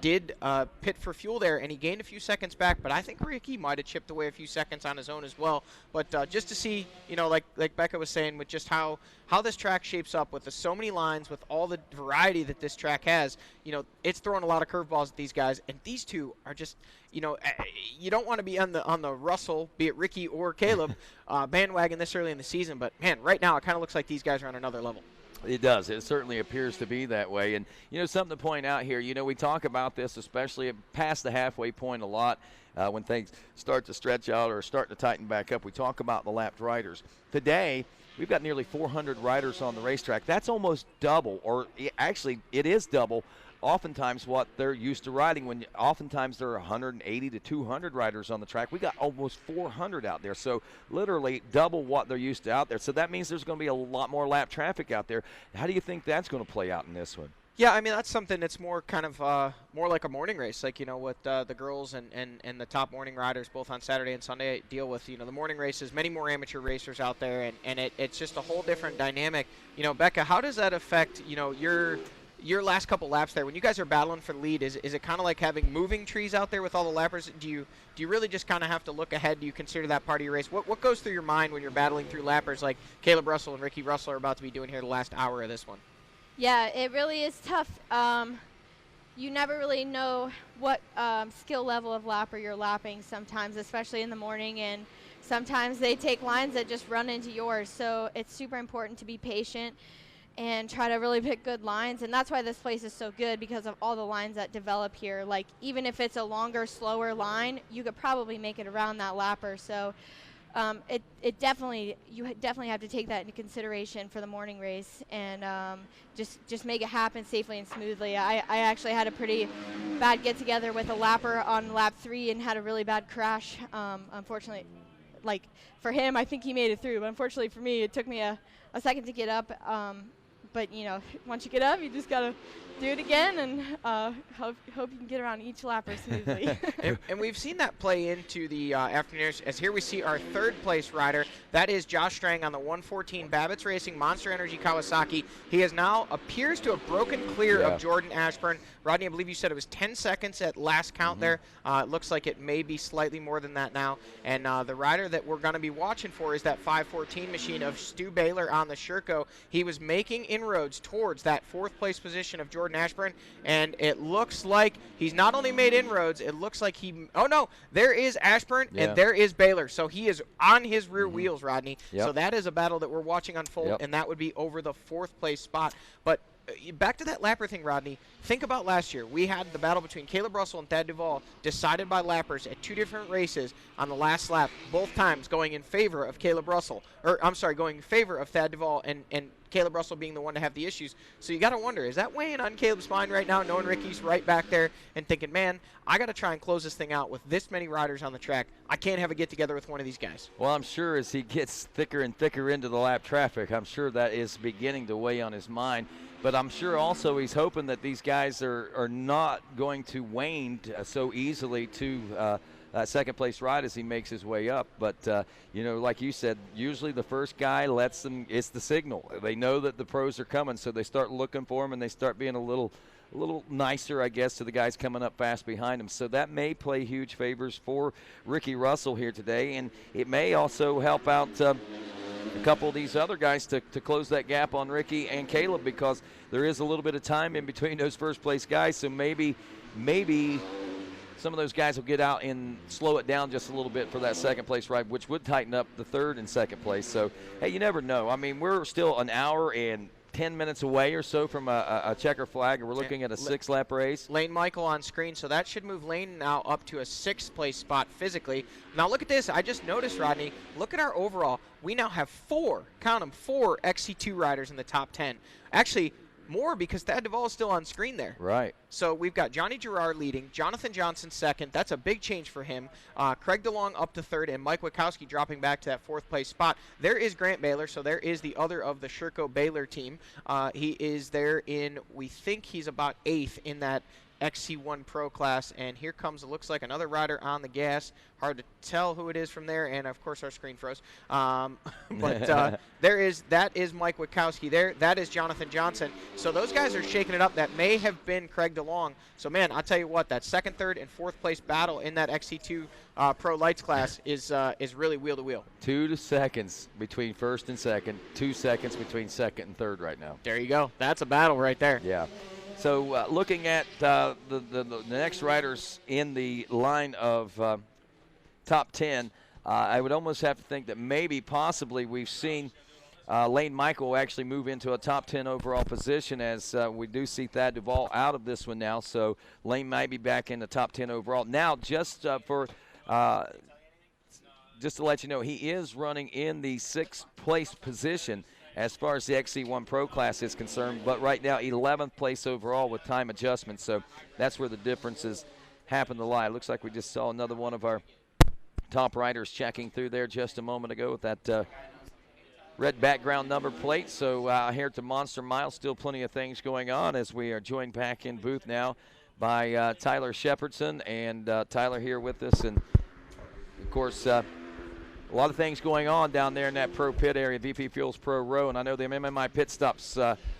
did pit for fuel there, and he gained a few seconds back, but I think Ricky might have chipped away a few seconds on his own as well. But just to see, you know, like Becca was saying, with just how this track shapes up with so many lines, with all the variety that this track has, you know, it's throwing a lot of curveballs at these guys, and these two are just, you know, you don't want to be on the Russell, be it Ricky or Caleb, bandwagon this early in the season. But, man, right now it kind of looks like these guys are on another level. It does. It certainly appears to be that way. And, you know, something to point out here, you know, we talk about this, especially past the halfway point a lot when things start to stretch out or start to tighten back up. We talk about the lapped riders. Today, we've got nearly 400 riders on the racetrack. That's almost double, or actually it is double oftentimes what they're used to riding, when oftentimes there are 180 to 200 riders on the track. We got almost 400 out there, so literally double what they're used to out there. So that means there's going to be a lot more lap traffic out there. How do you think that's going to play out in this one? Yeah, I mean, that's something that's more kind of more like a morning race, like, you know, what the girls and the top morning riders both on Saturday and Sunday deal with. You know, the morning races, many more amateur racers out there, and it's just a whole different dynamic. You know, Becca, how does that affect, you know, your last couple laps there? When you guys are battling for the lead, is it kind of like having moving trees out there with all the lappers? Do you really just kind of have to look ahead? Do you consider that part of your race? What goes through your mind when you're battling through lappers like Caleb Russell and Ricky Russell are about to be doing here the last hour of this one? Yeah, it really is tough. You never really know what skill level of lapper you're lapping sometimes, especially in the morning, and sometimes they take lines that just run into yours. So it's super important to be patient and try to really pick good lines, and that's why this place is so good, because of all the lines that develop here. Like, even if it's a longer, slower line, you could probably make it around that lapper. So you definitely have to take that into consideration for the morning race, and just make it happen safely and smoothly. I actually had a pretty bad get together with a lapper on lap 3 and had a really bad crash. Unfortunately, like, for him, I think he made it through, but unfortunately for me, it took me a second to get up. but you know, once you get up, you just gotta do it again, and hope you can get around each lapper smoothly. and we've seen that play into the afternoon, as here we see our third place rider. That is Josh Strang on the 114 Babbitt's Racing Monster Energy Kawasaki. He has now appears to have broken clear of Jordan Ashburn. Rodney, I believe you said it was 10 seconds at last count there. It looks like it may be slightly more than that now. And the rider that we're going to be watching for is that 514 machine of Stu Baylor on the Sherco. He was making inroads towards that fourth place position of Jordan Ashburn, and it looks like he's not only made inroads, it looks like he, oh no, there is Ashburn and there is Baylor. So he is on his rear wheels, Rodney. So that is a battle that we're watching unfold, and that would be over the fourth place spot. But back to that lapper thing, Rodney. Think about last year. We had the battle between Caleb Russell and Thad Duvall decided by lappers at 2 different races on the last lap, both times going in favor of Caleb Russell. Or, I'm sorry, going in favor of Thad Duvall and Caleb Russell being the one to have the issues. So you got to wonder, is that weighing on Caleb's mind right now, knowing Ricky's right back there and thinking, man, I got to try and close this thing out with this many riders on the track. I can't have a get-together with one of these guys. Well, I'm sure as he gets thicker and thicker into the lap traffic, I'm sure that is beginning to weigh on his mind. But I'm sure also he's hoping that these guys are not going to wane so easily to second place ride as he makes his way up. But, you know, like you said, usually the first guy lets them, it's the signal. They know that the pros are coming, so they start looking for him and they start being a little nicer, I guess, to the guys coming up fast behind him. So that may play huge favors for Ricky Russell here today, and it may also help out a couple of these other guys to close that gap on Ricky and Caleb, because there is a little bit of time in between those first place guys. So maybe some of those guys will get out and slow it down just a little bit for that second place ride, which would tighten up the third and second place. So, hey, you never know. I mean, we're still an hour and 10 minutes away or so from a checker flag, and we're looking at a 6-lap race. Lane Michael on screen, so that should move Lane now up to a 6th place spot physically. Now look at this. I just noticed, Rodney, look at our overall. We now have 4, count them, 4 XC2 riders in the top 10. Actually, more because Thad Duvall is still on screen there. Right. So we've got Johnny Gerard leading, Jonathan Johnson second. That's a big change for him. Craig DeLong up to third, and Mike Wachowski dropping back to that 4th place spot. There is Grant Baylor, so there is the other of the Sherco Baylor team. He is there in, we think he's about 8th in that XC1 Pro class, and here comes, it looks like, another rider on the gas. Hard to tell who it is from there, and of course our screen froze. But that is Mike Wachowski there. That is Jonathan Johnson. So those guys are shaking it up. That may have been Craig DeLong. So man, I'll tell you what, that 2nd, 3rd, and 4th place battle in that XC2 Pro Lights class is really wheel to wheel. 2 seconds between first and second, 2 seconds between second and third right now. There you go. That's a battle right there. Yeah. So looking at the next riders in the line of top 10, I would almost have to think that maybe possibly we've seen Lane Michael actually move into a top 10 overall position, as we do see Thad Duvall out of this one now. So Lane might be back in the top 10 overall. Now, just to let you know, he is running in the 6th place position as far as the XC1 Pro class is concerned, but right now 11th place overall with time adjustments. So that's where the differences happen to lie. It looks like we just saw another one of our top riders checking through there just a moment ago with that red background number plate. So here at the Monster Mile, still plenty of things going on as we are joined back in booth now by Tyler Shepherdson, and Tyler here with us. And of course, a lot of things going on down there in that pro pit area, VP Fuels Pro Row, and I know the MMI pit stops,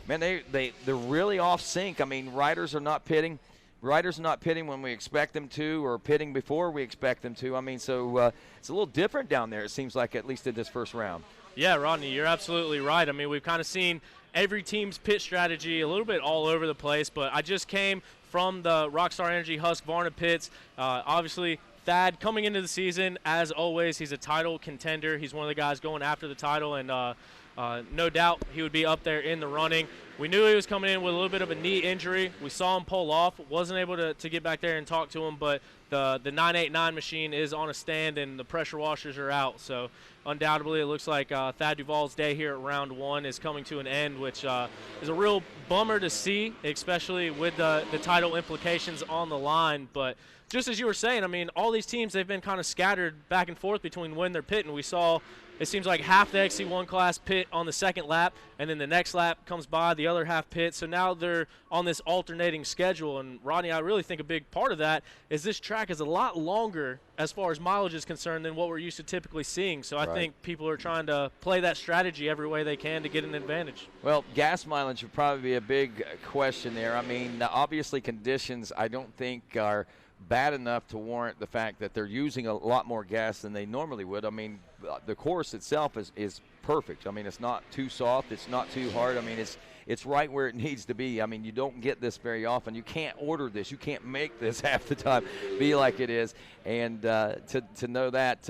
man, they're really off sync. I mean, riders are not pitting. Riders are not pitting when we expect them to, or pitting before we expect them to. I mean, so it's a little different down there, it seems like, at least in this first round. Yeah, Rodney, you're absolutely right. I mean, we've kind of seen every team's pit strategy a little bit all over the place, but I just came from the Rockstar Energy Husqvarna pits. Obviously, Thad coming into the season, as always, he's a title contender. He's one of the guys going after the title, and no doubt he would be up there in the running. We knew he was coming in with a little bit of a knee injury. We saw him pull off. Wasn't able to get back there and talk to him, but the 989 machine is on a stand and the pressure washers are out. So undoubtedly it looks like Thad Duvall's day here at round 1 is coming to an end, which is a real bummer to see, especially with the title implications on the line. But just as you were saying, I mean, all these teams, they've been kind of scattered back and forth between when they're pitting. We saw it seems like half the XC1 class pit on the second lap, and then the next lap comes by, the other half pit. So now they're on this alternating schedule. And, Rodney, I really think a big part of that is this track is a lot longer as far as mileage is concerned than what we're used to typically seeing. So I think people are trying to play that strategy every way they can to get an advantage. Well, gas mileage would probably be a big question there. I mean, obviously conditions I don't think are bad enough to warrant the fact that they're using a lot more gas than they normally would. I mean, the course itself is perfect. I mean, it's not too soft, it's not too hard. I mean, it's right where it needs to be. I mean, you don't get this very often. You can't order this. You can't make this half the time be like it is. And to know that,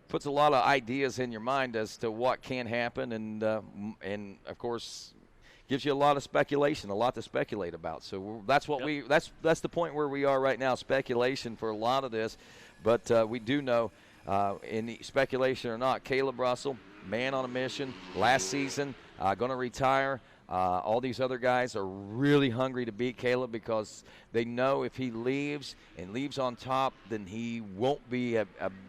puts a lot of ideas in your mind as to what can happen, and of course, gives you a lot of speculation, a lot to speculate about. So that's what that's the point where we are right now, speculation for a lot of this. But we do know, in the speculation or not, Caleb Russell, man on a mission, last season, going to retire. All these other guys are really hungry to beat Caleb because they know if he leaves and leaves on top, then he won't be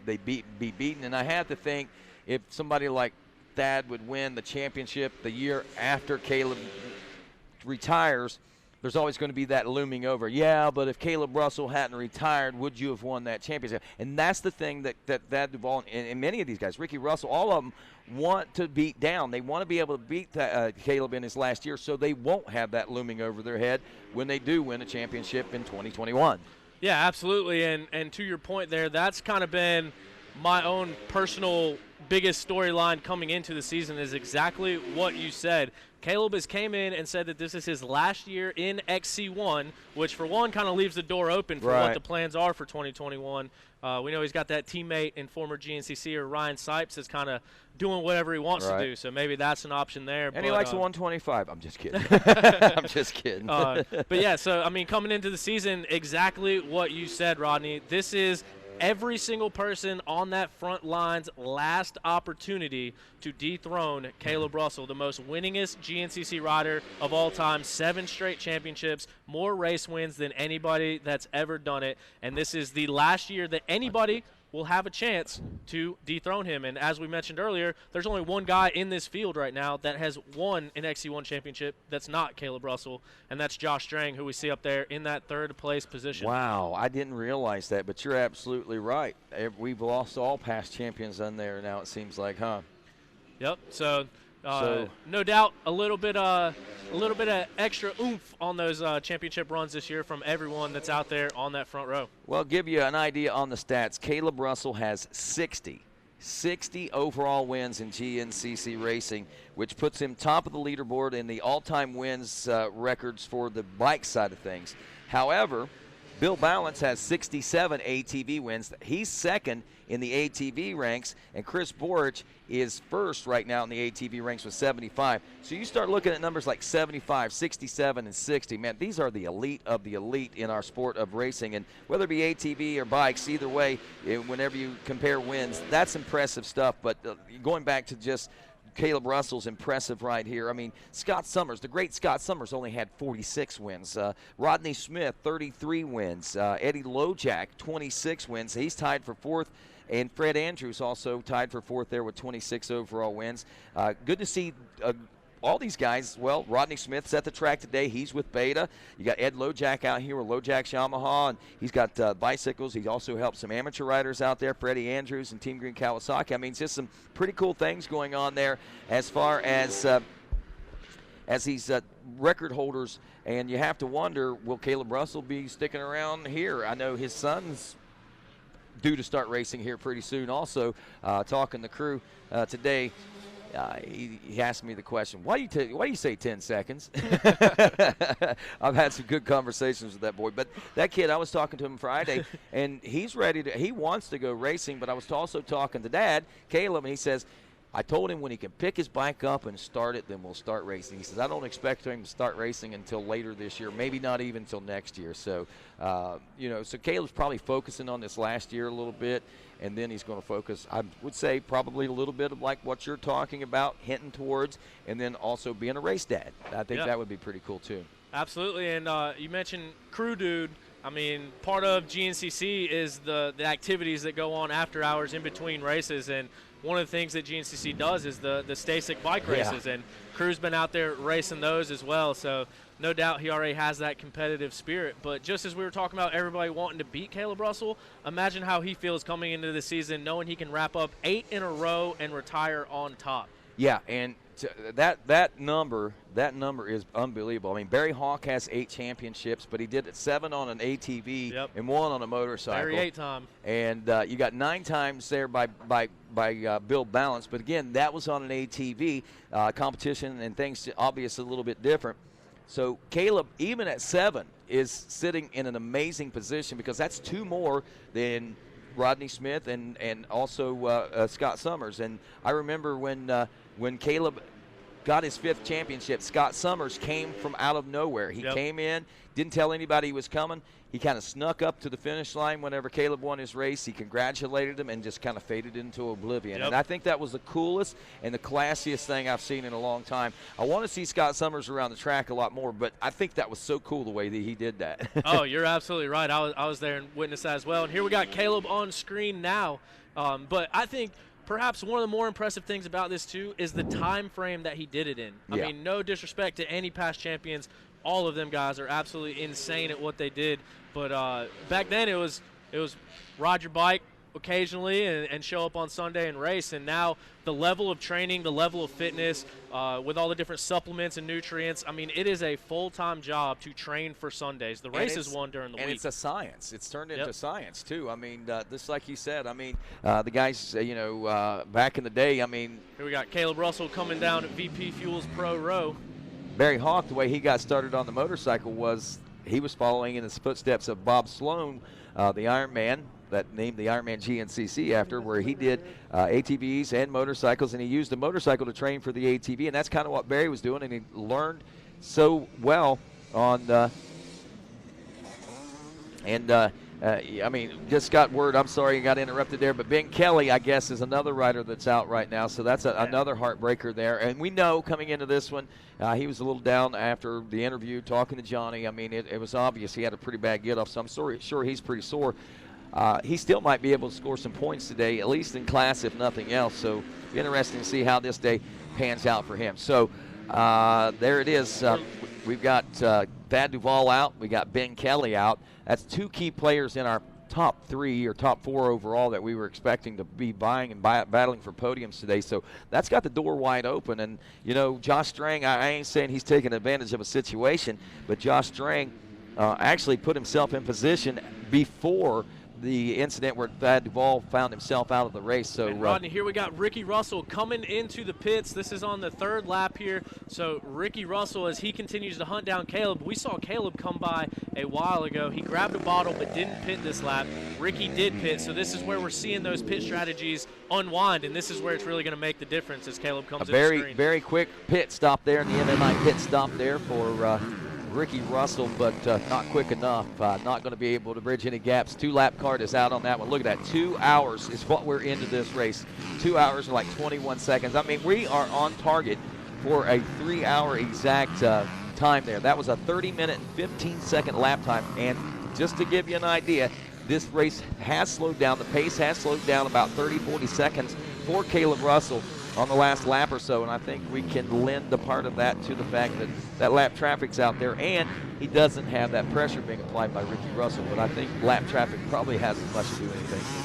be beaten. And I have to think if somebody like Thad would win the championship the year after Caleb retires, there's always going to be that looming over. Yeah, but if Caleb Russell hadn't retired, would you have won that championship? And that's the thing that Duvall and many of these guys, Ricky Russell, all of them want to beat down. They want to be able to beat Caleb in his last year so they won't have that looming over their head when they do win a championship in 2021. Yeah, absolutely. And to your point there, that's kind of been my own personal biggest storyline coming into the season is exactly what you said. Caleb has came in and said that this is his last year in XC1, which for one kind of leaves the door open for what the plans are for 2021. We know he's got that teammate and former GNCC or Ryan Sipes is kind of doing whatever he wants to do, so maybe that's an option there. And he likes a 125. I'm just kidding. I'm just kidding. But yeah, so I mean, coming into the season, exactly what you said, Rodney. This is every single person on that front line's last opportunity to dethrone Caleb Russell, the most winningest GNCC rider of all time, 7 straight championships, more race wins than anybody that's ever done it. And this is the last year that anybody will have a chance to dethrone him. And as we mentioned earlier, there's only one guy in this field right now that has won an XC1 championship that's not Caleb Russell, and that's Josh Strang, who we see up there in that third place position. Wow, I didn't realize that, but you're absolutely right. We've lost all past champions on there now, it seems like, huh? Yep, so no doubt a little bit of extra oomph on those championship runs this year from everyone that's out there on that front row. Well, give you an idea on the stats. Caleb Russell has 60 overall wins in GNCC racing, which puts him top of the leaderboard in the all-time wins records for the bike side of things. However, Bill Balance has 67 ATV wins. He's second in the ATV ranks, and Chris Borich is first right now in the ATV ranks with 75. So you start looking at numbers like 75, 67, and 60. Man, these are the elite of the elite in our sport of racing. And whether it be ATV or bikes, either way, whenever you compare wins, that's impressive stuff. But going back to just Caleb Russell's impressive right here. I mean, Scott Summers, the great Scott Summers, only had 46 wins. Rodney Smith, 33 wins. Eddie Lojak, 26 wins. He's tied for fourth. And Fred Andrews also tied for fourth there with 26 overall wins. Good to see all these guys. Well, Rodney Smith set the track today. He's with Beta. You got Ed Lojak out here with Lojak's Yamaha, and he's got bicycles. He also helped some amateur riders out there, Freddie Andrews and Team Green Kawasaki. I mean, it's just some pretty cool things going on there as far as these record holders. And you have to wonder, will Caleb Russell be sticking around here? I know his son's due to start racing here pretty soon. Also, talking to the crew today, he asked me the question, why do you say 10 seconds? I've had some good conversations with that boy. But that kid, I was talking to him Friday, and he's ready to – he wants to go racing, but I was also talking to Dad, Caleb, and he says, I told him when he can pick his bike up and start it, then we'll start racing. He says, I don't expect him to start racing until later this year, maybe not even until next year. So, so Caleb's probably focusing on this last year a little bit, and then he's going to focus, I would say, probably a little bit of like what you're talking about, hinting towards, and then also being a race dad. I think that would be pretty cool too. Absolutely, and you mentioned Crew Dude I mean, part of GNCC is the activities that go on after hours in between races, and one of the things that GNCC does is the Stasic bike races, and Crew's been out there racing those as well, so no doubt he already has that competitive spirit. But just as we were talking about everybody wanting to beat Caleb Russell, imagine how he feels coming into the season knowing he can wrap up 8 in a row and retire on top. Yeah, and that number is unbelievable. I mean, Barry Hawk has 8 championships, but he did it 7 on an ATV and 1 on a motorcycle. Barry 8-time. And you got 9 times there by Bill Balance, but again, that was on an ATV competition, and things obviously a little bit different. So Caleb, even at 7, is sitting in an amazing position because that's 2 more than Rodney Smith and also Scott Summers. And I remember when Caleb got his 5th championship, Scott Summers came from out of nowhere. He came in, didn't tell anybody he was coming. He kind of snuck up to the finish line whenever Caleb won his race. He congratulated him and just kind of faded into oblivion. And I think that was the coolest and the classiest thing I've seen in a long time. I want to see Scott Summers around the track a lot more, but I think that was so cool the way that he did that. Oh, you're absolutely right. I was there and witnessed that as well. And here we got Caleb on screen now. But I think perhaps one of the more impressive things about this, too, is the time frame that he did it in. I mean, no disrespect to any past champions. All of them guys are absolutely insane at what they did. But back then it was ride your bike occasionally and show up on Sunday and race. And now the level of training, the level of fitness, with all the different supplements and nutrients, I mean, it is a full-time job to train for Sundays. The race is one during the week. And it's a science. It's turned into science, too. I mean, just like you said, I mean, the guys, back in the day, I mean. Here we got Caleb Russell coming down at VP Fuels Pro Row. Barry Hawk, the way he got started on the motorcycle was he was following in the footsteps of Bob Sloan, the Ironman, that named the Ironman GNCC after, where he did ATVs and motorcycles, and he used the motorcycle to train for the ATV, and that's kind of what Barry was doing, and he learned so well on I mean, just got word, I'm sorry you got interrupted there, but Ben Kelly, I guess, is another rider that's out right now, so that's another heartbreaker there. And we know coming into this one, he was a little down after the interview talking to Johnny. I mean, it was obvious he had a pretty bad get-off, so I'm sure he's pretty sore. He still might be able to score some points today, at least in class, if nothing else. So interesting to see how this day pans out for him. So there it is. We've got Thad Duvall out. We got Ben Kelly out. That's 2 key players in our top 3 or top 4 overall that we were expecting to be buying and battling for podiums today. So that's got the door wide open. And, you know, Josh Strang, I ain't saying he's taking advantage of a situation, but Josh Strang actually put himself in position before the incident where Thad Duvall found himself out of the race. So Rodney, here we got Ricky Russell coming into the pits. This is on the 3rd lap here. So Ricky Russell, as he continues to hunt down Caleb, we saw Caleb come by a while ago. He grabbed a bottle but didn't pit this lap. Ricky did pit, so this is where we're seeing those pit strategies unwind, and this is where it's really going to make the difference as Caleb comes in the screen. Very quick pit stop there, and the MMI pit stop there for Ricky Russell, but not quick enough. Not going to be able to bridge any gaps. 2-lap card is out on that one. Look at that. 2 hours is what we're into this race. 2 hours and like 21 seconds. I mean, we are on target for a 3-hour exact time there. That was a 30-minute and 15-second lap time. And just to give you an idea, this race has slowed down. The pace has slowed down about 30, 40 seconds for Caleb Russell on the last lap or so, and I think we can lend a part of that to the fact that that lap traffic's out there, and he doesn't have that pressure being applied by Ricky Russell, but I think lap traffic probably has as much to do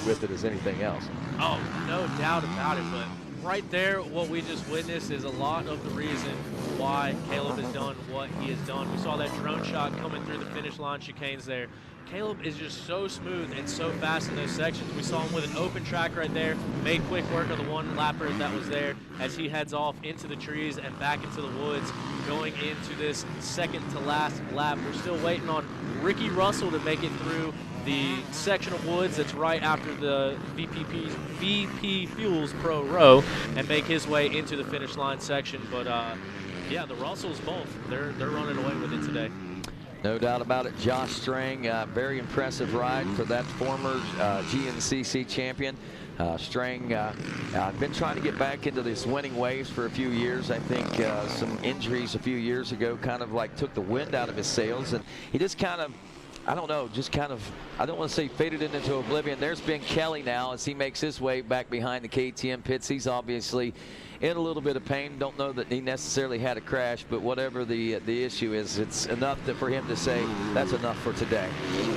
with it as anything else. Oh, no doubt about it, but right there, what we just witnessed is a lot of the reason why Caleb has done what he has done. We saw that drone shot coming through the finish line chicanes there. Caleb is just so smooth and so fast in those sections. We saw him with an open track right there, made quick work of the one lapper that was there as he heads off into the trees and back into the woods going into this second to last lap. We're still waiting on Ricky Russell to make it through the section of woods that's right after the VP Fuels Pro Row and make his way into the finish line section. But yeah, the Russells both, they're running away with it today. No doubt about it. Josh Strang, very impressive ride for that former GNCC champion. Strang been trying to get back into this winning ways for a few years. I think some injuries a few years ago kind of like took the wind out of his sails, and he just kind of I don't know, just kind of, I don't want to say faded into oblivion. There's Ben Kelly now as he makes his way back behind the KTM pits. He's obviously in a little bit of pain. Don't know that he necessarily had a crash, but whatever the issue is, it's enough for him to say that's enough for today.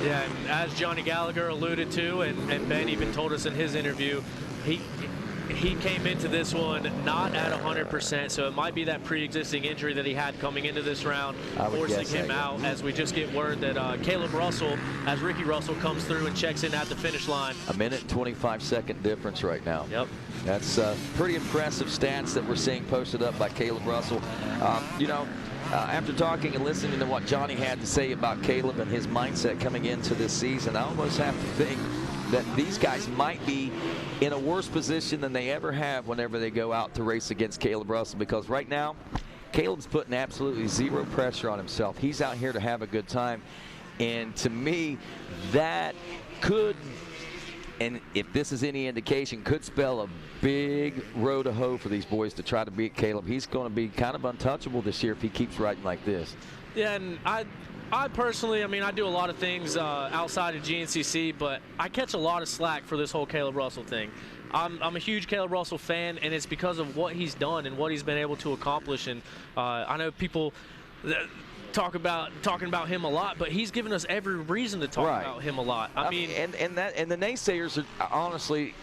Yeah, and as Johnny Gallagher alluded to, and Ben even told us in his interview, he came into this one not at 100%, so it might be that pre-existing injury that he had coming into this round forcing him out, as we just get word that Caleb Russell, as Ricky Russell comes through and checks in at the finish line. A minute and 25-second difference right now. Yep. That's pretty impressive stats that we're seeing posted up by Caleb Russell. After talking and listening to what Johnny had to say about Caleb and his mindset coming into this season, I almost have to think that these guys might be in a worse position than they ever have whenever they go out to race against Caleb Russell, because right now Caleb's putting absolutely zero pressure on himself. He's out here to have a good time, and to me that could, and if this is any indication, could spell a big road to hoe for these boys to try to beat Caleb. He's going to be kind of untouchable this year if he keeps riding like this. Yeah, and I personally, I do a lot of things outside of GNCC, but I catch a lot of slack for this whole Caleb Russell thing. I'm a huge Caleb Russell fan, and it's because of what he's done and what he's been able to accomplish. And I know people talking about him a lot, but he's given us every reason to talk about him a lot. I mean, and the naysayers are honestly,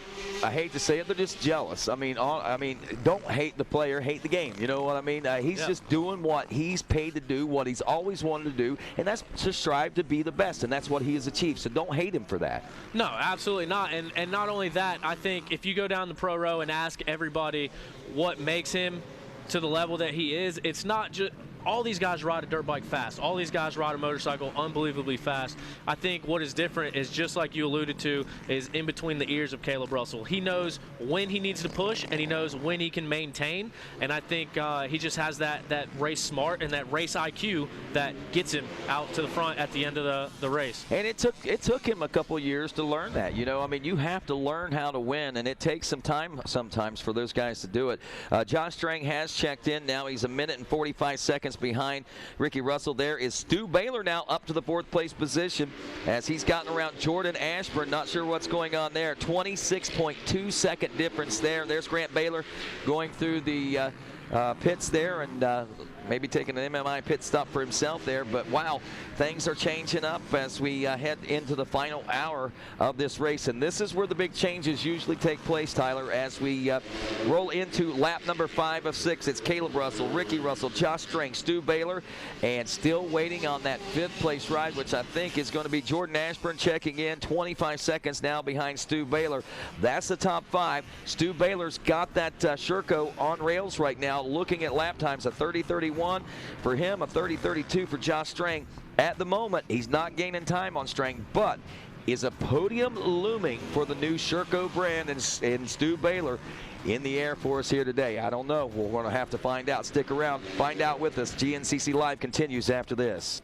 I hate to say it, they're just jealous. Don't hate the player, hate the game. You know what I mean? He's just doing what he's paid to do, what he's always wanted to do, and that's to strive to be the best, and that's what he has achieved. So don't hate him for that. No, absolutely not. And not only that, I think if you go down the pro row and ask everybody what makes him to the level that he is, it's not just all these guys ride a dirt bike fast. All these guys ride a motorcycle unbelievably fast. I think what is different is, just like you alluded to, is in between the ears of Caleb Russell. He knows when he needs to push, and he knows when he can maintain. And I think he just has that race smart and that race IQ that gets him out to the front at the end of the race. And it took him a couple years to learn that. You have to learn how to win, and it takes some time sometimes for those guys to do it. Josh Strang has checked in now. He's a minute and 45 seconds behind Ricky Russell. There is Stu Baylor now up to the 4th place position as he's gotten around Jordan Ashburn. Not sure what's going on there. 26.2 second difference there. There's Grant Baylor going through the pits there, and maybe taking an MMI pit stop for himself there. But wow, things are changing up as we head into the final hour of this race, and this is where the big changes usually take place, Tyler, as we roll into lap number 5 of 6. It's Caleb Russell, Ricky Russell, Josh Strang, Stu Baylor, and still waiting on that 5th place ride, which I think is going to be Jordan Ashburn checking in. 25 seconds now behind Stu Baylor. That's the top 5. Stu Baylor's got that Sherco on rails right now, looking at lap times, a 30:31 for him, a 30:32 for Josh Strang. At the moment, he's not gaining time on Strang, but is a podium looming for the new Sherco brand and Stu Baylor in the air for us here today? I don't know. We're going to have to find out. Stick around. Find out with us. GNCC Live continues after this.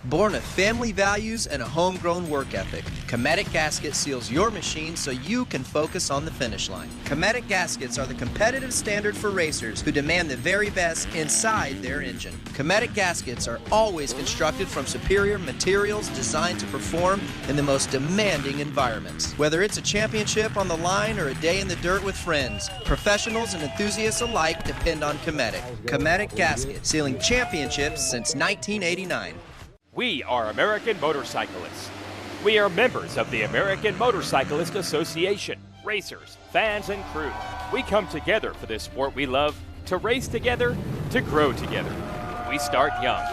Born of family values and a homegrown work ethic, Cometic Gasket seals your machine so you can focus on the finish line. Cometic Gaskets are the competitive standard for racers who demand the very best inside their engine. Cometic Gaskets are always constructed from superior materials designed to perform in the most demanding environments. Whether it's a championship on the line or a day in the dirt with friends, professionals and enthusiasts alike depend on Cometic. Cometic Gasket, sealing championships since 1989. We are American motorcyclists. We are members of the American Motorcyclist Association. Racers, fans, and crew. We come together for this sport we love, to race together, to grow together. We start young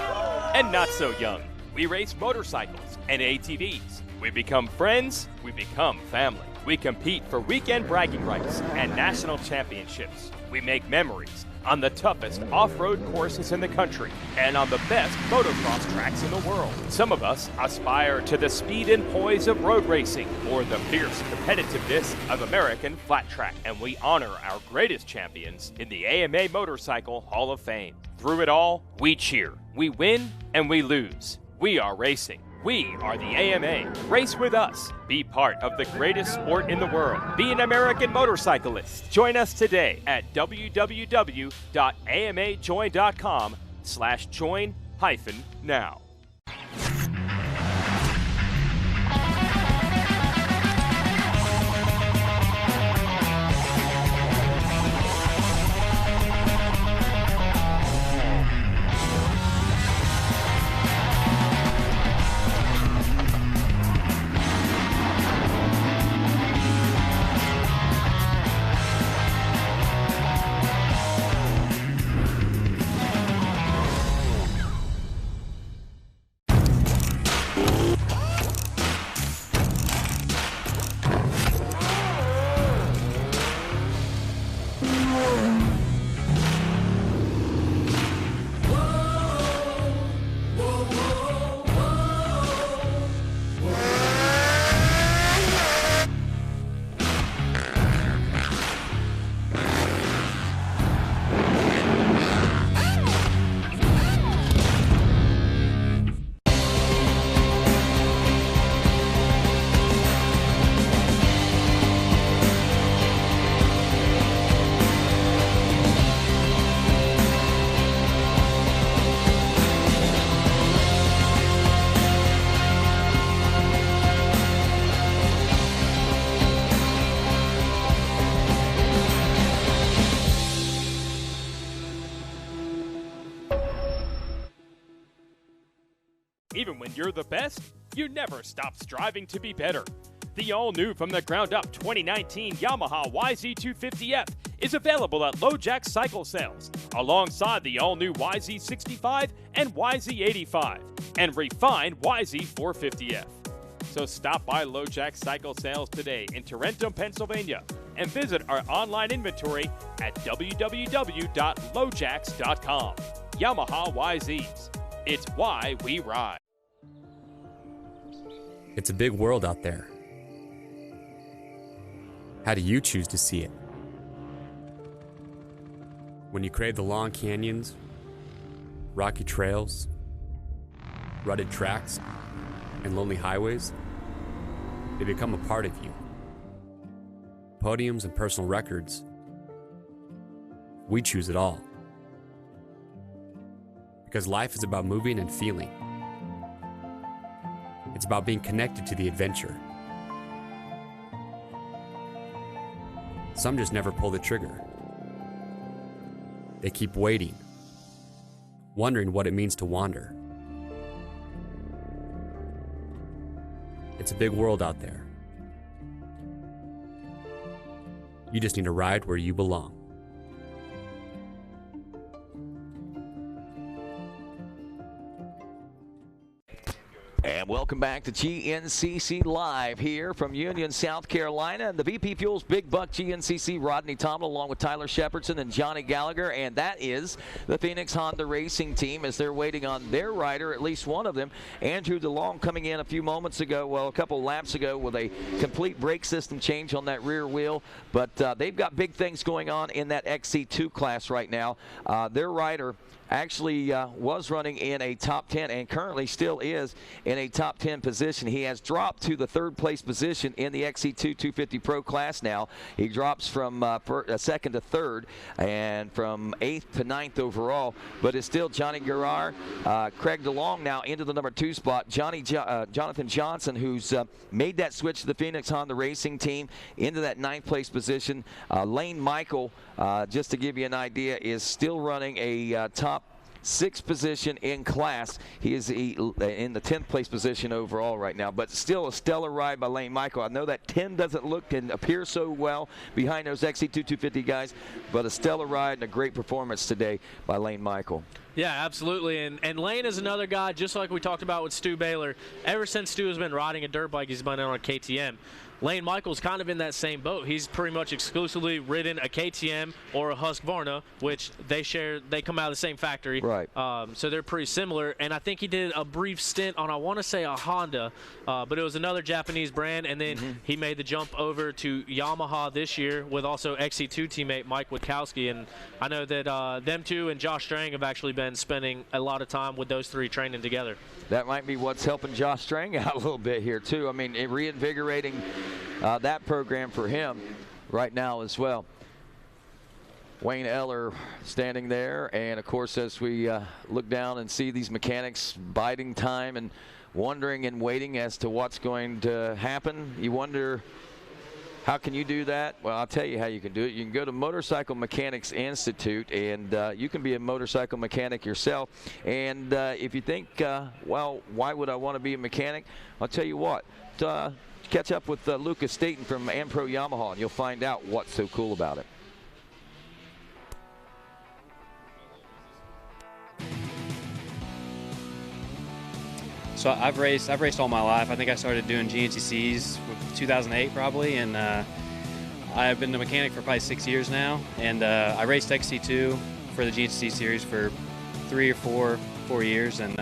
and not so young. We race motorcycles and ATVs. We become friends, we become family. We compete for weekend bragging rights and national championships. We make memories on the toughest off-road courses in the country and on the best motocross tracks in the world. Some of us aspire to the speed and poise of road racing or the fierce competitiveness of American flat track, and we honor our greatest champions in the AMA Motorcycle Hall of Fame. Through it all, we cheer, we win, and we lose. We are racing. We are the AMA. Race with us. Be part of the greatest sport in the world. Be an American motorcyclist. Join us today at www.amajoin.com/join-now. Even when you're the best, you never stop striving to be better. The all-new from the ground up 2019 Yamaha YZ250F is available at LoJack Cycle Sales, alongside the all-new YZ65 and YZ85, and refined YZ450F. So stop by LoJack Cycle Sales today in Tarentum, Pennsylvania, and visit our online inventory at www.lojacks.com. Yamaha YZs. It's why we ride. It's a big world out there. How do you choose to see it? When you crave the long canyons, rocky trails, rutted tracks, and lonely highways, they become a part of you. Podiums and personal records, we choose it all. Because life is about moving and feeling. It's about being connected to the adventure. Some just never pull the trigger. They keep waiting, wondering what it means to wander. It's a big world out there. You just need to ride where you belong. And welcome back to GNCC Live here from Union, South Carolina. And the VP Fuels Big Buck GNCC, Rodney Tomlin, along with Tyler Shepardson and Johnny Gallagher. And that is the Phoenix Honda Racing Team as they're waiting on their rider, at least one of them. Andrew DeLong coming in a few moments ago, well, a couple laps ago, with a complete brake system change on that rear wheel. But they've got big things going on in that XC2 class right now. Their rider actually was running in a top 10 and currently still is in a top 10 position. He has dropped to the third place position in the XC2 250 Pro class now. He drops from second to third and from 8th to 9th overall, but it's still Johnny Garrar, Craig DeLong now into the number 2 spot. Jonathan Johnson, who's made that switch to the Phoenix Honda Racing Team, into that 9th place position. Lane Michael, just to give you an idea, is still running a top 6th position in class. He is in the 10th place position overall right now, but still a stellar ride by Lane Michael. I know that 10 doesn't look and appear so well behind those XC2 250 guys, but a stellar ride and a great performance today by Lane Michael. Yeah, absolutely. And Lane is another guy, just like we talked about with Stu Baylor. Ever since Stu has been riding a dirt bike, he's been on a KTM. Lane Michael's kind of in that same boat. He's pretty much exclusively ridden a KTM or a Husqvarna, which they come out of the same factory. Right. So they're pretty similar. And I think he did a brief stint on, I want to say, a Honda, but it was another Japanese brand. And then he made the jump over to Yamaha this year with also XC2 teammate Mike Witkowski. And I know that them two and Josh Strang have actually been and spending a lot of time with those three training together. That might be what's helping Josh Strang out a little bit here, too. I mean, reinvigorating that program for him right now as well. Wayne Eller standing there, and of course, as we look down and see these mechanics biding time and wondering and waiting as to what's going to happen, you wonder, how can you do that? Well, I'll tell you how you can do it. You can go to Motorcycle Mechanics Institute, and you can be a motorcycle mechanic yourself. And if you think, well, why would I want to be a mechanic? I'll tell you what. Catch up with Lucas Staten from Ampro Yamaha, and you'll find out what's so cool about it. So I've raced all my life. I think I started doing GNCCs with 2008 probably, and I've been a mechanic for probably 6 years now. And I raced XC2 for the GNCC series for 3 or 4 years, and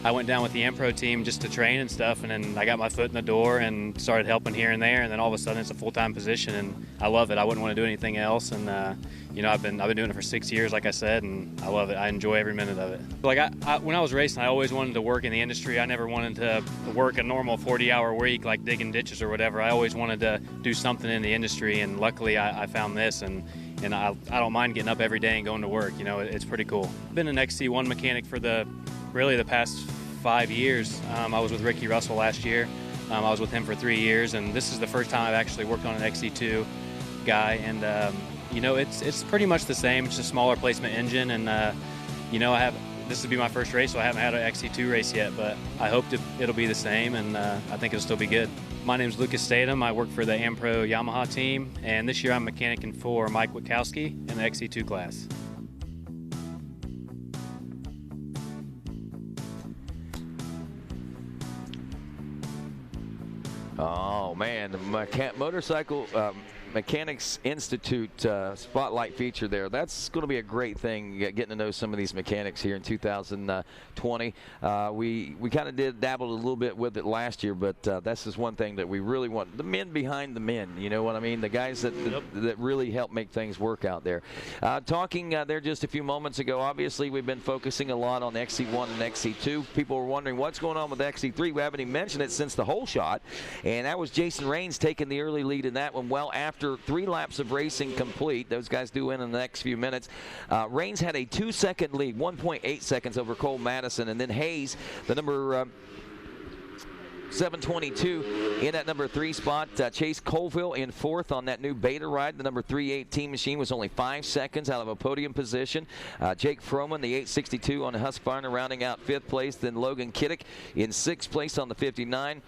I went down with the Ampro team just to train and stuff, and then I got my foot in the door and started helping here and there, and then all of a sudden it's a full-time position, and I love it. I wouldn't want to do anything else, and you know, I've been doing it for 6 years, like I said, and I love it. I enjoy every minute of it. Like when I was racing, I always wanted to work in the industry. I never wanted to work a normal 40-hour week like digging ditches or whatever. I always wanted to do something in the industry, and luckily I found this, and I don't mind getting up every day and going to work. You know, it's pretty cool. I've been an XC1 mechanic for really the past 5 years. I was with Ricky Russell last year. I was with him for 3 years, and this is the first time I've actually worked on an XC2 guy, and you know, it's pretty much the same. It's a smaller placement engine, and you know, this will be my first race, so I haven't had an XC2 race yet, but I hope it'll be the same, and I think it'll still be good. My name is Lucas Staten. I work for the Ampro Yamaha team, and this year I'm mechanicing for Mike Witkowski in the XC2 class. Oh man, the Motorcycle Mechanics Institute spotlight feature there. That's going to be a great thing, getting to know some of these mechanics here in 2020. We kind of dabbled a little bit with it last year, but that's just one thing that we really want. The men behind the men, you know what I mean? The guys that really help make things work out there. Talking there just a few moments ago, obviously we've been focusing a lot on XC1 and XC2. People were wondering what's going on with XC3. We haven't even mentioned it since the whole shot, and that was Jason Raines taking the early lead in that one. Well, after 3 laps of racing complete, those guys do win in the next few minutes. Raines had a 2-second lead, 1.8 seconds over Cole Madison, and then Hayes, the number 722 in at number 3 spot. Chase Colville in 4th on that new beta ride. The number 318 machine was only 5 seconds out of a podium position. Jake Froman, the 862 on the Husqvarna, rounding out 5th place. Then Logan Kiddick in 6th place on the 59.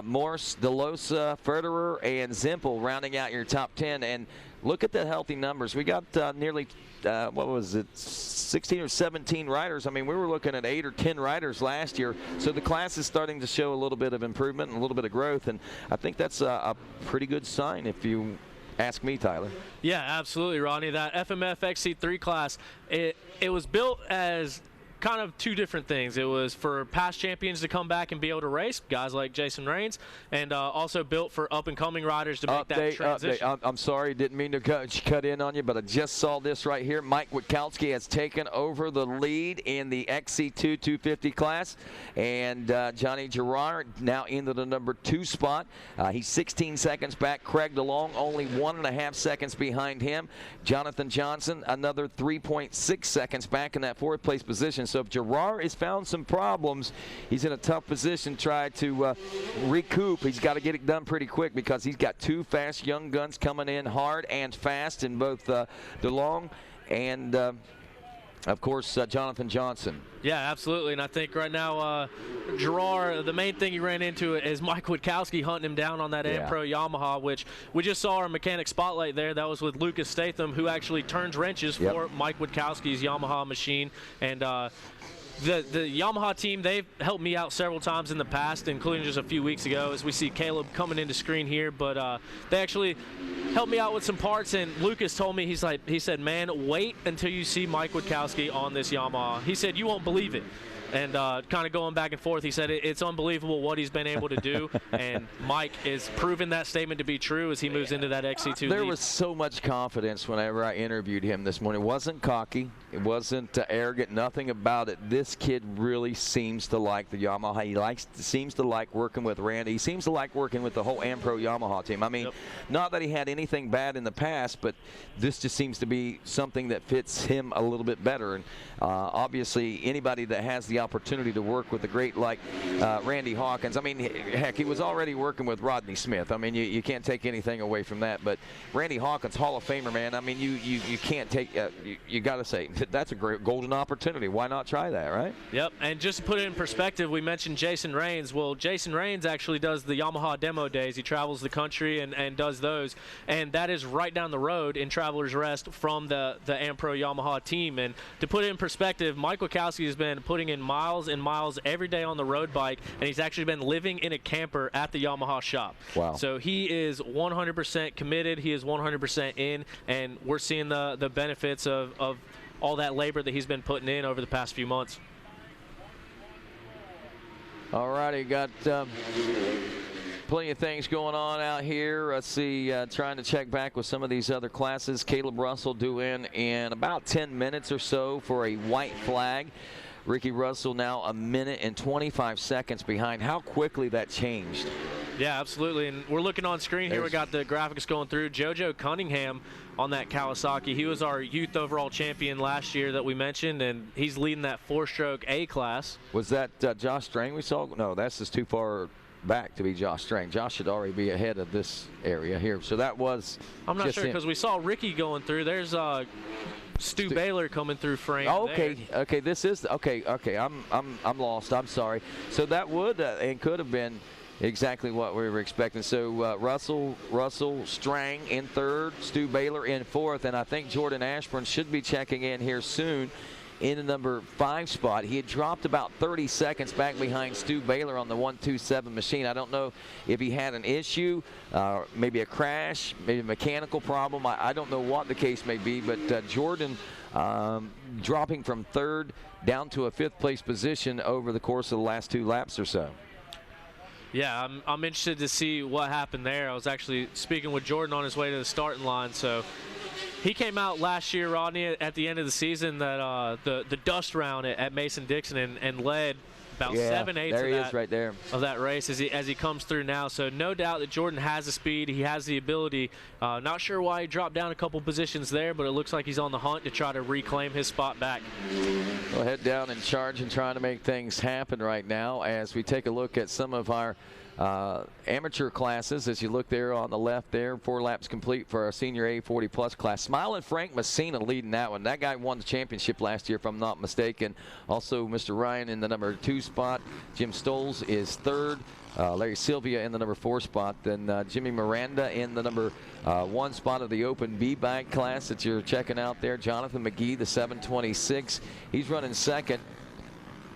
Morse, DeLosa, Federer, and Zimpel rounding out your top 10. And look at the healthy numbers. We got nearly, what was it, 16 or 17 riders. I mean, we were looking at 8 or 10 riders last year. So the class is starting to show a little bit of improvement and a little bit of growth. And I think that's a pretty good sign if you ask me, Tyler. Yeah, absolutely, Ronnie. That FMF XC3 class, it was built as kind of 2 different things. It was for past champions to come back and be able to race, guys like Jason Raines, and also built for up-and-coming riders to make that transition. I'm sorry, didn't mean to cut in on you, but I just saw this right here. Mike Witkowski has taken over the lead in the XC2 250 class, and Johnny Gerard now into the number 2 spot. He's 16 seconds back. Craig DeLong only 1.5 seconds behind him. Jonathan Johnson another 3.6 seconds back in that 4th place position. So if Gerard has found some problems, he's in a tough position to try to recoup. He's got to get it done pretty quick because he's got 2 fast young guns coming in hard and fast in both DeLong and, of course, Jonathan Johnson. Yeah, absolutely. And I think right now, Gerard, the main thing he ran into is Mike Witkowski hunting him down on that Ampro Yamaha, which we just saw our mechanic spotlight there. That was with Lucas Statham, who actually turns wrenches for Mike Witkowski's Yamaha machine. And the Yamaha team, they've helped me out several times in the past, including just a few weeks ago, as we see Caleb coming into screen here. But they actually helped me out with some parts, and Lucas told me, he said, man, wait until you see Mike Witkowski on this Yamaha. He said, you won't believe it. and kind of going back and forth. He said it's unbelievable what he's been able to do, and Mike is proving that statement to be true as he moves into that XC2 There lead. was so much confidence whenever I interviewed him this morning. It wasn't cocky. It wasn't arrogant. Nothing about it. This kid really seems to like the Yamaha. He seems to like working with Randy. He seems to like working with the whole AmPro Yamaha team. I mean, not that he had anything bad in the past, but this just seems to be something that fits him a little bit better. And obviously, anybody that has the opportunity to work with a great like Randy Hawkins, I mean, heck, he was already working with Rodney Smith. I mean, you can't take anything away from that. But Randy Hawkins, Hall of Famer, man. I mean, you can't take. You got to say that's a great golden opportunity. Why not try that, right? Yep, and just to put it in perspective, we mentioned Jason Raines. Well, Jason Raines actually does the Yamaha demo days. He travels the country and does those, and that is right down the road in Travelers Rest from the AmPro Yamaha team. And to put it in perspective, Mike Wachowski has been putting in miles and miles every day on the road bike, and he's actually been living in a camper at the Yamaha shop. Wow. So he is 100% committed. He is 100% in, and we're seeing the benefits of all that labor that he's been putting in over the past few months. All righty, got plenty of things going on out here. Let's see, trying to check back with some of these other classes. Caleb Russell due in about 10 minutes or so for a white flag. Ricky Russell now 1 minute and 25 seconds behind. How quickly that changed. Yeah, absolutely. And we're looking on screen here. We got the graphics going through. JoJo Cunningham on that Kawasaki. He was our youth overall champion last year that we mentioned, and he's leading that 4-stroke A class. Was that Josh Strang we saw? No, that's just too far back to be Josh Strang. Josh should already be ahead of this area here. So that was. I'm not sure because we saw Ricky going through. There's Stu Baylor coming through frame. Oh, okay, there. Okay, this is okay. I'm lost. I'm sorry. So that would and could have been exactly what we were expecting. So Russell, Strang in third, Stu Baylor in fourth, and I think Jordan Ashburn should be checking in here soon in the number 5 spot. He had dropped about 30 seconds back behind Stu Baylor on the 127 machine. I don't know if he had an issue, maybe a crash, maybe a mechanical problem. I don't know what the case may be, but Jordan dropping from third down to a 5th place position over the course of the last 2 laps or so. Yeah, I'm interested to see what happened there. I was actually speaking with Jordan on his way to the starting line. So he came out last year, Rodney, at the end of the season, that the dust round at Mason-Dixon and led about 7/8 of that race as he comes through now. So no doubt that Jordan has the speed. He has the ability. Not sure why he dropped down a couple positions there, but it looks like he's on the hunt to try to reclaim his spot back. We'll head down in charge and trying to make things happen right now as we take a look at some of our amateur classes. As you look there on the left there, 4 laps complete for our senior A40 plus class. Smiling Frank Messina leading that one. That guy won the championship last year if I'm not mistaken. Also Mr. Ryan in the number 2 spot. Jim Stoles is third. Larry Sylvia in the number 4 spot. Then Jimmy Miranda in the number 1 spot of the open B-bike class that you're checking out there. Jonathan McGee, the 726. He's running second.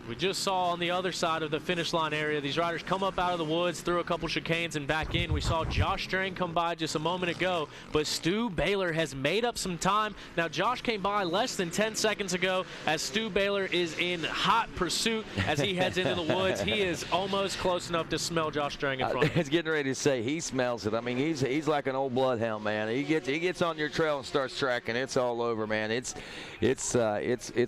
We just saw on the other side of the finish line area, these riders come up out of the woods, through a couple chicanes and back in. We saw Josh Strang come by just a moment ago, but Stu Baylor has made up some time. Now, Josh came by less than 10 seconds ago as Stu Baylor is in hot pursuit as he heads into the woods. He is almost close enough to smell Josh Strang in front of him. I was getting ready to say he smells it. I mean, he's like an old bloodhound, man. He gets on your trail and starts tracking. It's all over, man. It's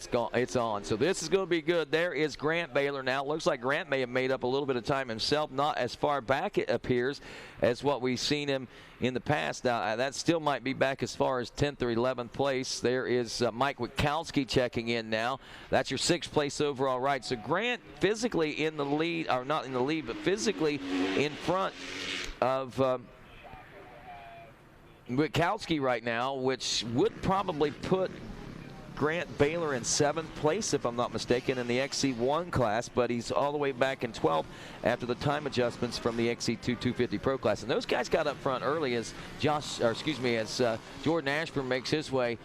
gone. It's on. So this is going to be good. There is Grant Baylor now. It looks like Grant may have made up a little bit of time himself. Not as far back, it appears, as what we've seen him in the past. Now, that still might be back as far as 10th or 11th place. There is Mike Wachowski checking in now. That's your 6th place overall ride. So Grant physically in the lead, or not in the lead, but physically in front of Wachowski right now, which would probably put Grant Baylor in 7th place, if I'm not mistaken, in the XC1 class, but he's all the way back in 12th after the time adjustments from the XC2 250 Pro class. And those guys got up front early as Jordan Ashburn makes his way.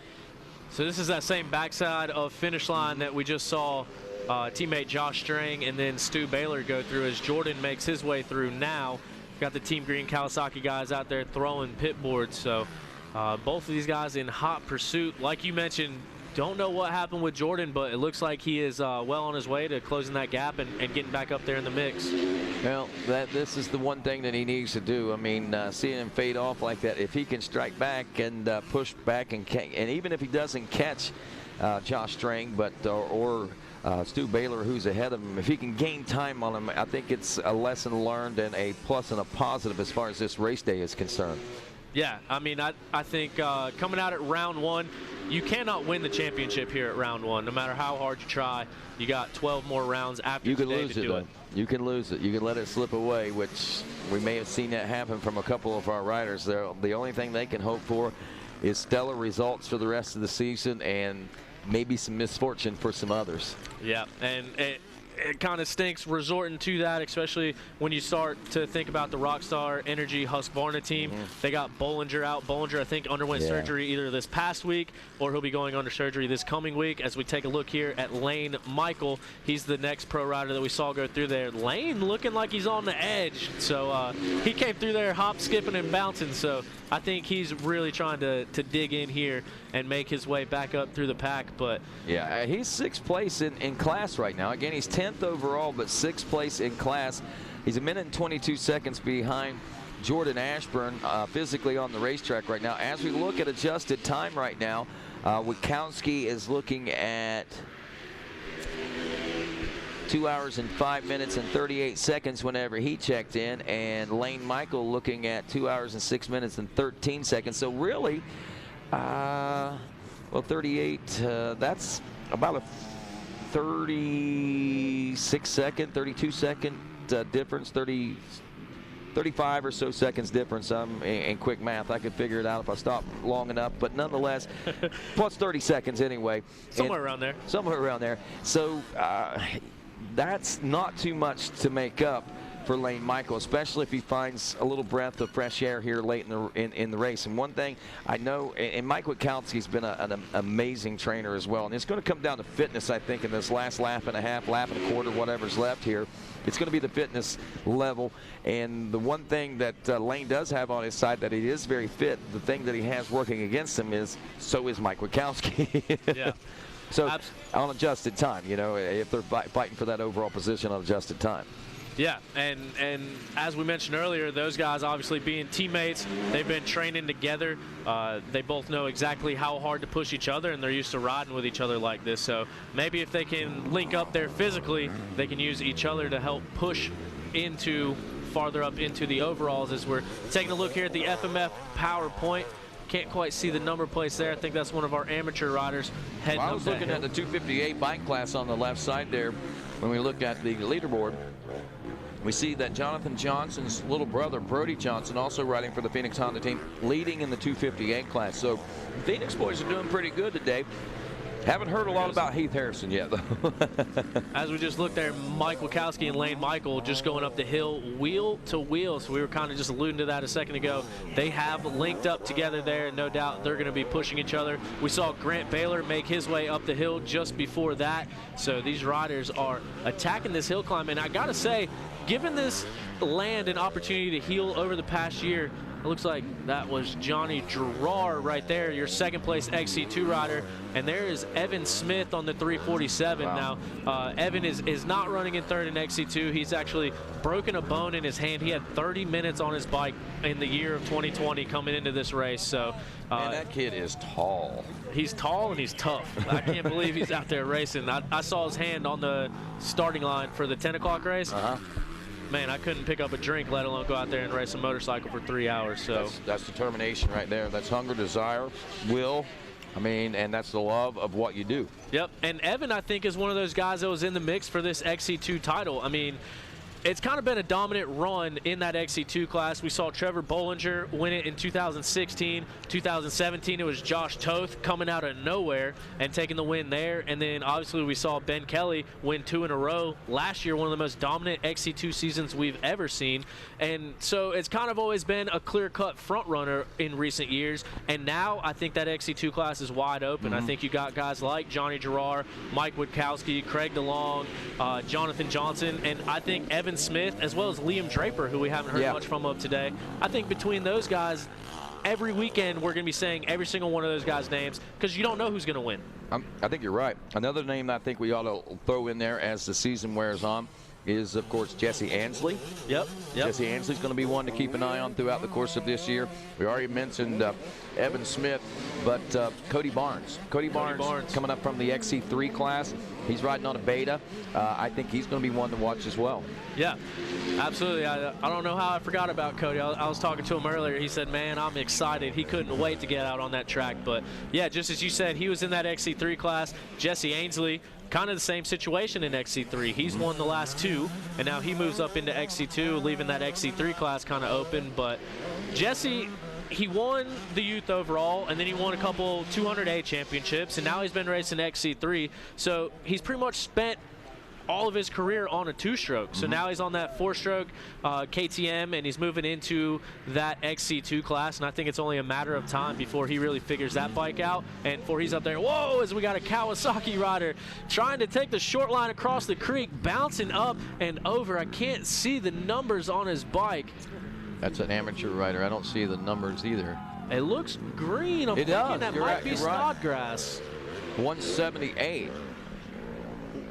So this is that same backside of finish line that we just saw teammate Josh Strang and then Stu Baylor go through as Jordan makes his way through now. Got the Team Green Kawasaki guys out there throwing pit boards. So both of these guys in hot pursuit. Like you mentioned, don't know what happened with Jordan, but it looks like he is well on his way to closing that gap and getting back up there in the mix. Well, this is the one thing that he needs to do. I mean, seeing him fade off like that, if he can strike back and push back, and even if he doesn't catch Josh Strang, but or Stu Baylor, who's ahead of him, if he can gain time on him, I think it's a lesson learned and a plus and a positive as far as this race day is concerned. Yeah, I mean, I think coming out at round 1, you cannot win the championship here at round 1, no matter how hard you try. You got 12 more rounds after you can today lose to it, do though. it. You can lose it. You can let it slip away, which we may have seen that happen from a couple of our riders. The only thing they can hope for is stellar results for the rest of the season and maybe some misfortune for some others. Yeah, and it kind of stinks resorting to that, especially when you start to think about the Rockstar Energy Husqvarna team. They got Bollinger out. Bollinger, I think, underwent surgery either this past week or he'll be going under surgery this coming week. As we take a look here at Lane Michael, he's the next pro rider that we saw go through there. Lane looking like he's on the edge. So he came through there hop, skipping, and bouncing. So I think he's really trying to dig in here and make his way back up through the pack. But yeah, he's 6th place in class right now. Again, he's 10th overall, but 6th place in class. He's 1 minute and 22 seconds behind Jordan Ashburn physically on the racetrack right now. As we look at adjusted time right now, Witkowski is looking at 2 hours and 5 minutes and 38 seconds whenever he checked in, and Lane Michael looking at 2 hours and 6 minutes and 13 seconds. So really, well, 38, that's about a 36 second, 32 second difference, 35 or so seconds difference. In quick math, I could figure it out if I stopped long enough, but nonetheless, plus 30 seconds anyway. Somewhere around there. Somewhere around there. So that's not too much to make up for Lane Michael, especially if he finds a little breath of fresh air here late in the race. And one thing I know, and Mike Witkowski's been an amazing trainer as well, and it's going to come down to fitness, I think, in this last lap and a half, lap and a quarter, whatever's left here. It's going to be the fitness level, and the one thing that Lane does have on his side, that he is very fit, the thing that he has working against him is, so is Mike Witkowski. Yeah. So on adjusted time, you know, if they're fighting for that overall position on adjusted time. Yeah, and as we mentioned earlier, those guys obviously being teammates, they've been training together. They both know exactly how hard to push each other, and they're used to riding with each other like this. So maybe if they can link up there physically, they can use each other to help push farther up into the overalls. As we're taking a look here at the FMF PowerPoint. Can't quite see the number plates there. I think that's one of our amateur riders heading up. I was looking at the 258 bike class on the left side there. When we look at the leaderboard, we see that Jonathan Johnson's little brother, Brody Johnson, also riding for the Phoenix Honda team, leading in the 258 class. So Phoenix boys are doing pretty good today. Haven't heard a lot about Heath Harrison yet, though. As we just looked there, Mike Witkowski and Lane Michael just going up the hill wheel to wheel. So we were kind of just alluding to that a second ago. They have linked up together there, and no doubt they're going to be pushing each other. We saw Grant Baylor make his way up the hill just before that. So these riders are attacking this hill climb. And I got to say, given this land an opportunity to heal over the past year, it looks like that was Johnny Gerard right there, your second place XC2 rider. And there is Evan Smith on the 347. Wow. Now, Evan is not running in third in XC2. He's actually broken a bone in his hand. He had 30 minutes on his bike in the year of 2020 coming into this race. So, Man, that kid is tall. He's tall and he's tough. I can't believe he's out there racing. I saw his hand on the starting line for the 10 o'clock race. Man, I couldn't pick up a drink, let alone go out there and race a motorcycle for 3 hours. So that's determination right there. That's hunger, desire, will. I mean, and that's the love of what you do. Yep, and Evan, I think, is one of those guys that was in the mix for this XC2 title. I mean, it's kind of been a dominant run in that XC2 class. We saw Trevor Bollinger win it in 2016. 2017, it was Josh Toth coming out of nowhere and taking the win there. And then, obviously, we saw Ben Kelly win 2 in a row. Last year, one of the most dominant XC2 seasons we've ever seen. And so it's kind of always been a clear-cut front-runner in recent years. And now I think that XC2 class is wide open. I think you got guys like Johnny Gerard, Mike Witkowski, Craig DeLong, Jonathan Johnson, and I think Evan Smith, as well as Liam Draper, who we haven't heard much from up today. I think between those guys, every weekend we're going to be saying every single one of those guys' names because you don't know who's going to win. I think you're right. Another name I think we ought to throw in there as the season wears on is, of course, Jesse Ansley. Yep. Jesse Ansley's going to be one to keep an eye on throughout the course of this year. We already mentioned Evan Smith, but Cody Barnes. Cody Barnes coming up from the XC3 class. He's riding on a beta. I think he's going to be one to watch as well. Yeah, absolutely. I don't know how I forgot about Cody. I was talking to him earlier. He said, man, I'm excited. He couldn't wait to get out on that track. But, yeah, just as you said, he was in that XC3 class. Jesse Ansley, kind of the same situation in XC3. He's won the last two, and now he moves up into XC2, leaving that XC3 class kind of open. But Jesse, he won the youth overall, and then he won a couple 200A championships, and now he's been racing XC3. So he's pretty much spent all of his career on a two-stroke. So now he's on that four-stroke KTM, and he's moving into that XC2 class, and I think it's only a matter of time before he really figures that bike out, and before he's up there, whoa, as we got a Kawasaki rider trying to take the short line across the creek, bouncing up and over. I can't see the numbers on his bike. That's an amateur rider. I don't see the numbers either. It looks green. I'm thinking that might be Snodgrass. 178.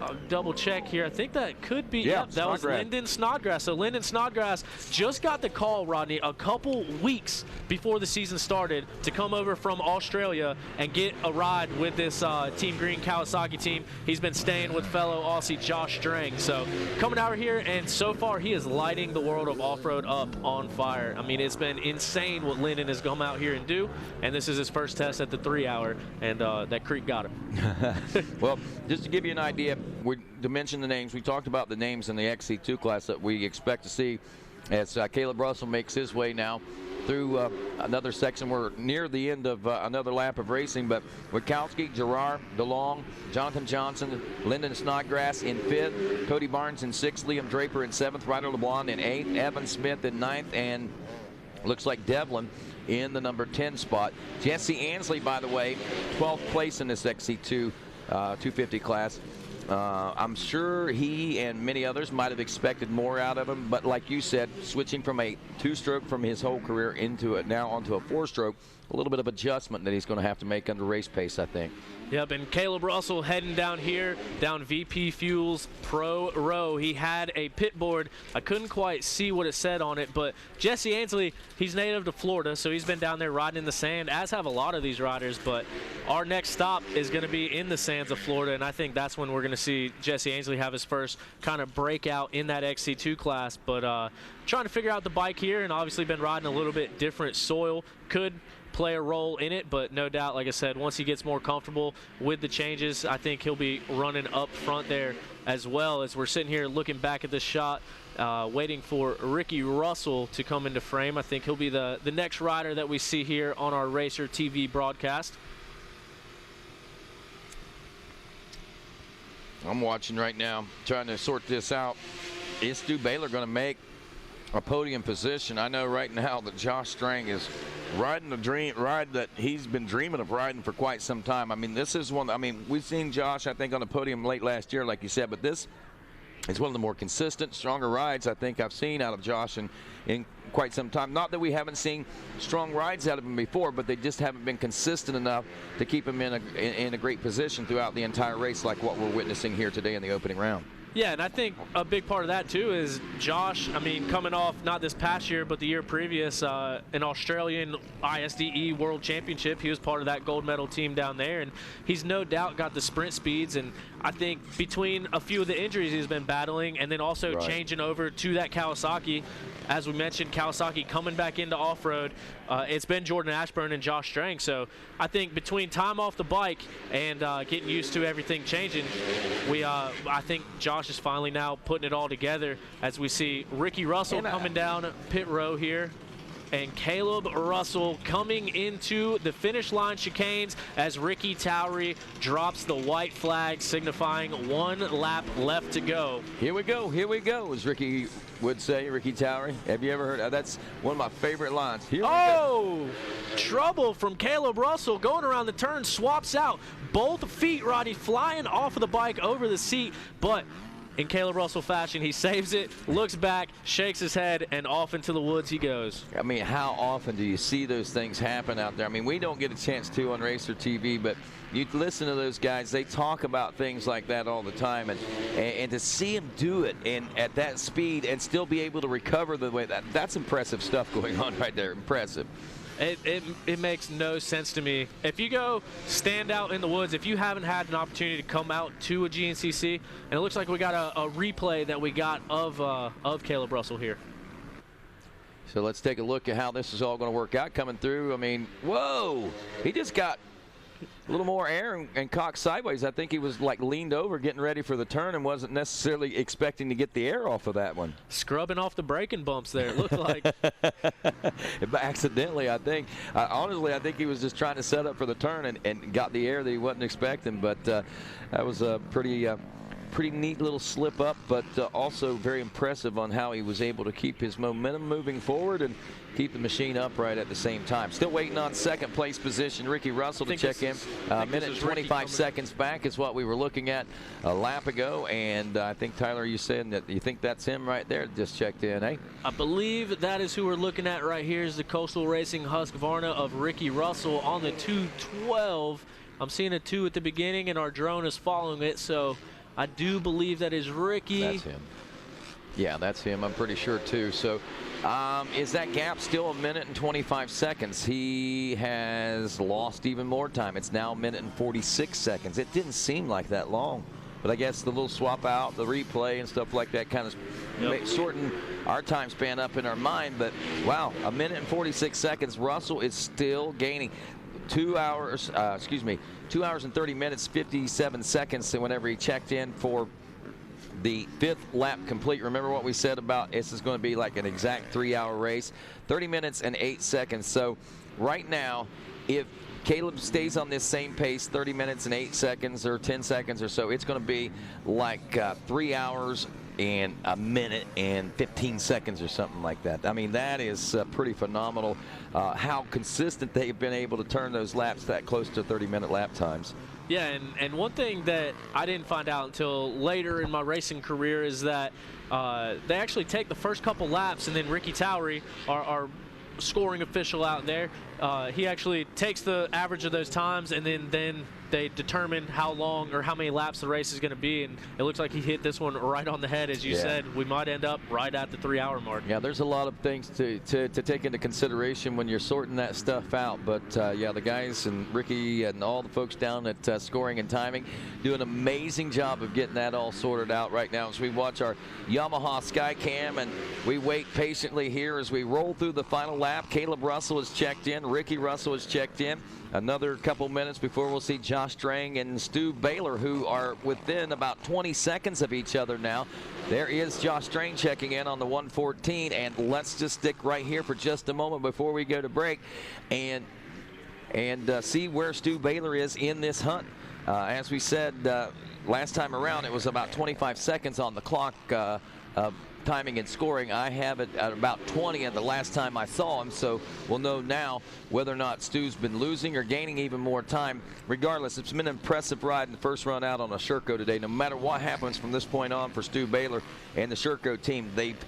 I'll double check here. I think that could be, yeah, that was Lyndon Snodgrass. So Lyndon Snodgrass just got the call, Rodney, a couple weeks before the season started to come over from Australia and get a ride with this Team Green Kawasaki team. He's been staying with fellow Aussie Josh Strang. So coming out here, and so far he is lighting the world of off-road up on fire. I mean, it's been insane what Lyndon has come out here and do, and this is his first test at the 3-hour, and that creek got him. Well, just to give you an idea, to mention the names, we talked about the names in the XC2 class that we expect to see as Caleb Russell makes his way now through another section. We're near the end of another lap of racing, but Witkowski, Gerard, DeLong, Jonathan Johnson, Lyndon Snodgrass in 5th, Cody Barnes in 6th, Liam Draper in 7th, Ryder LeBlanc in 8th, Evan Smith in 9th, and looks like Devlin in the number 10 spot. Jesse Ansley, by the way, 12th place in this XC2 250 class. I'm sure he and many others might have expected more out of him, but like you said, switching from a two-stroke from his whole career into it now onto a four-stroke, a little bit of adjustment that he's going to have to make under race pace, I think. Yep, and Caleb Russell heading down here, down VP Fuels Pro Row. He had a pit board. I couldn't quite see what it said on it, but Jesse Ansley, he's native to Florida, so he's been down there riding in the sand, as have a lot of these riders, but our next stop is going to be in the sands of Florida, and I think that's when we're going to see Jesse Ansley have his first kind of breakout in that XC2 class, but trying to figure out the bike here, and obviously been riding a little bit different soil. Could play a role in it, but no doubt, like I said, once he gets more comfortable with the changes, I think he'll be running up front there as well. As we're sitting here looking back at this shot, waiting for Ricky Russell to come into frame. I think he'll be the next rider that we see here on our Racer TV broadcast. I'm watching right now, trying to sort this out. Is Stu Baylor going to make a podium position? I know right now that Josh Strang is riding the ride that he's been dreaming of riding for quite some time. I mean, this is one, I mean, we've seen Josh, I think, on the podium late last year, like you said, but this is one of the more consistent, stronger rides I think I've seen out of Josh in quite some time. Not that we haven't seen strong rides out of him before, but they just haven't been consistent enough to keep him in a great position throughout the entire race, like what we're witnessing here today in the opening round. Yeah, and I think a big part of that, too, is Josh, I mean, coming off not this past year, but the year previous, an Australian ISDE World Championship. He was part of that gold medal team down there, and he's no doubt got the sprint speeds. And I think between a few of the injuries he's been battling and then also changing over to that Kawasaki, as we mentioned, Kawasaki coming back into off-road, it's been Jordan Ashburn and Josh Strang. So I think between time off the bike and getting used to everything changing, I think Josh is finally now putting it all together as we see Ricky Russell coming down pit row here. And Caleb Russell coming into the finish line chicanes as Ricky Towery drops the white flag, signifying 1 lap left to go. Here we go, as Ricky would say, Ricky Towery. Have you ever heard? That's one of my favorite lines. Here we go. Trouble from Caleb Russell going around the turn, swaps out both feet, Roddy, flying off of the bike over the seat, but in Caleb Russell fashion, he saves it, looks back, shakes his head, and off into the woods he goes. I mean, how often do you see those things happen out there? I mean, we don't get a chance to on Racer TV, but you listen to those guys, they talk about things like that all the time, and to see him do it and at that speed and still be able to recover the way that's impressive stuff going on right there. Impressive. It makes no sense to me. If you go stand out in the woods, if you haven't had an opportunity to come out to a GNCC, and it looks like we got a replay that we got of Caleb Russell here. So let's take a look at how this is all going to work out coming through. I mean, whoa, he just got a little more air and cocked sideways. I think he was like leaned over getting ready for the turn and wasn't necessarily expecting to get the air off of that one. Scrubbing off the braking bumps there, it looked like. Accidentally, I think. Honestly, I think he was just trying to set up for the turn and got the air that he wasn't expecting. But that was a pretty neat little slip up, but also very impressive on how he was able to keep his momentum moving forward and keep the machine upright at the same time. Still waiting on second place position, Ricky Russell to check in. Minute and 25 seconds back is what we were looking at a lap ago, and I think, Tyler, you said that you think that's him right there. Just checked in, eh? I believe that is who we're looking at right here is the Coastal Racing Husqvarna of Ricky Russell on the 212. I'm seeing a 2 at the beginning, and our drone is following it, so I do believe that is Ricky. That's him. Yeah, that's him. I'm pretty sure, too. So is that gap still a minute and 25 seconds? He has lost even more time. It's now a minute and 46 seconds. It didn't seem like that long. But I guess the little swap out, the replay and stuff like that kind of shortened our time span up in our mind. But, wow, a minute and 46 seconds. Russell is still gaining. 2 hours and 30 minutes, 57 seconds whenever he checked in for the 5th lap complete. Remember what we said about this is going to be like an exact 3-hour race. 30 minutes and 8 seconds. So right now, if Caleb stays on this same pace, 30 minutes and 8 seconds or 10 seconds or so, it's going to be like 3 hours and a minute and 15 seconds or something like that. I mean, that is pretty phenomenal how consistent they've been able to turn those laps that close to 30-minute lap times. Yeah, and one thing that I didn't find out until later in my racing career is that they actually take the first couple laps, and then Ricky Towery, our scoring official out there, he actually takes the average of those times, and then they determine how long or how many laps the race is going to be, and it looks like he hit this one right on the head. As you said, we might end up right at the 3-hour mark. Yeah, there's a lot of things to take into consideration when you're sorting that stuff out, but yeah, the guys and Ricky and all the folks down at scoring and timing do an amazing job of getting that all sorted out right now as we watch our Yamaha Skycam, and we wait patiently here as we roll through the final lap. Caleb Russell is checked in, Ricky Russell is checked in. Another couple minutes before we'll see Josh Strang and Stu Baylor, who are within about 20 seconds of each other now. There is Josh Strang checking in on the 114, and let's just stick right here for just a moment before we go to break and see where Stu Baylor is in this hunt. As we said last time around, it was about 25 seconds on the clock timing and scoring. I have it at about 20 at the last time I saw him, so we'll know now whether or not Stu's been losing or gaining even more time. Regardless, it's been an impressive ride in the first run out on a Sherco today. No matter what happens from this point on for Stu Baylor and the Sherco team, they've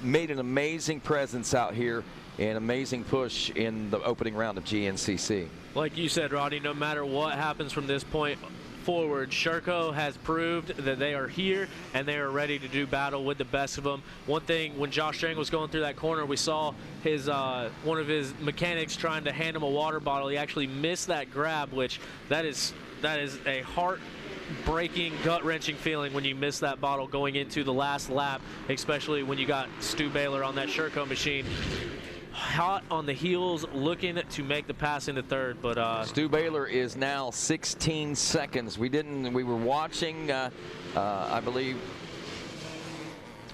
made an amazing presence out here, an amazing push in the opening round of GNCC. Like you said, Rodney, no matter what happens from this point forward, Sherco has proved that they are here and they are ready to do battle with the best of them. One thing, when Josh Strang was going through that corner, we saw his one of his mechanics trying to hand him a water bottle. He actually missed that grab, which that is a heart-breaking, gut-wrenching feeling when you miss that bottle going into the last lap, especially when you got Stu Baylor on that Sherco machine. Hot on the heels, looking to make the pass into third, but Stu Baylor is now 16 seconds. We were watching, I believe,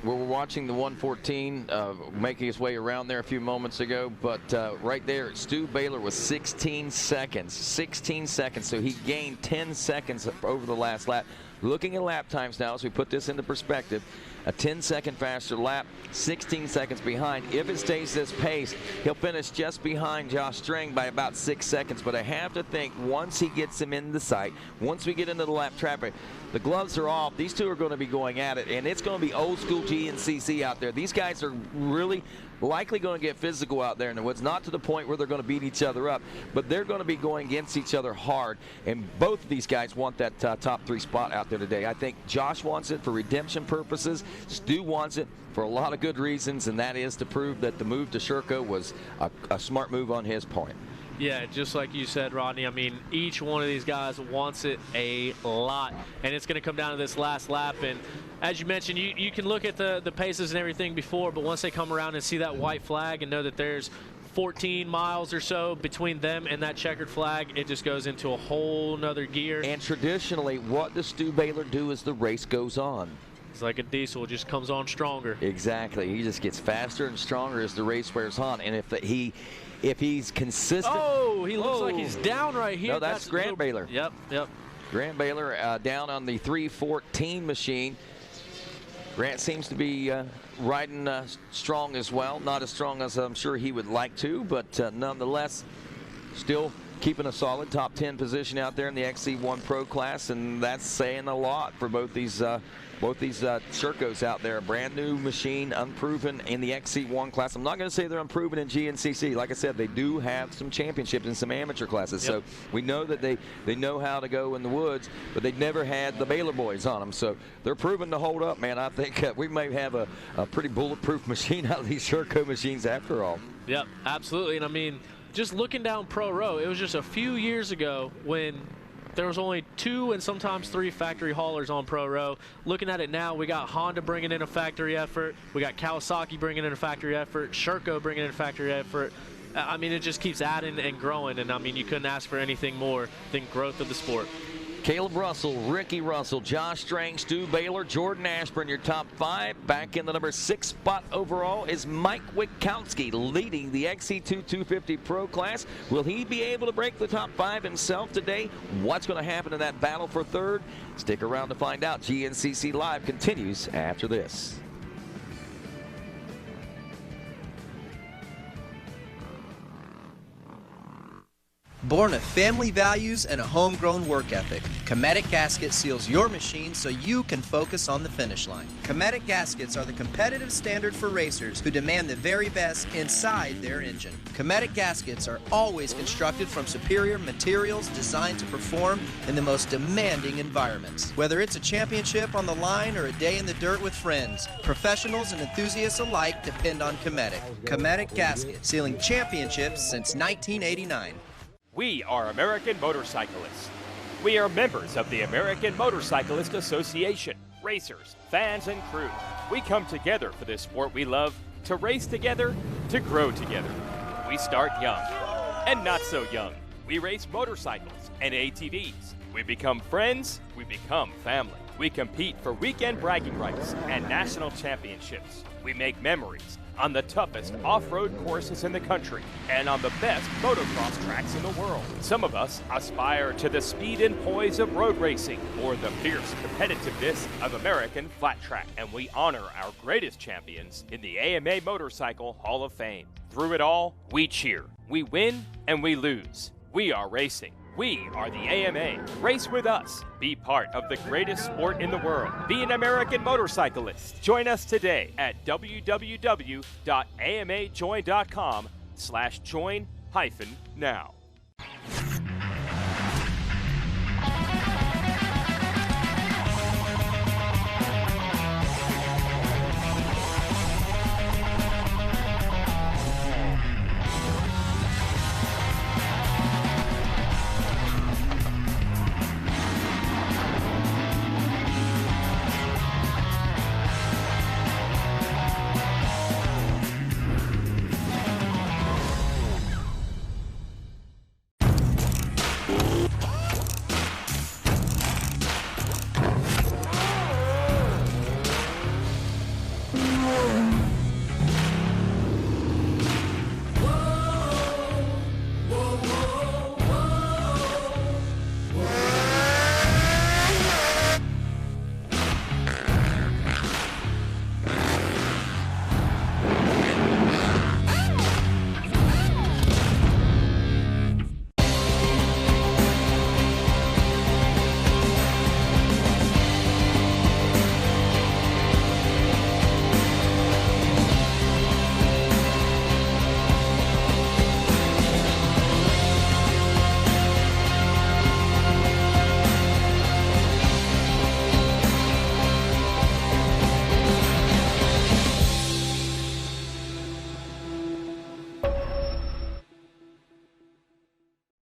we were watching the 114 making his way around there a few moments ago, but right there, Stu Baylor was 16 seconds. 16 seconds, so he gained 10 seconds over the last lap. Looking at lap times now as we put this into perspective, a 10-second faster lap, 16 seconds behind. If it stays this pace, he'll finish just behind Josh Strang by about 6 seconds. But I have to think once he gets him in the sight, once we get into the lap traffic, The gloves are off. These two are going to be going at it, and it's going to be old school GNCC out there. These guys are really likely going to get physical out there in the woods, not to the point where they're going to beat each other up, but they're going to be going against each other hard, and both of these guys want that top 3 spot out there today. I think Josh wants it for redemption purposes. Stu wants it for a lot of good reasons, and that is to prove that the move to Sherco was a smart move on his point. Yeah, just like you said, Rodney, I mean, each one of these guys wants it a lot, and it's going to come down to this last lap. And as you mentioned, you can look at the paces and everything before, but once they come around and see that white flag and know that there's 14 miles or so between them and that checkered flag, it just goes into a whole nother gear. And traditionally, what does Stu Baylor do as the race goes on? It's like a diesel, it just comes on stronger. Exactly. He just gets faster and stronger as the race wears on. And if he's consistent. Oh, he looks like he's down right here. No, that's Grant Baylor. Yep. Grant Baylor down on the 314 machine. Grant seems to be riding strong as well. Not as strong as I'm sure he would like to, but nonetheless, still keeping a solid top 10 position out there in the XC1 Pro class, and that's saying a lot for both these Shercos out there. A brand new machine, unproven in the XC1 class. I'm not going to say they're unproven in GNCC. Like I said, they do have some championships in some amateur classes. Yep. So we know that they know how to go in the woods, but they've never had the Baylor boys on them. So they're proven to hold up, man. I think we may have a pretty bulletproof machine out of these Sherco machines after all. Yep, absolutely. And I mean, just looking down Pro Row, it was just a few years ago when there was only 2 and sometimes 3 factory haulers on Pro Row. Looking at it now, we got Honda bringing in a factory effort. We got Kawasaki bringing in a factory effort. Sherco bringing in a factory effort. I mean, it just keeps adding and growing, and I mean, you couldn't ask for anything more than growth of the sport. Caleb Russell, Ricky Russell, Josh Strang, Stu Baylor, Jordan Ashburn, your top 5. Back in the number 6 spot overall is Mike Witkowski, leading the XC2 250 Pro class. Will he be able to break the top 5 himself today? What's going to happen in that battle for 3rd? Stick around to find out. GNCC Live continues after this. Born of family values and a homegrown work ethic, Cometic Gasket seals your machine so you can focus on the finish line. Cometic Gaskets are the competitive standard for racers who demand the very best inside their engine. Cometic Gaskets are always constructed from superior materials designed to perform in the most demanding environments. Whether it's a championship on the line or a day in the dirt with friends, professionals and enthusiasts alike depend on Cometic. Cometic Gasket, sealing championships since 1989. We are American Motorcyclists. We are members of the American Motorcyclist Association. Racers, fans, and crew. We come together for this sport we love, to race together, to grow together. We start young and not so young. We race motorcycles and ATVs. We become friends, we become family. We compete for weekend bragging rights and national championships. We make memories on the toughest off-road courses in the country and on the best motocross tracks in the world. Some of us aspire to the speed and poise of road racing or the fierce competitiveness of American flat track, and we honor our greatest champions in the AMA Motorcycle Hall of Fame. Through it all, we cheer. We win and we lose. We are racing. We are the AMA. Race with us. Be part of the greatest sport in the world. Be an American motorcyclist. Join us today at www.amajoin.com/join-now.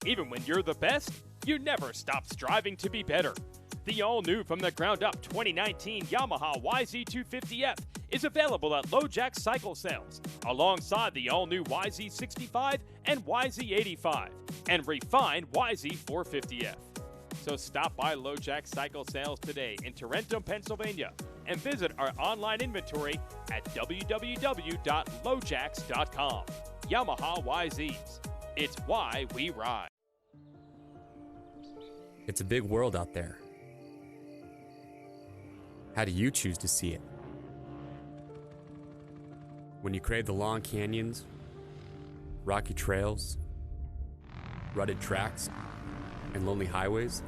Even when you're the best, you never stop striving to be better. The all-new from the ground up 2019 Yamaha YZ250F is available at LoJack Cycle Sales, alongside the all-new YZ65 and YZ85, and refined YZ450F. So stop by LoJack Cycle Sales today in Tarentum, Pennsylvania, and visit our online inventory at www.lojacks.com. Yamaha YZs. It's why we ride. It's a big world out there. How do you choose to see it? When you crave the long canyons, rocky trails, rutted tracks, and lonely highways,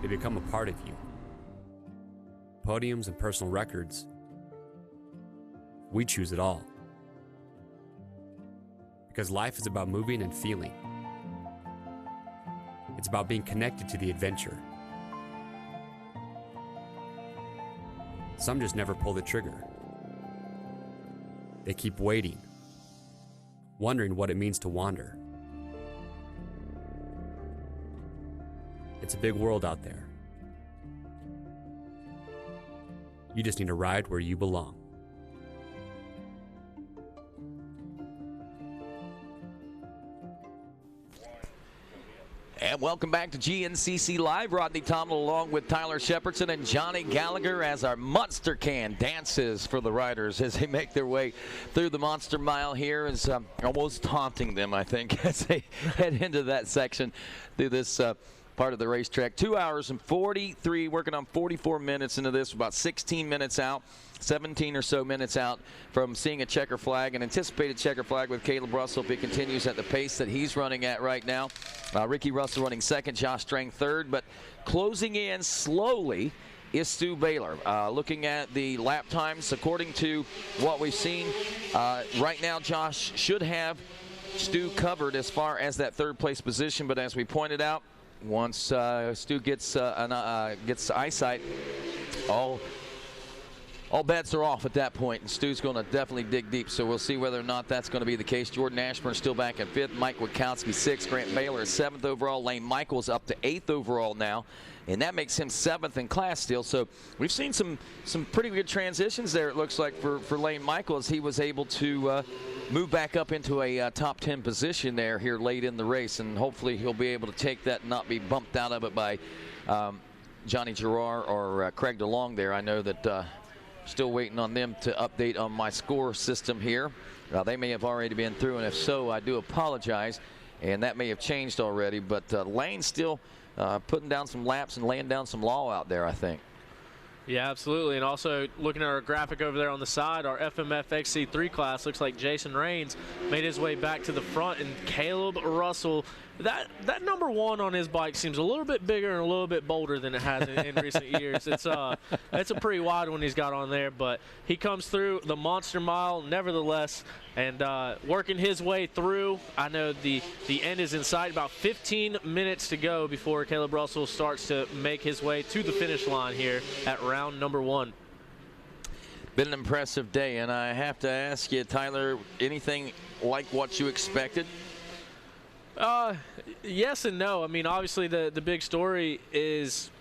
they become a part of you. Podiums and personal records, we choose it all. Because life is about moving and feeling. It's about being connected to the adventure. Some just never pull the trigger. They keep waiting, wondering what it means to wander. It's a big world out there. You just need to ride where you belong. And welcome back to GNCC Live. Rodney Tomlin along with Tyler Shepardson and Johnny Gallagher as our Monster Can dances for the riders as they make their way through the Monster Mile here. Is almost taunting them, I think, as they head into that section through this part of the racetrack. 2 hours and 43, working on 44 minutes into this, about 16 minutes out. 17 or so minutes out from seeing a checker flag, an anticipated checker flag with Caleb Russell if he continues at the pace that he's running at right now. Ricky Russell running second, Josh Strang third, but closing in slowly is Stu Baylor. Looking at the lap times, according to what we've seen, right now Josh should have Stu covered as far as that third place position, but as we pointed out, once Stu gets eyesight, all bets are off at that point, and Stu's going to definitely dig deep, so we'll see whether or not that's going to be the case. Jordan Ashburn still back at 5th, Mike Witkowski 6th, Grant Baylor is 7th overall, Lane Michaels up to 8th overall now, and that makes him 7th in class still. So we've seen some pretty good transitions there, it looks like, for Lane Michaels. He was able to move back up into a top 10 position there here late in the race, and hopefully he'll be able to take that and not be bumped out of it by Johnny Gerard or Craig DeLong there. I know that still waiting on them to update on my score system here. They may have already been through, and if so, I do apologize, and that may have changed already, but Lane's still putting down some laps and laying down some law out there, I think. Yeah, absolutely. And also looking at our graphic over there on the side, our FMF XC3 class, looks like Jason Raines made his way back to the front, and Caleb Russell, that number 1 on his bike seems a little bit bigger and a little bit bolder than it has in recent years. It's a pretty wide one he's got on there, but he comes through the Monster Mile nevertheless, and working his way through. I know the end is in sight, about 15 minutes to go before Caleb Russell starts to make his way to the finish line here at round number 1. Been an impressive day, and I have to ask you, Tyler, anything like what you expected? Yes and no. I mean, obviously the big story is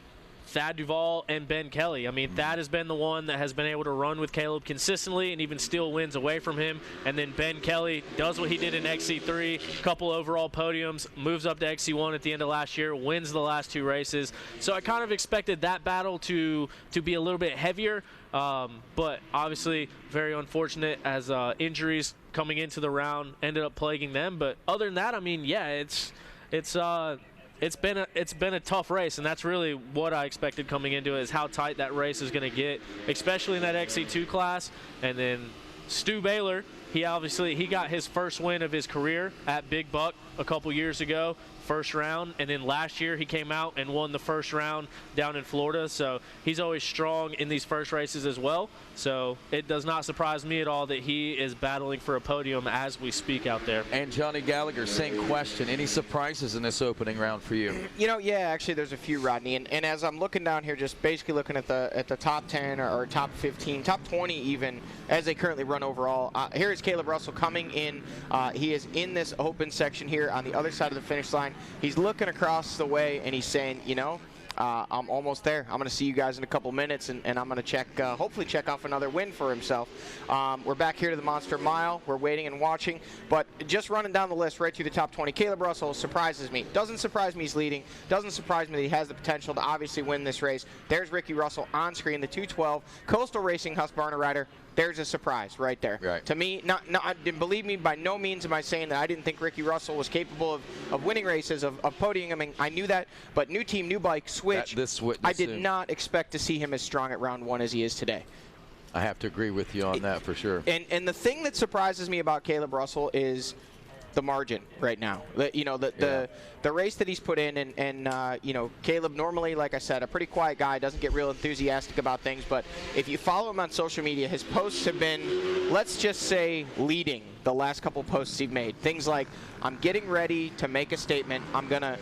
Thad Duvall and Ben Kelly. I mean, Thad has been the one that has been able to run with Caleb consistently and even steal wins away from him. And then Ben Kelly does what he did in XC3, couple overall podiums, moves up to XC1 at the end of last year, wins the last 2 races. So I kind of expected that battle to be a little bit heavier, but obviously very unfortunate as injuries coming into the round ended up plaguing them. But other than that, I mean, yeah, it's been a tough race, and that's really what I expected coming into it, is how tight that race is going to get, especially in that XC2 class. And then Stu Baylor, he got his first win of his career at Big Buck a couple years ago, first round, and then last year he came out and won the first round down in Florida. So he's always strong in these first races as well. So it does not surprise me at all that he is battling for a podium as we speak out there. And Johnny Gallagher, same question. Any surprises in this opening round for you? You know, yeah, actually there's a few, Rodney. And as I'm looking down here, just basically looking at the top 10 or top 15, top 20 even, as they currently run overall. Here is Caleb Russell coming in. He is in this open section here on the other side of the finish line. He's looking across the way and he's saying, you know, I'm almost there. I'm going to see you guys in a couple minutes, and I'm going to check, hopefully check off another win for himself. We're back here to the Monster Mile. We're waiting and watching, but just running down the list right through the top 20, Caleb Russell surprises me. Doesn't surprise me he's leading. Doesn't surprise me that he has the potential to obviously win this race. There's Ricky Russell on screen, the 212 Coastal Racing Husqvarna rider. There's a surprise right there. Right. To me, believe me, by no means am I saying that I didn't think Ricky Russell was capable of winning races, of podiuming. I mean, I knew that, but new team, new bike, switch. I did not expect to see him as strong at round one as he is today. I have to agree with you on that for sure. And the thing that surprises me about Caleb Russell is the margin right now. You know, the race that he's put in, and you know, Caleb normally, like I said, a pretty quiet guy, doesn't get real enthusiastic about things, but if you follow him on social media, his posts have been, let's just say, leading the last couple posts he's made. Things like, I'm getting ready to make a statement. I'm gonna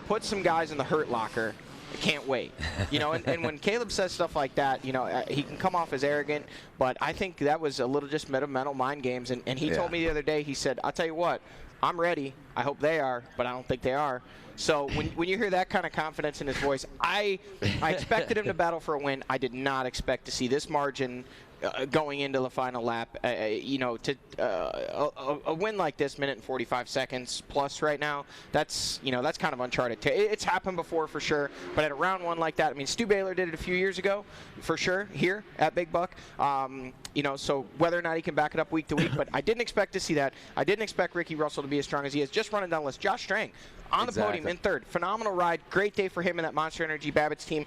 put some guys in the hurt locker. I can't wait. You know, and when Caleb says stuff like that, you know, he can come off as arrogant, but I think that was a little just mental mind games. And he told me the other day, he said, I'll tell you what, I'm ready. I hope they are, but I don't think they are. So when you hear that kind of confidence in his voice, I expected him to battle for a win. I did not expect to see this margin going into the final lap. You know, to a win like this, minute and 45 seconds plus right now, that's, you know, that's kind of uncharted. It's happened before for sure, but at a round one like that, I mean, Stu Baylor did it a few years ago for sure here at Big Buck. You know, so whether or not he can back it up week to week, but I didn't expect to see that. I didn't expect Ricky Russell to be as strong as he is. Just running down the list, Josh Strang on the podium in third. Phenomenal ride. Great day for him and that Monster Energy Babbitt's team.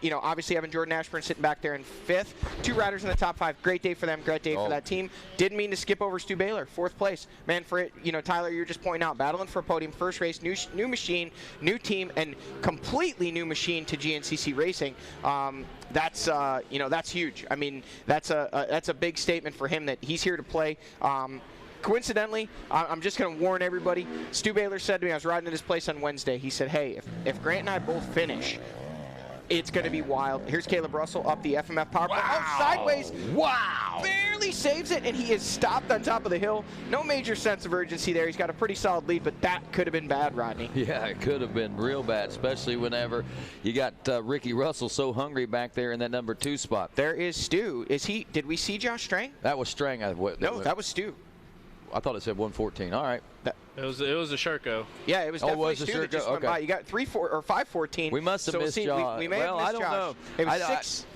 You know, obviously having Jordan Ashburn sitting back there in fifth. Two riders in the top five. Great day for them. Great day for that team. Didn't mean to skip over Stu Baylor. Fourth place. Man, for it, you know, Tyler, you're just pointing out, battling for a podium. First race, new machine, new team, and completely new machine to GNCC Racing. That's you know, that's huge. I mean, that's a big statement for him that he's here to play. Coincidentally, I'm just going to warn everybody. Stu Baylor said to me, I was riding at his place on Wednesday, he said, hey, if Grant and I both finish, it's going to be wild. Here's Caleb Russell up the FMF power plant. Oh, sideways. Wow. Barely saves it, and he is stopped on top of the hill. No major sense of urgency there. He's got a pretty solid lead, but that could have been bad, Rodney. Yeah, it could have been real bad, especially whenever you got Ricky Russell so hungry back there in that number 2 spot. There is Stu. Did we see Josh Strang? That was Strang. No, that was Stu. I thought it said 114. All right. It was a Sherco. Yeah, it was definitely Stu that just went by. You got 514. We must have missed Josh. We may have missed I don't Josh. know. It was 6.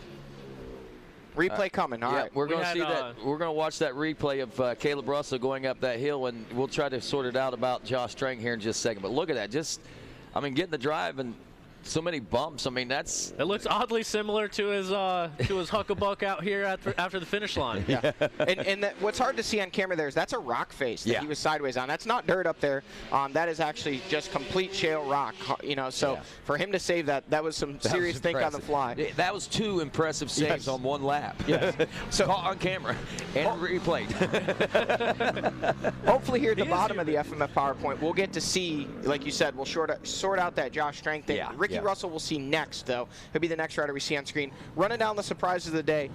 Replay coming. All right. We're going to see that. We're going to watch that replay of Caleb Russell going up that hill, and we'll try to sort it out about Josh Strang here in just a second. But look at that. Just, I mean, getting the drive and so many bumps. I mean, that's. It looks oddly similar to his huckabuck out here after the finish line. Yeah. and what's hard to see on camera there is that's a rock face that he was sideways on. That's not dirt up there. That is actually just complete shale rock. You know, so for him to save that was some serious think on the fly. That was 2 impressive saves on one lap. Yes. So caught on camera and replayed. Hopefully here at the bottom of the FMF PowerPoint, we'll get to see, like you said, we'll sort out that Josh Strang thing. Yeah. Ricky Russell we'll see next, though. He'll be the next rider we see on screen. Running down the surprises of the day,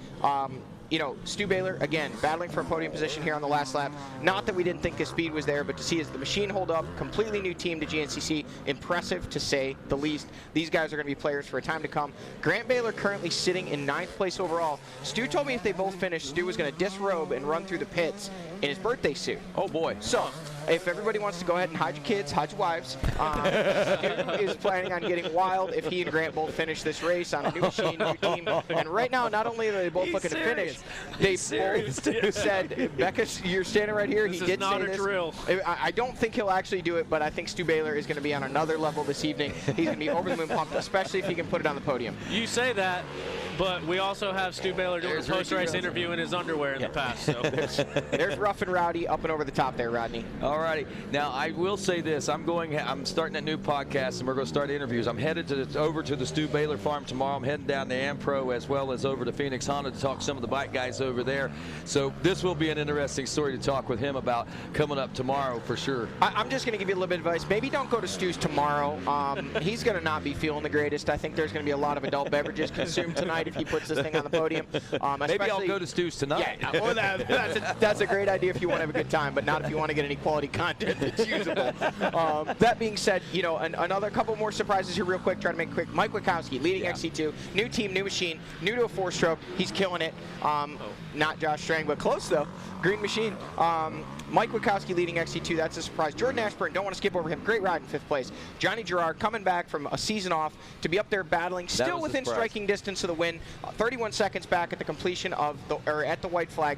you know, Stu Baylor, again, battling for a podium position here on the last lap. Not that we didn't think his speed was there, but to see the machine hold up, completely new team to GNCC, impressive to say the least. These guys are going to be players for a time to come. Grant Baylor currently sitting in 9th place overall. Stu told me if they both finish, Stu was going to disrobe and run through the pits in his birthday suit. Oh, boy. So, if everybody wants to go ahead and hide your kids, hide your wives, Stu is planning on getting wild if he and Grant both finish this race on a new machine, new team. And right now, not only are they both looking to finish, they both said, Becca, you're standing right here. This he did not say a this. drill. I don't think he'll actually do it, but I think Stu Baylor is going to be on another level this evening. He's going to be over the moon pumped, especially if he can put it on the podium. You say that, But we also have Stu Baylor doing a post-race interview in his underwear in the past. So. There's Rough and Rowdy up and over the top there, Rodney. All righty. Now, I will say this. I'm starting a new podcast, and we're going to start interviews. I'm headed over to the Stu Baylor farm tomorrow. I'm heading down to Ampro as well as over to Phoenix Honda to talk to some of the bike guys over there. So this will be an interesting story to talk with him about coming up tomorrow for sure. I'm just going to give you a little bit of advice. Maybe don't go to Stu's tomorrow. He's going to not be feeling the greatest. I think there's going to be a lot of adult beverages consumed tonight if he puts this thing on the podium. Maybe I'll go to Stu's tonight. Yeah, well, that's a great idea if you want to have a good time, but not if you want to get any quality content that's usable. That being said, you know, another couple more surprises here real quick. Try to make it quick. Mike Witkowski, leading XC2. New team, new machine, new to a 4-stroke. He's killing it. Not Josh Strang, but close though. Green machine. Mike Witkowski leading XC2, that's a surprise. Jordan Ashburn, don't want to skip over him. Great ride in 5th place. Johnny Girard coming back from a season off to be up there battling, still within striking distance of the win. 31 seconds back at the completion of at the white flag.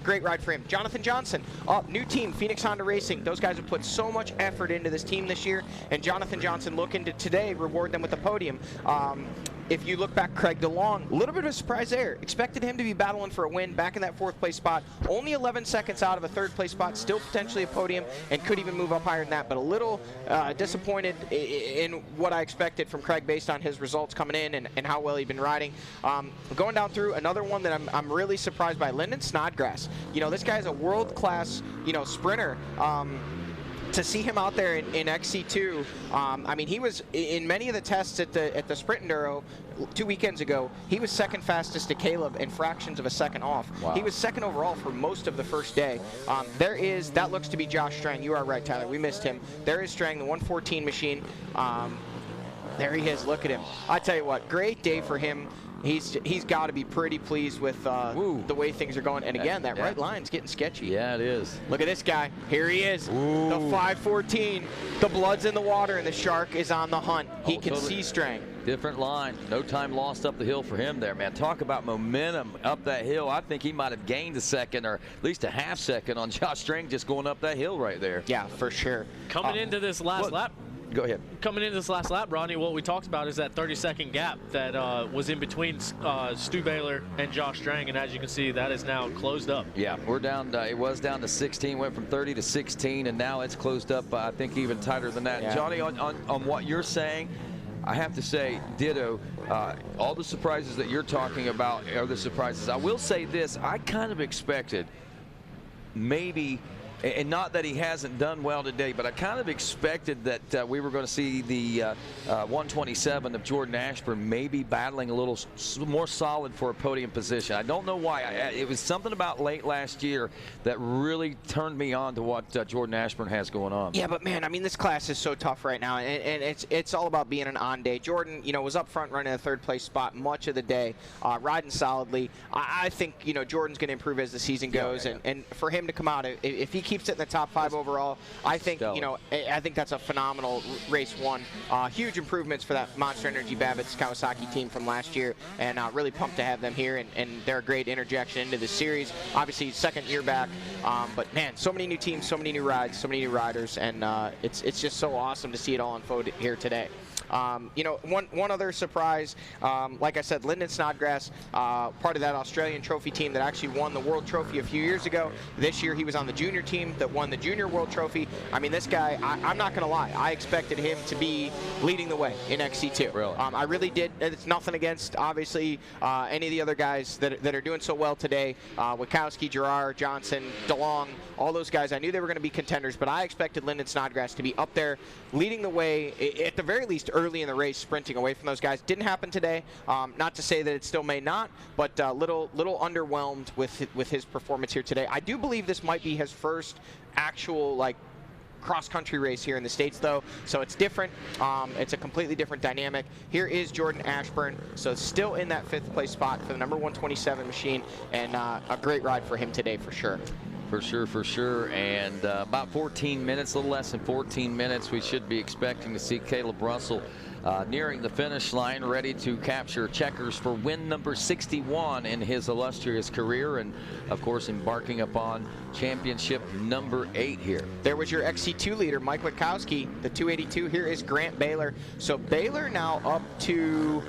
Great ride for him. Jonathan Johnson, new team, Phoenix Honda Racing. Those guys have put so much effort into this team this year, and Jonathan Johnson looking to today reward them with the podium. If you look back, Craig DeLong, a little bit of a surprise there. Expected him to be battling for a win back in that 4th place spot. Only 11 seconds out of a 3rd place spot, still potentially a podium, and could even move up higher than that. But a little disappointed in what I expected from Craig based on his results coming in and how well he'd been riding. Going down through another one that I'm really surprised by, Lyndon Snodgrass. You know, this guy's a world-class, you know, sprinter. To see him out there in XC2, I mean, he was in many of the tests at the Sprint Enduro 2 weekends ago. He was second fastest to Caleb and fractions of a second off. Wow. He was second overall for most of the first day. That looks to be Josh Strang. You are right, Tyler. We missed him. There is Strang, the 114 machine. There he is. Look at him. I tell you what, great day for him. He's got to be pretty pleased with the way things are going. And again, that right line's getting sketchy. Yeah, it is. Look at this guy. Here he is. Ooh. The 514. The blood's in the water, and the shark is on the hunt. He can totally see Strang. Different line. No time lost up the hill for him there, man. Talk about momentum up that hill. I think he might have gained a second or at least a half second on Josh Strang just going up that hill right there. Yeah, for sure. Coming into this last lap. Go ahead. Coming into this last lap, Ronnie, what we talked about is that 30-second gap that was in between Stu Baylor and Josh Strang, and as you can see, that is now closed up. Yeah, we're down. It was down to 16, went from 30 to 16, and now it's closed up. I think even tighter than that. Yeah. Johnny, on what you're saying, I have to say, ditto. All the surprises that you're talking about are the surprises. I will say this: I kind of expected maybe. And not that he hasn't done well today, but I kind of expected that we were going to see the 127 of Jordan Ashburn maybe battling a little more solid for a podium position. I don't know why. It was something about late last year that really turned me on to what Jordan Ashburn has going on. Yeah, but man, I mean, this class is so tough right now, and it's all about being an on day. Jordan, you know, was up front running a 3rd place spot much of the day, riding solidly. I think, you know, Jordan's going to improve as the season goes, and for him to come out, if he keeps it in the top 5 overall, I think you know, I think that's a phenomenal race one. Huge improvements for that Monster Energy Babbitt's Kawasaki team from last year, and really pumped to have them here, and they're a great interjection into the series. Obviously, 2nd year back, but man, so many new teams, so many new rides, so many new riders, and it's just so awesome to see it all unfold here today. You know, one other surprise, like I said, Lyndon Snodgrass, part of that Australian trophy team that actually won the World Trophy a few years ago. This year he was on the junior team that won the Junior World Trophy. I mean, this guy, I'm not going to lie, I expected him to be leading the way in XC2. Really? I really did. It's nothing against, obviously, any of the other guys that are doing so well today. Witkowski, Girard, Johnson, DeLong, all those guys. I knew they were going to be contenders, but I expected Lyndon Snodgrass to be up there leading the way, at the very least early in the race, sprinting away from those guys. Didn't happen today. Not to say that it still may not, but little underwhelmed with his performance here today. I do believe this might be his first actual cross-country race here in the States, though, so it's different. It's a completely different dynamic. Here is Jordan Ashburn, so still in that 5th place spot for the number 127 machine, and a great ride for him today for sure. For sure. And about 14 minutes, a little less than 14 minutes, we should be expecting to see Caleb Russell nearing the finish line, ready to capture checkers for win number 61 in his illustrious career, and of course embarking upon championship number 8 here. There was your XC2 leader, Mike Witkowski, the 282. Here is Grant Baylor. So Baylor now up to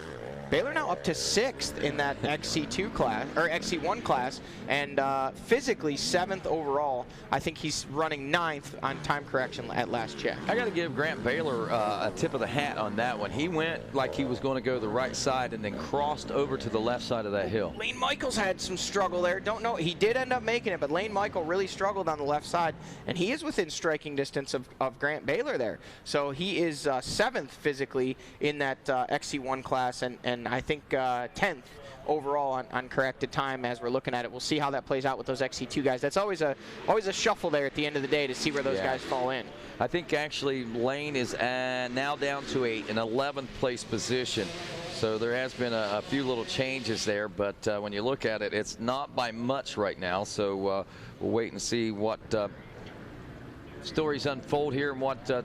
Baylor now up to 6th in that XC2 class, or XC1 class, and physically 7th overall. I think he's running 9th on time correction at last check. I got to give Grant Baylor a tip of the hat on that one. He went like he was going to go the right side and then crossed over to the left side of that hill. Lane Michaels had some struggle there. Don't know. He did end up making it, but Lane Michael really struggled on the left side, and he is within striking distance of Grant Baylor there. So he is 7th physically in that XC1 class, and I think 10th overall on corrected time as we're looking at it. We'll see how that plays out with those XC2 guys. That's always a shuffle there at the end of the day to see where those guys fall in. I think actually Lane is now down to an 11th place position. So there has been a few little changes there, but when you look at it, it's not by much right now. So we'll wait and see what stories unfold here and what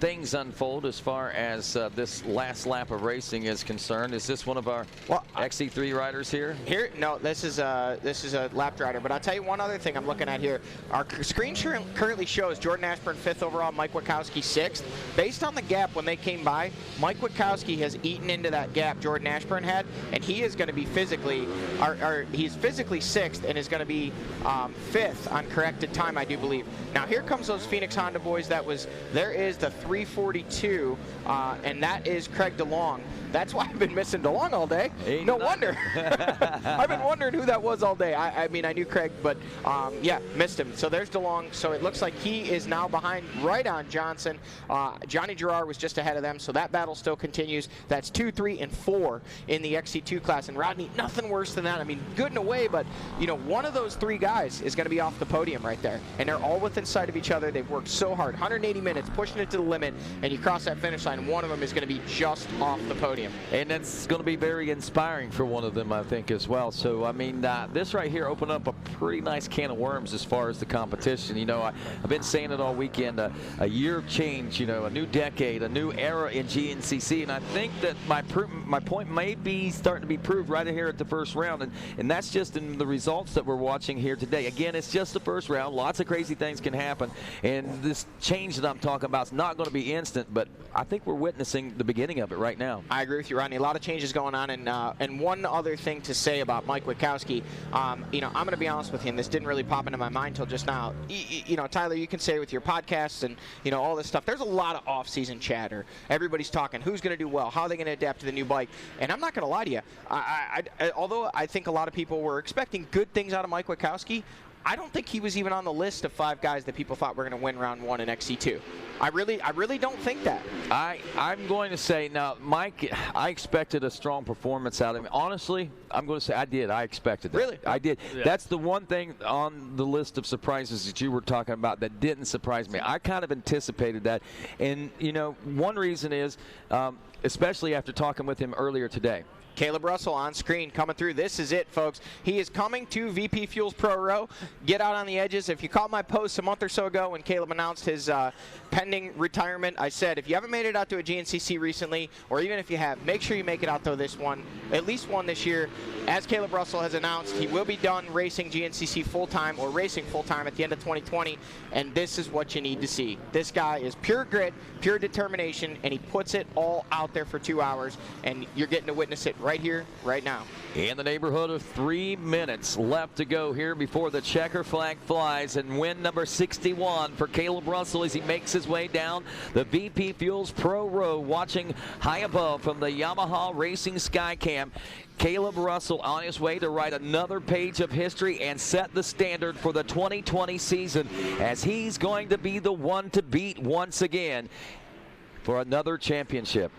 things unfold as far as this last lap of racing is concerned. Is this one of our XC3 riders here? No, this is a lap rider. But I'll tell you one other thing I'm looking at here. Our screen currently shows Jordan Ashburn 5th overall, Mike Witkowski 6th. Based on the gap when they came by, Mike Witkowski has eaten into that gap Jordan Ashburn had, and he is going to be physically, he's physically 6th and is going to be 5th on corrected time, I do believe. Now here comes those Phoenix Honda boys. There is the 342, and that is Craig DeLong. That's why I've been missing DeLong all day. No wonder. I've been wondering who that was all day. I mean, I knew Craig, but yeah, missed him. So there's DeLong. So it looks like he is now behind right on Johnson. Johnny Gerard was just ahead of them, so that battle still continues. That's 2, 3, and 4 in the XC2 class. And Rodney, nothing worse than that. I mean, good in a way, but you know, one of those 3 guys is going to be off the podium right there. And they're all within sight of each other. They've worked so hard, 180 minutes, pushing it to the limit, and you cross that finish line, one of them is going to be just off the podium. And that's going to be very inspiring for one of them, I think, as well. So, I mean, this right here opened up a pretty nice can of worms as far as the competition. You know, I've been saying it all weekend, a year of change, you know, a new decade, a new era in GNCC. And I think that my point may be starting to be proved right here at the first round. And that's just in the results that we're watching here today. Again, it's just the first round. Lots of crazy things can happen. And this change that I'm talking about is not going to be instant, but I think we're witnessing the beginning of it right now. I agree with you, Rodney. A lot of changes going on, and one other thing to say about Mike Witkowski, you know, I'm going to be honest with you, and this didn't really pop into my mind until just now. You know, Tyler, you can say with your podcasts and, you know, all this stuff, there's a lot of off-season chatter. Everybody's talking who's going to do well, how are they going to adapt to the new bike, and I'm not going to lie to you. Although I think a lot of people were expecting good things out of Mike Witkowski, I don't think he was even on the list of 5 guys that people thought were going to win round 1 in XC2. I really don't think that. I'm going to say now, Mike, I expected a strong performance out of him. Honestly, I'm going to say I did. I expected that. Really? I did. Yeah. That's the one thing on the list of surprises that you were talking about that didn't surprise me. I kind of anticipated that. And, you know, one reason is, especially after talking with him earlier today, Caleb Russell on screen coming through. This is it, folks. He is coming to VP Fuels Pro Row. Get out on the edges. If you caught my post a month or so ago when Caleb announced his pending retirement, I said if you haven't made it out to a GNCC recently, or even if you have, make sure you make it out to this one, at least one this year. As Caleb Russell has announced, he will be done racing GNCC full-time or racing full-time at the end of 2020, and this is what you need to see. This guy is pure grit, pure determination, and he puts it all out there for 2 hours, and you're getting to witness it right here, right now. In the neighborhood of 3 minutes left to go here before the checker flag flies, and win number 61 for Caleb Russell as he makes his way down the VP Fuels Pro Row, watching high above from the Yamaha Racing Skycam. Caleb Russell on his way to write another page of history and set the standard for the 2020 season, as he's going to be the one to beat once again for another championship.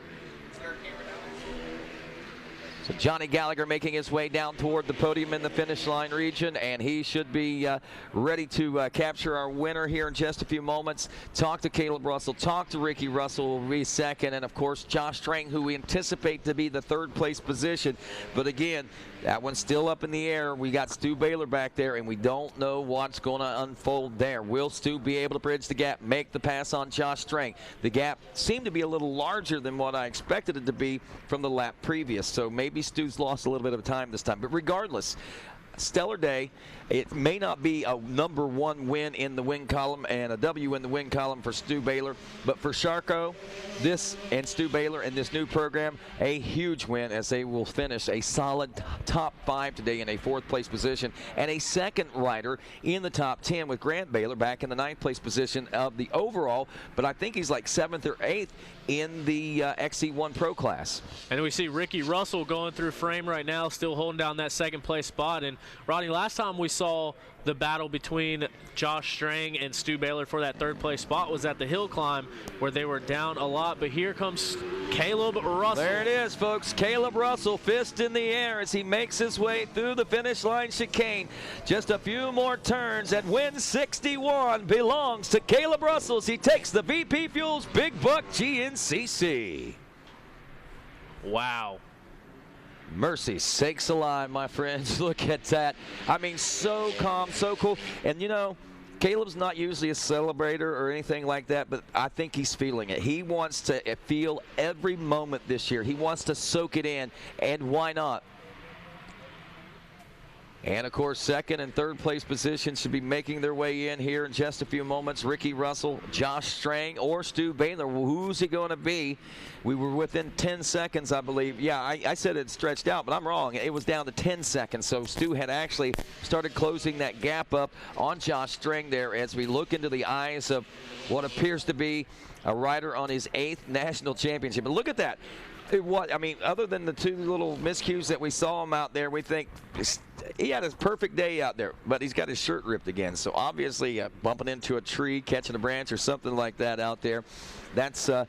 So Johnny Gallagher making his way down toward the podium in the finish line region, and he should be ready to capture our winner here in just a few moments. Talk to Caleb Russell, talk to Ricky Russell will be second, and of course Josh Strang, who we anticipate to be the 3rd place position. But again, that one's still up in the air. We got Stu Baylor back there, and we don't know what's going to unfold there. Will Stu be able to bridge the gap, make the pass on Josh Strang? The gap seemed to be a little larger than what I expected it to be from the lap previous, so maybe Stu's lost a little bit of time this time. But regardless, stellar day. It may not be a #1 win in the win column and a W in the win column for Stu Baylor, but for Sharko, this and Stu Baylor and this new program, a huge win as they will finish a solid top 5 today in a 4th place position and a second rider in the top 10 with Grant Baylor back in the 9th place position of the overall, but I think he's like 7th or 8th in the XC1 Pro class. And we see Ricky Russell going through frame right now, still holding down that 2nd place spot. And Rodney, last time we saw the battle between Josh Strang and Stu Baylor for that 3rd place spot was at the hill climb where they were down a lot. But here comes Caleb Russell. There it is, folks. Caleb Russell, fist in the air as he makes his way through the finish line chicane. Just a few more turns, and win 61 belongs to Caleb Russell as he takes the VP Fuels Big Buck GNCC. Wow. Mercy sakes alive, my friends. Look at that. I mean, so calm, so cool. And, you know, Caleb's not usually a celebrator or anything like that, but I think he's feeling it. He wants to feel every moment this year. He wants to soak it in, and why not? And, of course, 2nd and 3rd place positions should be making their way in here in just a few moments. Ricky Russell, Josh Strang, or Stu Baylor. Who's it going to be? We were within 10 seconds, I believe. Yeah, I said it stretched out, but I'm wrong. It was down to 10 seconds. So Stu had actually started closing that gap up on Josh Strang there as we look into the eyes of what appears to be a rider on his 8th national championship. But look at that. What I mean, other than the 2 little miscues that we saw him out there, we think he had his perfect day out there, but he's got his shirt ripped again. So obviously bumping into a tree, catching a branch or something like that out there. That's the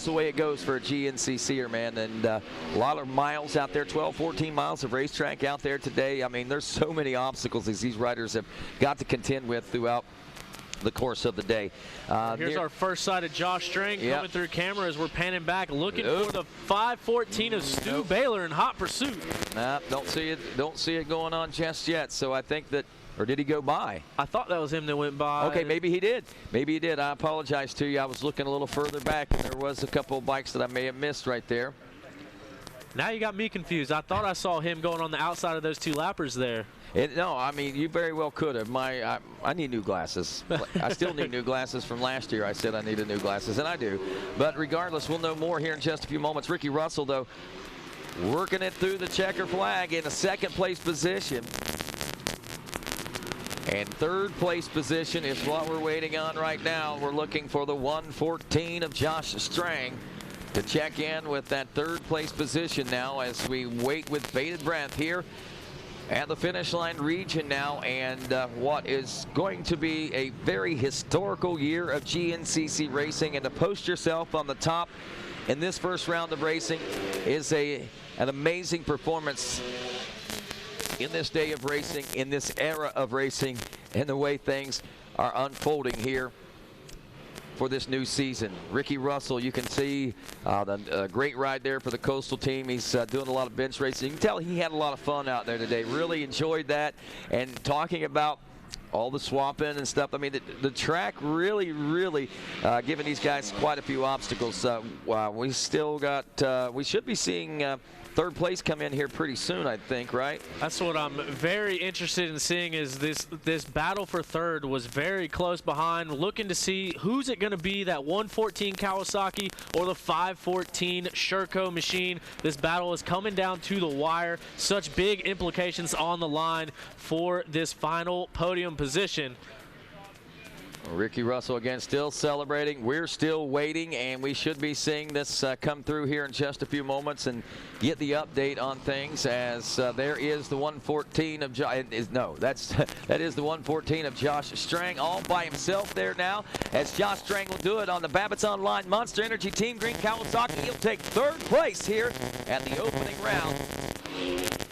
way it goes for a GNCCer, man. And a lot of miles out there, 12, 14 miles of racetrack out there today. I mean, there's so many obstacles these riders have got to contend with throughout the course of the day. Here's our first sight of Josh Strang coming through camera as we're panning back, looking for the 5:14 of Stu Baylor in hot pursuit. Nah, don't see it going on just yet. So I think that, or did he go by? I thought that was him that went by. Okay, maybe he did. Maybe he did. I apologize to you. I was looking a little further back, and there was a couple of bikes that I may have missed right there. Now you got me confused. I thought I saw him going on the outside of those 2 lappers there. No, I mean, you very well could have. I need new glasses. I still need new glasses from last year. I said I needed new glasses, and I do. But regardless, we'll know more here in just a few moments. Ricky Russell, though, working it through the checker flag in a 2nd place position. And 3rd place position is what we're waiting on right now. We're looking for the 1:14 of Josh Strang to check in with that 3rd place position now as we wait with bated breath here at the finish line region now, and what is going to be a very historical year of GNCC racing. And to post yourself on the top in this first round of racing is an amazing performance in this day of racing, in this era of racing, and the way things are unfolding here for this new season. Ricky Russell, you can see the great ride there for the Coastal team. He's doing a lot of bench racing. You can tell he had a lot of fun out there today. Really enjoyed that. And talking about all the swapping and stuff, I mean, the track really giving these guys quite a few obstacles. We still got, we should be seeing 3rd place come in here pretty soon, I think, right? That's what I'm very interested in seeing, is this battle for 3rd was very close behind. Looking to see who's it going to be, that 1:14 Kawasaki or the 5:14 Sherco machine. This battle is coming down to the wire. Such big implications on the line for this final podium position. Ricky Russell again still celebrating. We're still waiting, and we should be seeing this come through here in just a few moments and get the update on things, as there is the 1:14 of that is the 1:14 of Josh Strang all by himself there now, as Josh Strang will do it on the Babbitt's Online Monster Energy Team Green Kawasaki. He'll take 3rd place here at the opening round.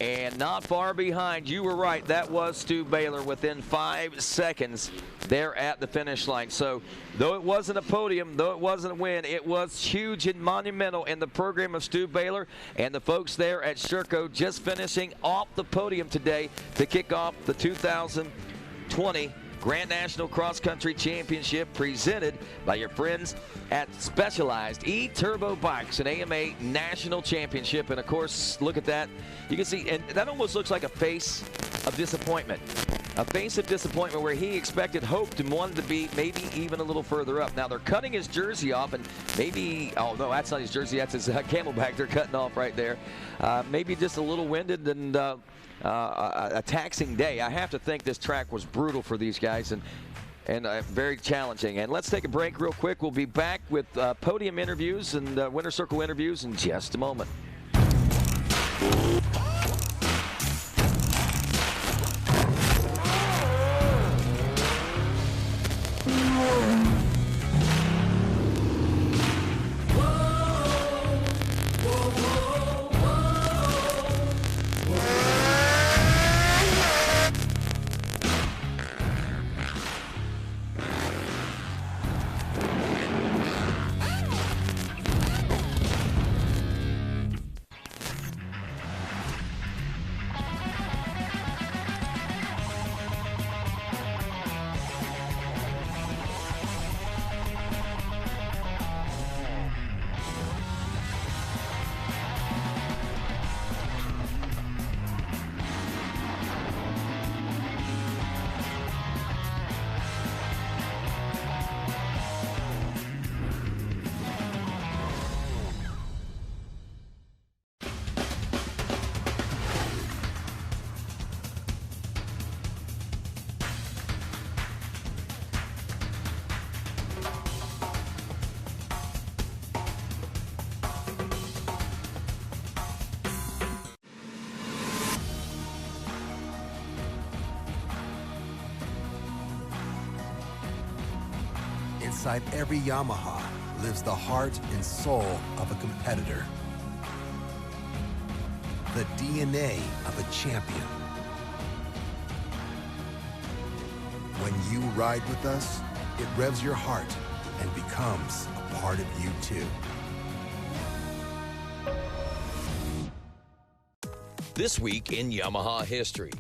And not far behind, you were right, that was Stu Baylor within 5 seconds there at the finish line. So though it wasn't a podium, though it wasn't a win, it was huge and monumental in the program of Stu Baylor and the folks there at Sherco, just finishing off the podium today to kick off the 2020 Grand National Cross Country Championship, presented by your friends at Specialized E-Turbo Bikes, an AMA National Championship. And of course, look at that. You can see, and that almost looks like a face of disappointment. A face of disappointment where he expected, hoped, and wanted to be maybe even a little further up. Now they're cutting his jersey off, and maybe, oh no, that's not his jersey, that's his Camelback they're cutting off right there. Maybe just a little winded and a taxing day. I have to think this track was brutal for these guys and very challenging. And let's take a break real quick. We'll be back with podium interviews and winner circle interviews in just a moment. Inside every Yamaha lives the heart and soul of a competitor. The DNA of a champion. When you ride with us, it revs your heart and becomes a part of you too. This week in Yamaha history.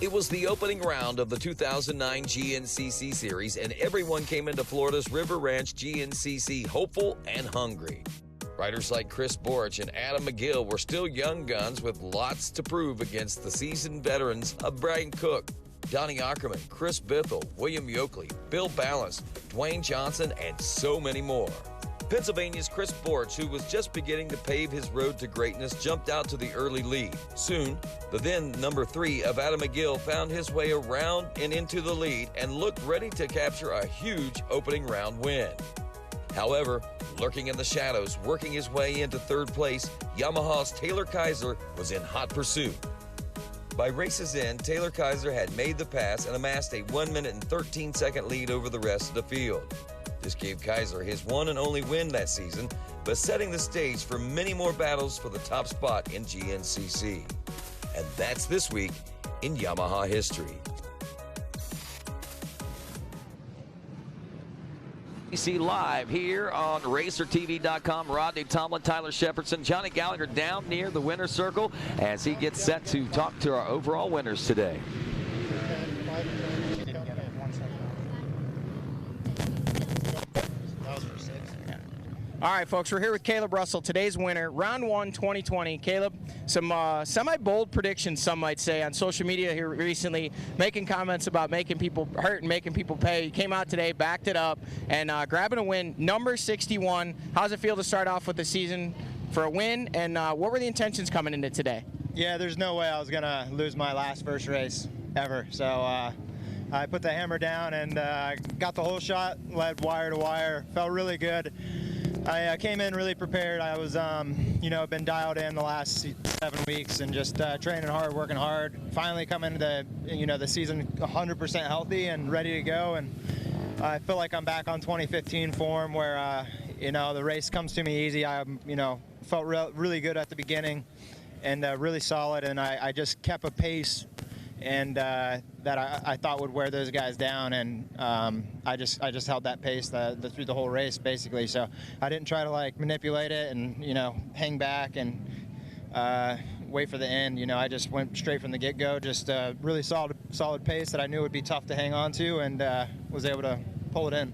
It was the opening round of the 2009 GNCC Series, and everyone came into Florida's River Ranch GNCC hopeful and hungry. Riders like Chris Borch and Adam McGill were still young guns with lots to prove against the seasoned veterans of Brian Cook, Donnie Ackerman, Chris Bithell, William Yoakley, Bill Ballas, Dwayne Johnson, and so many more. Pennsylvania's Chris Borch, who was just beginning to pave his road to greatness, jumped out to the early lead. Soon, the then number 3 of Adam McGill found his way around and into the lead and looked ready to capture a huge opening round win. However, lurking in the shadows, working his way into third place, Yamaha's Taylor Kaiser was in hot pursuit. By race's end, Taylor Kaiser had made the pass and amassed a 1 minute and 13-second lead over the rest of the field. This gave Kaiser his one and only win that season, but setting the stage for many more battles for the top spot in GNCC. And that's this week in Yamaha history. See live here on RacerTV.com. Rodney Tomlin, Tyler Shepardson, Johnny Gallagher down near the winner's circle as he gets set to talk to our overall winners today. All right, folks, we're here with Caleb Russell, today's winner, round 1, 2020. Caleb, some semi-bold predictions, some might say, on social media here recently, making comments about making people hurt and making people pay. You came out today, backed it up, and grabbing a win, number 61. How's it feel to start off with the season for a win, and what were the intentions coming into today? Yeah, there's no way I was going to lose my first race ever, so I put the hammer down and got the whole shot, led wire to wire, felt really good. I came in really prepared. I was, been dialed in the last 7 weeks and just training hard, working hard. Finally coming into the season 100% healthy and ready to go. And I feel like I'm back on 2015 form where, the race comes to me easy. I, felt really good at the beginning and really solid. And I just kept a pace and that I thought would wear those guys down, and I just held that pace through the whole race basically. So I didn't try to manipulate it and hang back and wait for the end. I just went straight from the get-go, just really solid pace that I knew would be tough to hang on to, and was able to pull it in.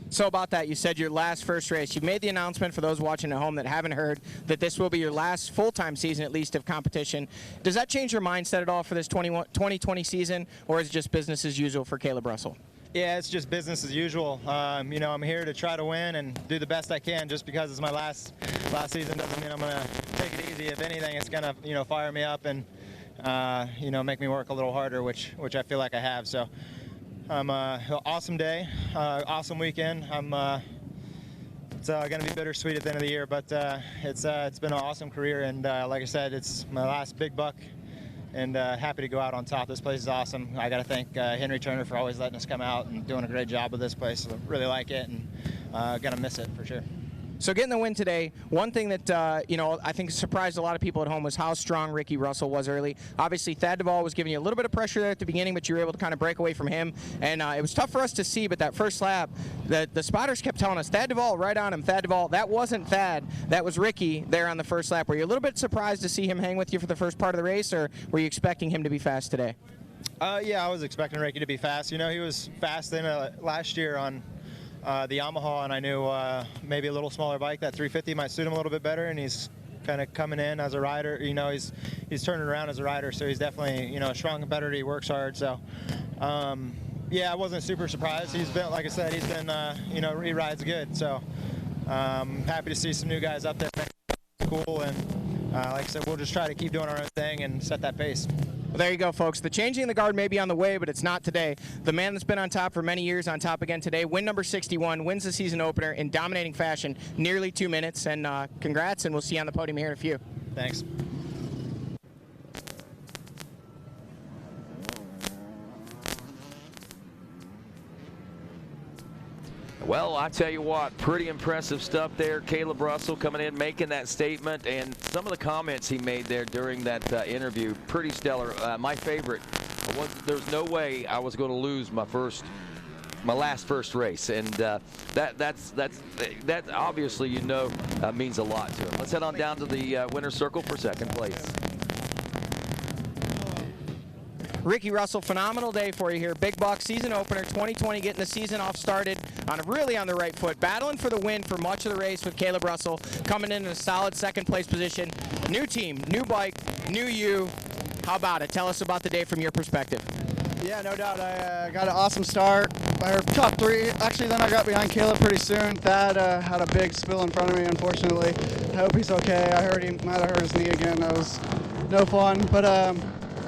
So about that, you said your last first race. You made the announcement for those watching at home that haven't heard that this will be your last full-time season, at least, of competition. Does that change your mindset at all for this 2020 season, or is it just business as usual for Caleb Russell? Yeah, it's just business as usual. You know, I'm here to try to win and do the best I can. Just because it's my last season doesn't mean I'm going to take it easy. If anything, it's going to, you know, fire me up and, you know, make me work a little harder, which I feel like I have. So, awesome day, awesome weekend. It's going to be bittersweet at the end of the year, but it's been an awesome career, and like I said, it's my last big buck, and happy to go out on top. This place is awesome. I got to thank Henry Turner for always letting us come out and doing a great job with this place. I really like it, and gonna miss it for sure. So getting the win today, one thing that, you know, I think surprised a lot of people at home was how strong Ricky Russell was early. Obviously, Thad Duvall was giving you a little bit of pressure there at the beginning, but you were able to kind of break away from him. And it was tough for us to see, but that first lap, the spotters kept telling us, Thad Duvall right on him, Thad Duvall. That wasn't Thad. That was Ricky there on the first lap. Were you a little bit surprised to see him hang with you for the first part of the race, or were you expecting him to be fast today? Yeah, I was expecting Ricky to be fast. You know, he was fast in last year on the Yamaha, and I knew maybe a little smaller bike, that 350 might suit him a little bit better, and he's kind of coming in as a rider. You know, he's turning around as a rider, so he's definitely, you know, a strong competitor. He works hard, so yeah, I wasn't super surprised. He's been, like I said, he's been, you know, he rides good, so happy to see some new guys up there. Cool, and like I said, we'll just try to keep doing our own thing and set that pace. Well, there you go, folks. The changing of the guard may be on the way, but it's not today. The man that's been on top for many years on top again today, win number 61, wins the season opener in dominating fashion, nearly 2 minutes. And congrats, and we'll see you on the podium here in a few. Thanks. Well, I tell you what, pretty impressive stuff there. Caleb Russell coming in, making that statement, and some of the comments he made there during that interview, pretty stellar. My favorite was, there's no way I was going to lose my last first race, and that obviously, you know, means a lot to him. Let's head on down to the winner's circle for second place. Ricky Russell, phenomenal day for you here. Big Buck season opener 2020, getting the season off started really on the right foot, battling for the win for much of the race with Caleb Russell, coming in a solid second place position. New team, new bike, new you. How about it? Tell us about the day from your perspective. Yeah, no doubt. I got an awesome start. I heard top three. Actually, then I got behind Caleb pretty soon. Thad had a big spill in front of me, unfortunately. I hope he's okay. I heard he might have hurt his knee again. That was no fun. But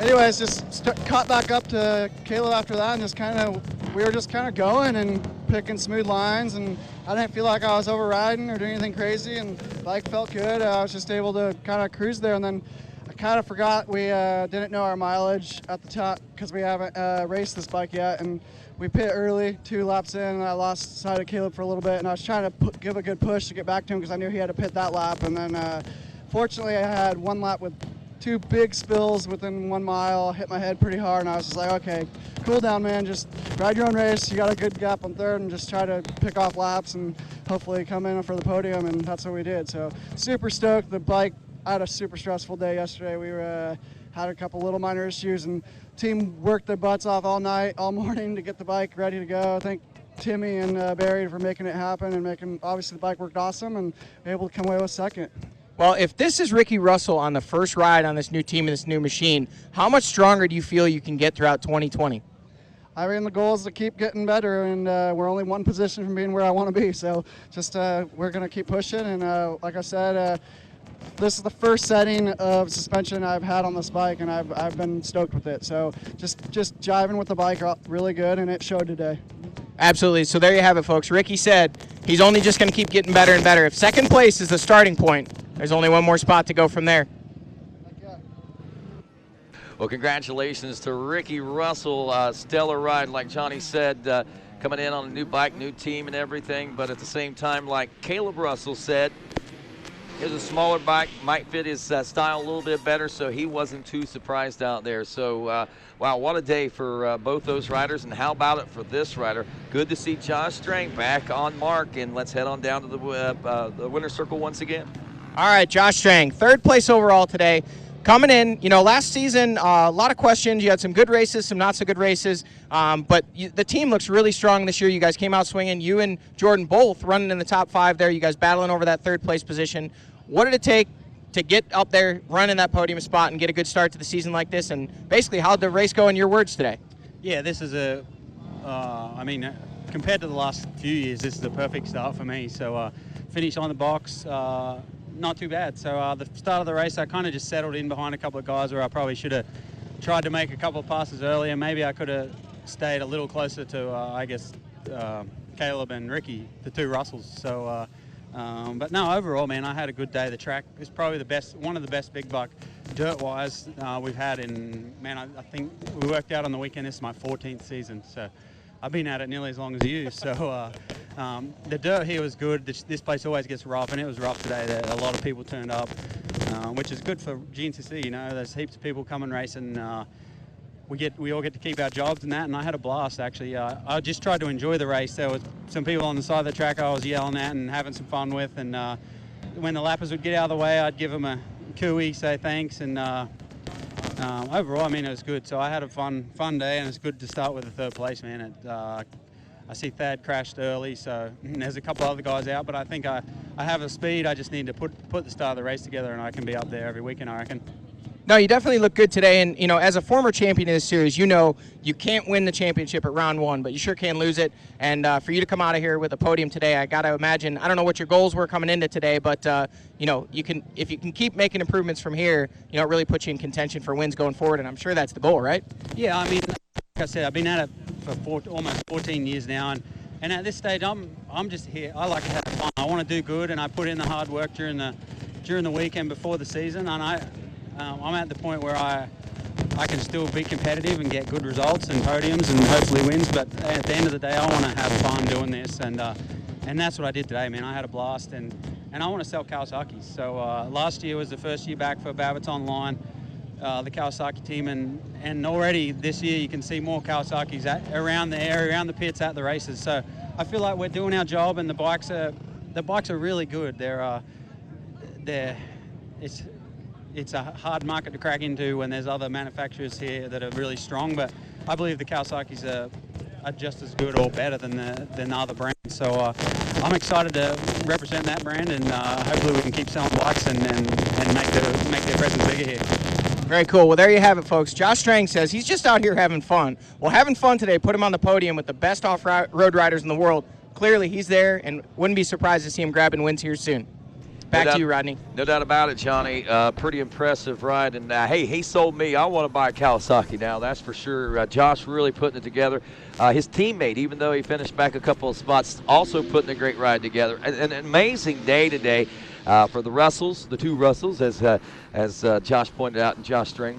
anyways, just caught back up to Caleb after that, and we were just kind of going and picking smooth lines, and I didn't feel like I was overriding or doing anything crazy, and the bike felt good. I was just able to kind of cruise there, and then I kind of forgot we didn't know our mileage at the top because we haven't raced this bike yet, and we pit early, 2 laps in, and I lost sight of Caleb for a little bit, and I was trying to give a good push to get back to him because I knew he had to pit that lap, and then fortunately I had one lap with 2 big spills within 1 mile, hit my head pretty hard, and I was just like, okay, cool down, man, just ride your own race. You got a good gap on third, and just try to pick off laps and hopefully come in for the podium, and that's what we did. So super stoked. The bike, I had a super stressful day yesterday. We had a couple little minor issues, and team worked their butts off all night, all morning to get the bike ready to go. I think Timmy and Barry for making it happen and making, obviously the bike worked awesome, and able to come away with second. Well, if this is Ricky Russell on the first ride on this new team and this new machine, how much stronger do you feel you can get throughout 2020? I mean, the goal is to keep getting better, and we're only 1 position from being where I want to be. So just we're going to keep pushing, and like I said, this is the first setting of suspension I've had on this bike, and I've been stoked with it. So just jiving with the bike really good, and it showed today. Absolutely. So there you have it, folks. Ricky said he's only just going to keep getting better and better. If second place is the starting point, there's only 1 more spot to go from there. Well, congratulations to Ricky Russell. Stellar ride, like Johnny said, coming in on a new bike, new team and everything. But at the same time, like Caleb Russell said, it was a smaller bike, might fit his style a little bit better, so he wasn't too surprised out there. So, wow, what a day for both those riders, and how about it for this rider? Good to see Josh Strang back on mark, and let's head on down to the winner's circle once again. All right, Josh Strang, 3rd place overall today. coming in, last season, a lot of questions. You had some good races, some not so good races, but the team looks really strong this year. You guys came out swinging. You and Jordan both running in the top 5 there. You guys battling over that 3rd place position. What did it take to get up there, run in that podium spot, and get a good start to the season like this? And basically, how'd the race go in your words today? Yeah, this is compared to the last few years, this is a perfect start for me. So finish on the box, not too bad. So the start of the race, I kind of just settled in behind a couple of guys where I probably should have tried to make a couple of passes earlier. Maybe I could have stayed a little closer to, Caleb and Ricky, the 2 Russells. So, but no, overall, man, I had a good day. The track is probably one of the best big buck dirt-wise we've had in, man, I think we worked out on the weekend. This is my 14th season, so I've been at it nearly as long as you. So the dirt here was good. This place always gets rough, and it was rough today. A lot of people turned up, which is good for GNCC. There's heaps of people coming racing. We all get to keep our jobs and that, and I had a blast actually. I just tried to enjoy the race. There was some people on the side of the track I was yelling at and having some fun with, and when the lappers would get out of the way, I'd give them a cooey, say thanks, and overall, it was good. So I had a fun day, and it's good to start with the 3rd place, man. I see Thad crashed early, so there's a couple other guys out, but I think I have the speed. I just need to put the start of the race together, and I can be up there every weekend, I reckon. No, you definitely look good today, and as a former champion in this series, you can't win the championship at round 1, but you sure can lose it. And for you to come out of here with a podium today, I got to imagine, I don't know what your goals were coming into today, but if you can keep making improvements from here, it really puts you in contention for wins going forward, and I'm sure that's the goal, right? Yeah, like I said, I've been at it for almost 14 years now, and at this stage, I'm just here. I like to have fun. I want to do good, and I put in the hard work during the weekend before the season, and I'm at the point where I can still be competitive and get good results and podiums and hopefully wins. But at the end of the day, I want to have fun doing this, and that's what I did today, man. I had a blast, and I want to sell Kawasaki's. So last year was the first year back for Babbitt's Online, the Kawasaki team, and already this year you can see more Kawasaki's around the area, around the pits, at the races. So I feel like we're doing our job, and the bikes are really good. It's a hard market to crack into when there's other manufacturers here that are really strong, but I believe the Kawasaki's are just as good or better than other brands. So I'm excited to represent that brand, and hopefully we can keep selling bikes and make their presence bigger here. Very cool. Well, there you have it, folks. Josh Strang says he's just out here having fun. Well, having fun today put him on the podium with the best off-road riders in the world. Clearly, he's there, and wouldn't be surprised to see him grabbing wins here soon. Back to you, Rodney. No doubt about it, Johnny. Pretty impressive ride. And, hey, he sold me. I want to buy a Kawasaki now, that's for sure. Josh really putting it together. His teammate, even though he finished back a couple of spots, also putting a great ride together. An amazing day today for the Russells, the 2 Russells, as Josh pointed out, and Josh String.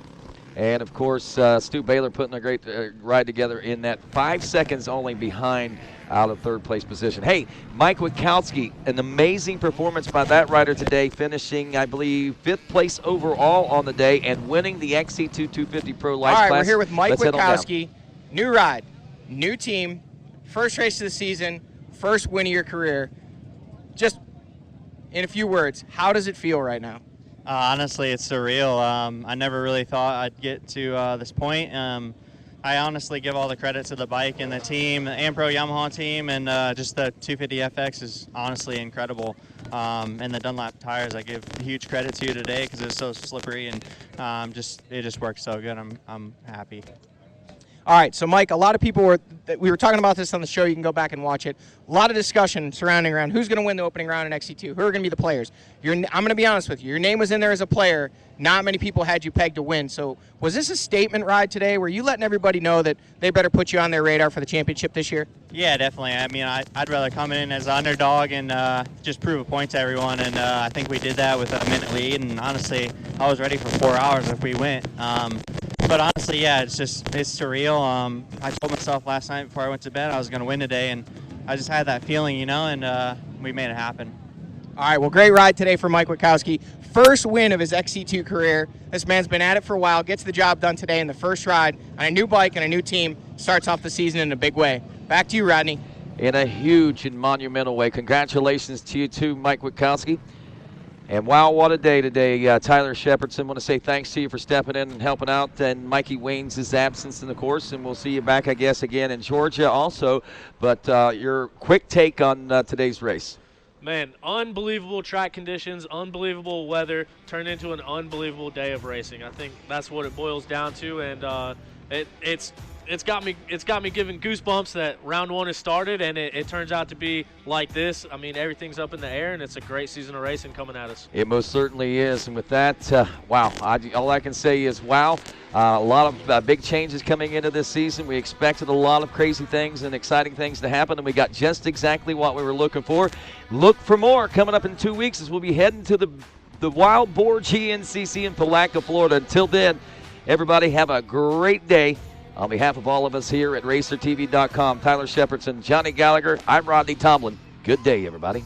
And, of course, Stu Baylor putting a great ride together in that 5 seconds only behind out of 3rd place position. Hey, Mike Witkowski, an amazing performance by that rider today, finishing, I believe, 5th place overall on the day and winning the XC2 250 Pro Life class. All right, we're here with Mike Witkowski. New ride, new team, first race of the season, first win of your career. Just in a few words, how does it feel right now? Honestly, it's surreal. I never really thought I'd get to this point. I honestly give all the credit to the bike and the team, the Ampro Yamaha team, and just the 250FX is honestly incredible. And the Dunlop tires, I give huge credit to today because it's so slippery, and it just works so good. I'm happy. All right, so Mike, a lot of people we were talking about this on the show. You can go back and watch it. A lot of discussion surrounding around who's going to win the opening round in XC2. Who are going to be the players? I'm going to be honest with you. Your name was in there as a player. Not many people had you pegged to win. So was this a statement ride today? Were you letting everybody know that they better put you on their radar for the championship this year? Yeah, definitely. I mean, I'd rather come in as an underdog and just prove a point to everyone. And I think we did that with a minute lead. And honestly, I was ready for 4 hours if we went. But honestly, yeah, it's surreal. I told myself last night before I went to bed I was going to win today, and I just had that feeling, and we made it happen. All right, well, great ride today for Mike Witkowski. First win of his XC2 career. This man's been at it for a while, gets the job done today in the first ride on a new bike and a new team, starts off the season in a big way. Back to you, Rodney. In a huge and monumental way. Congratulations to you too, Mike Witkowski. And wow, what a day today. Tyler Shepardson, want to say thanks to you for stepping in and helping out, and Mikey Waynes' absence in the course, and we'll see you back, I guess, again in Georgia also. But your quick take on today's race. Man, unbelievable track conditions, unbelievable weather, turned into an unbelievable day of racing. I think that's what it boils down to, and it's got me giving goosebumps that round one has started, and it turns out to be like this. I mean, everything's up in the air, and it's a great season of racing coming at us. It most certainly is, and with that, wow, all I can say is wow. A lot of big changes coming into this season. We expected a lot of crazy things and exciting things to happen, and we got just exactly what we were looking for. Look for more coming up in 2 weeks as we'll be heading to the Wild Boar GNCC in Palatka, Florida. Until then, everybody have a great day. On behalf of all of us here at RacerTV.com, Tyler Shepardson, Johnny Gallagher, I'm Rodney Tomlin. Good day, everybody.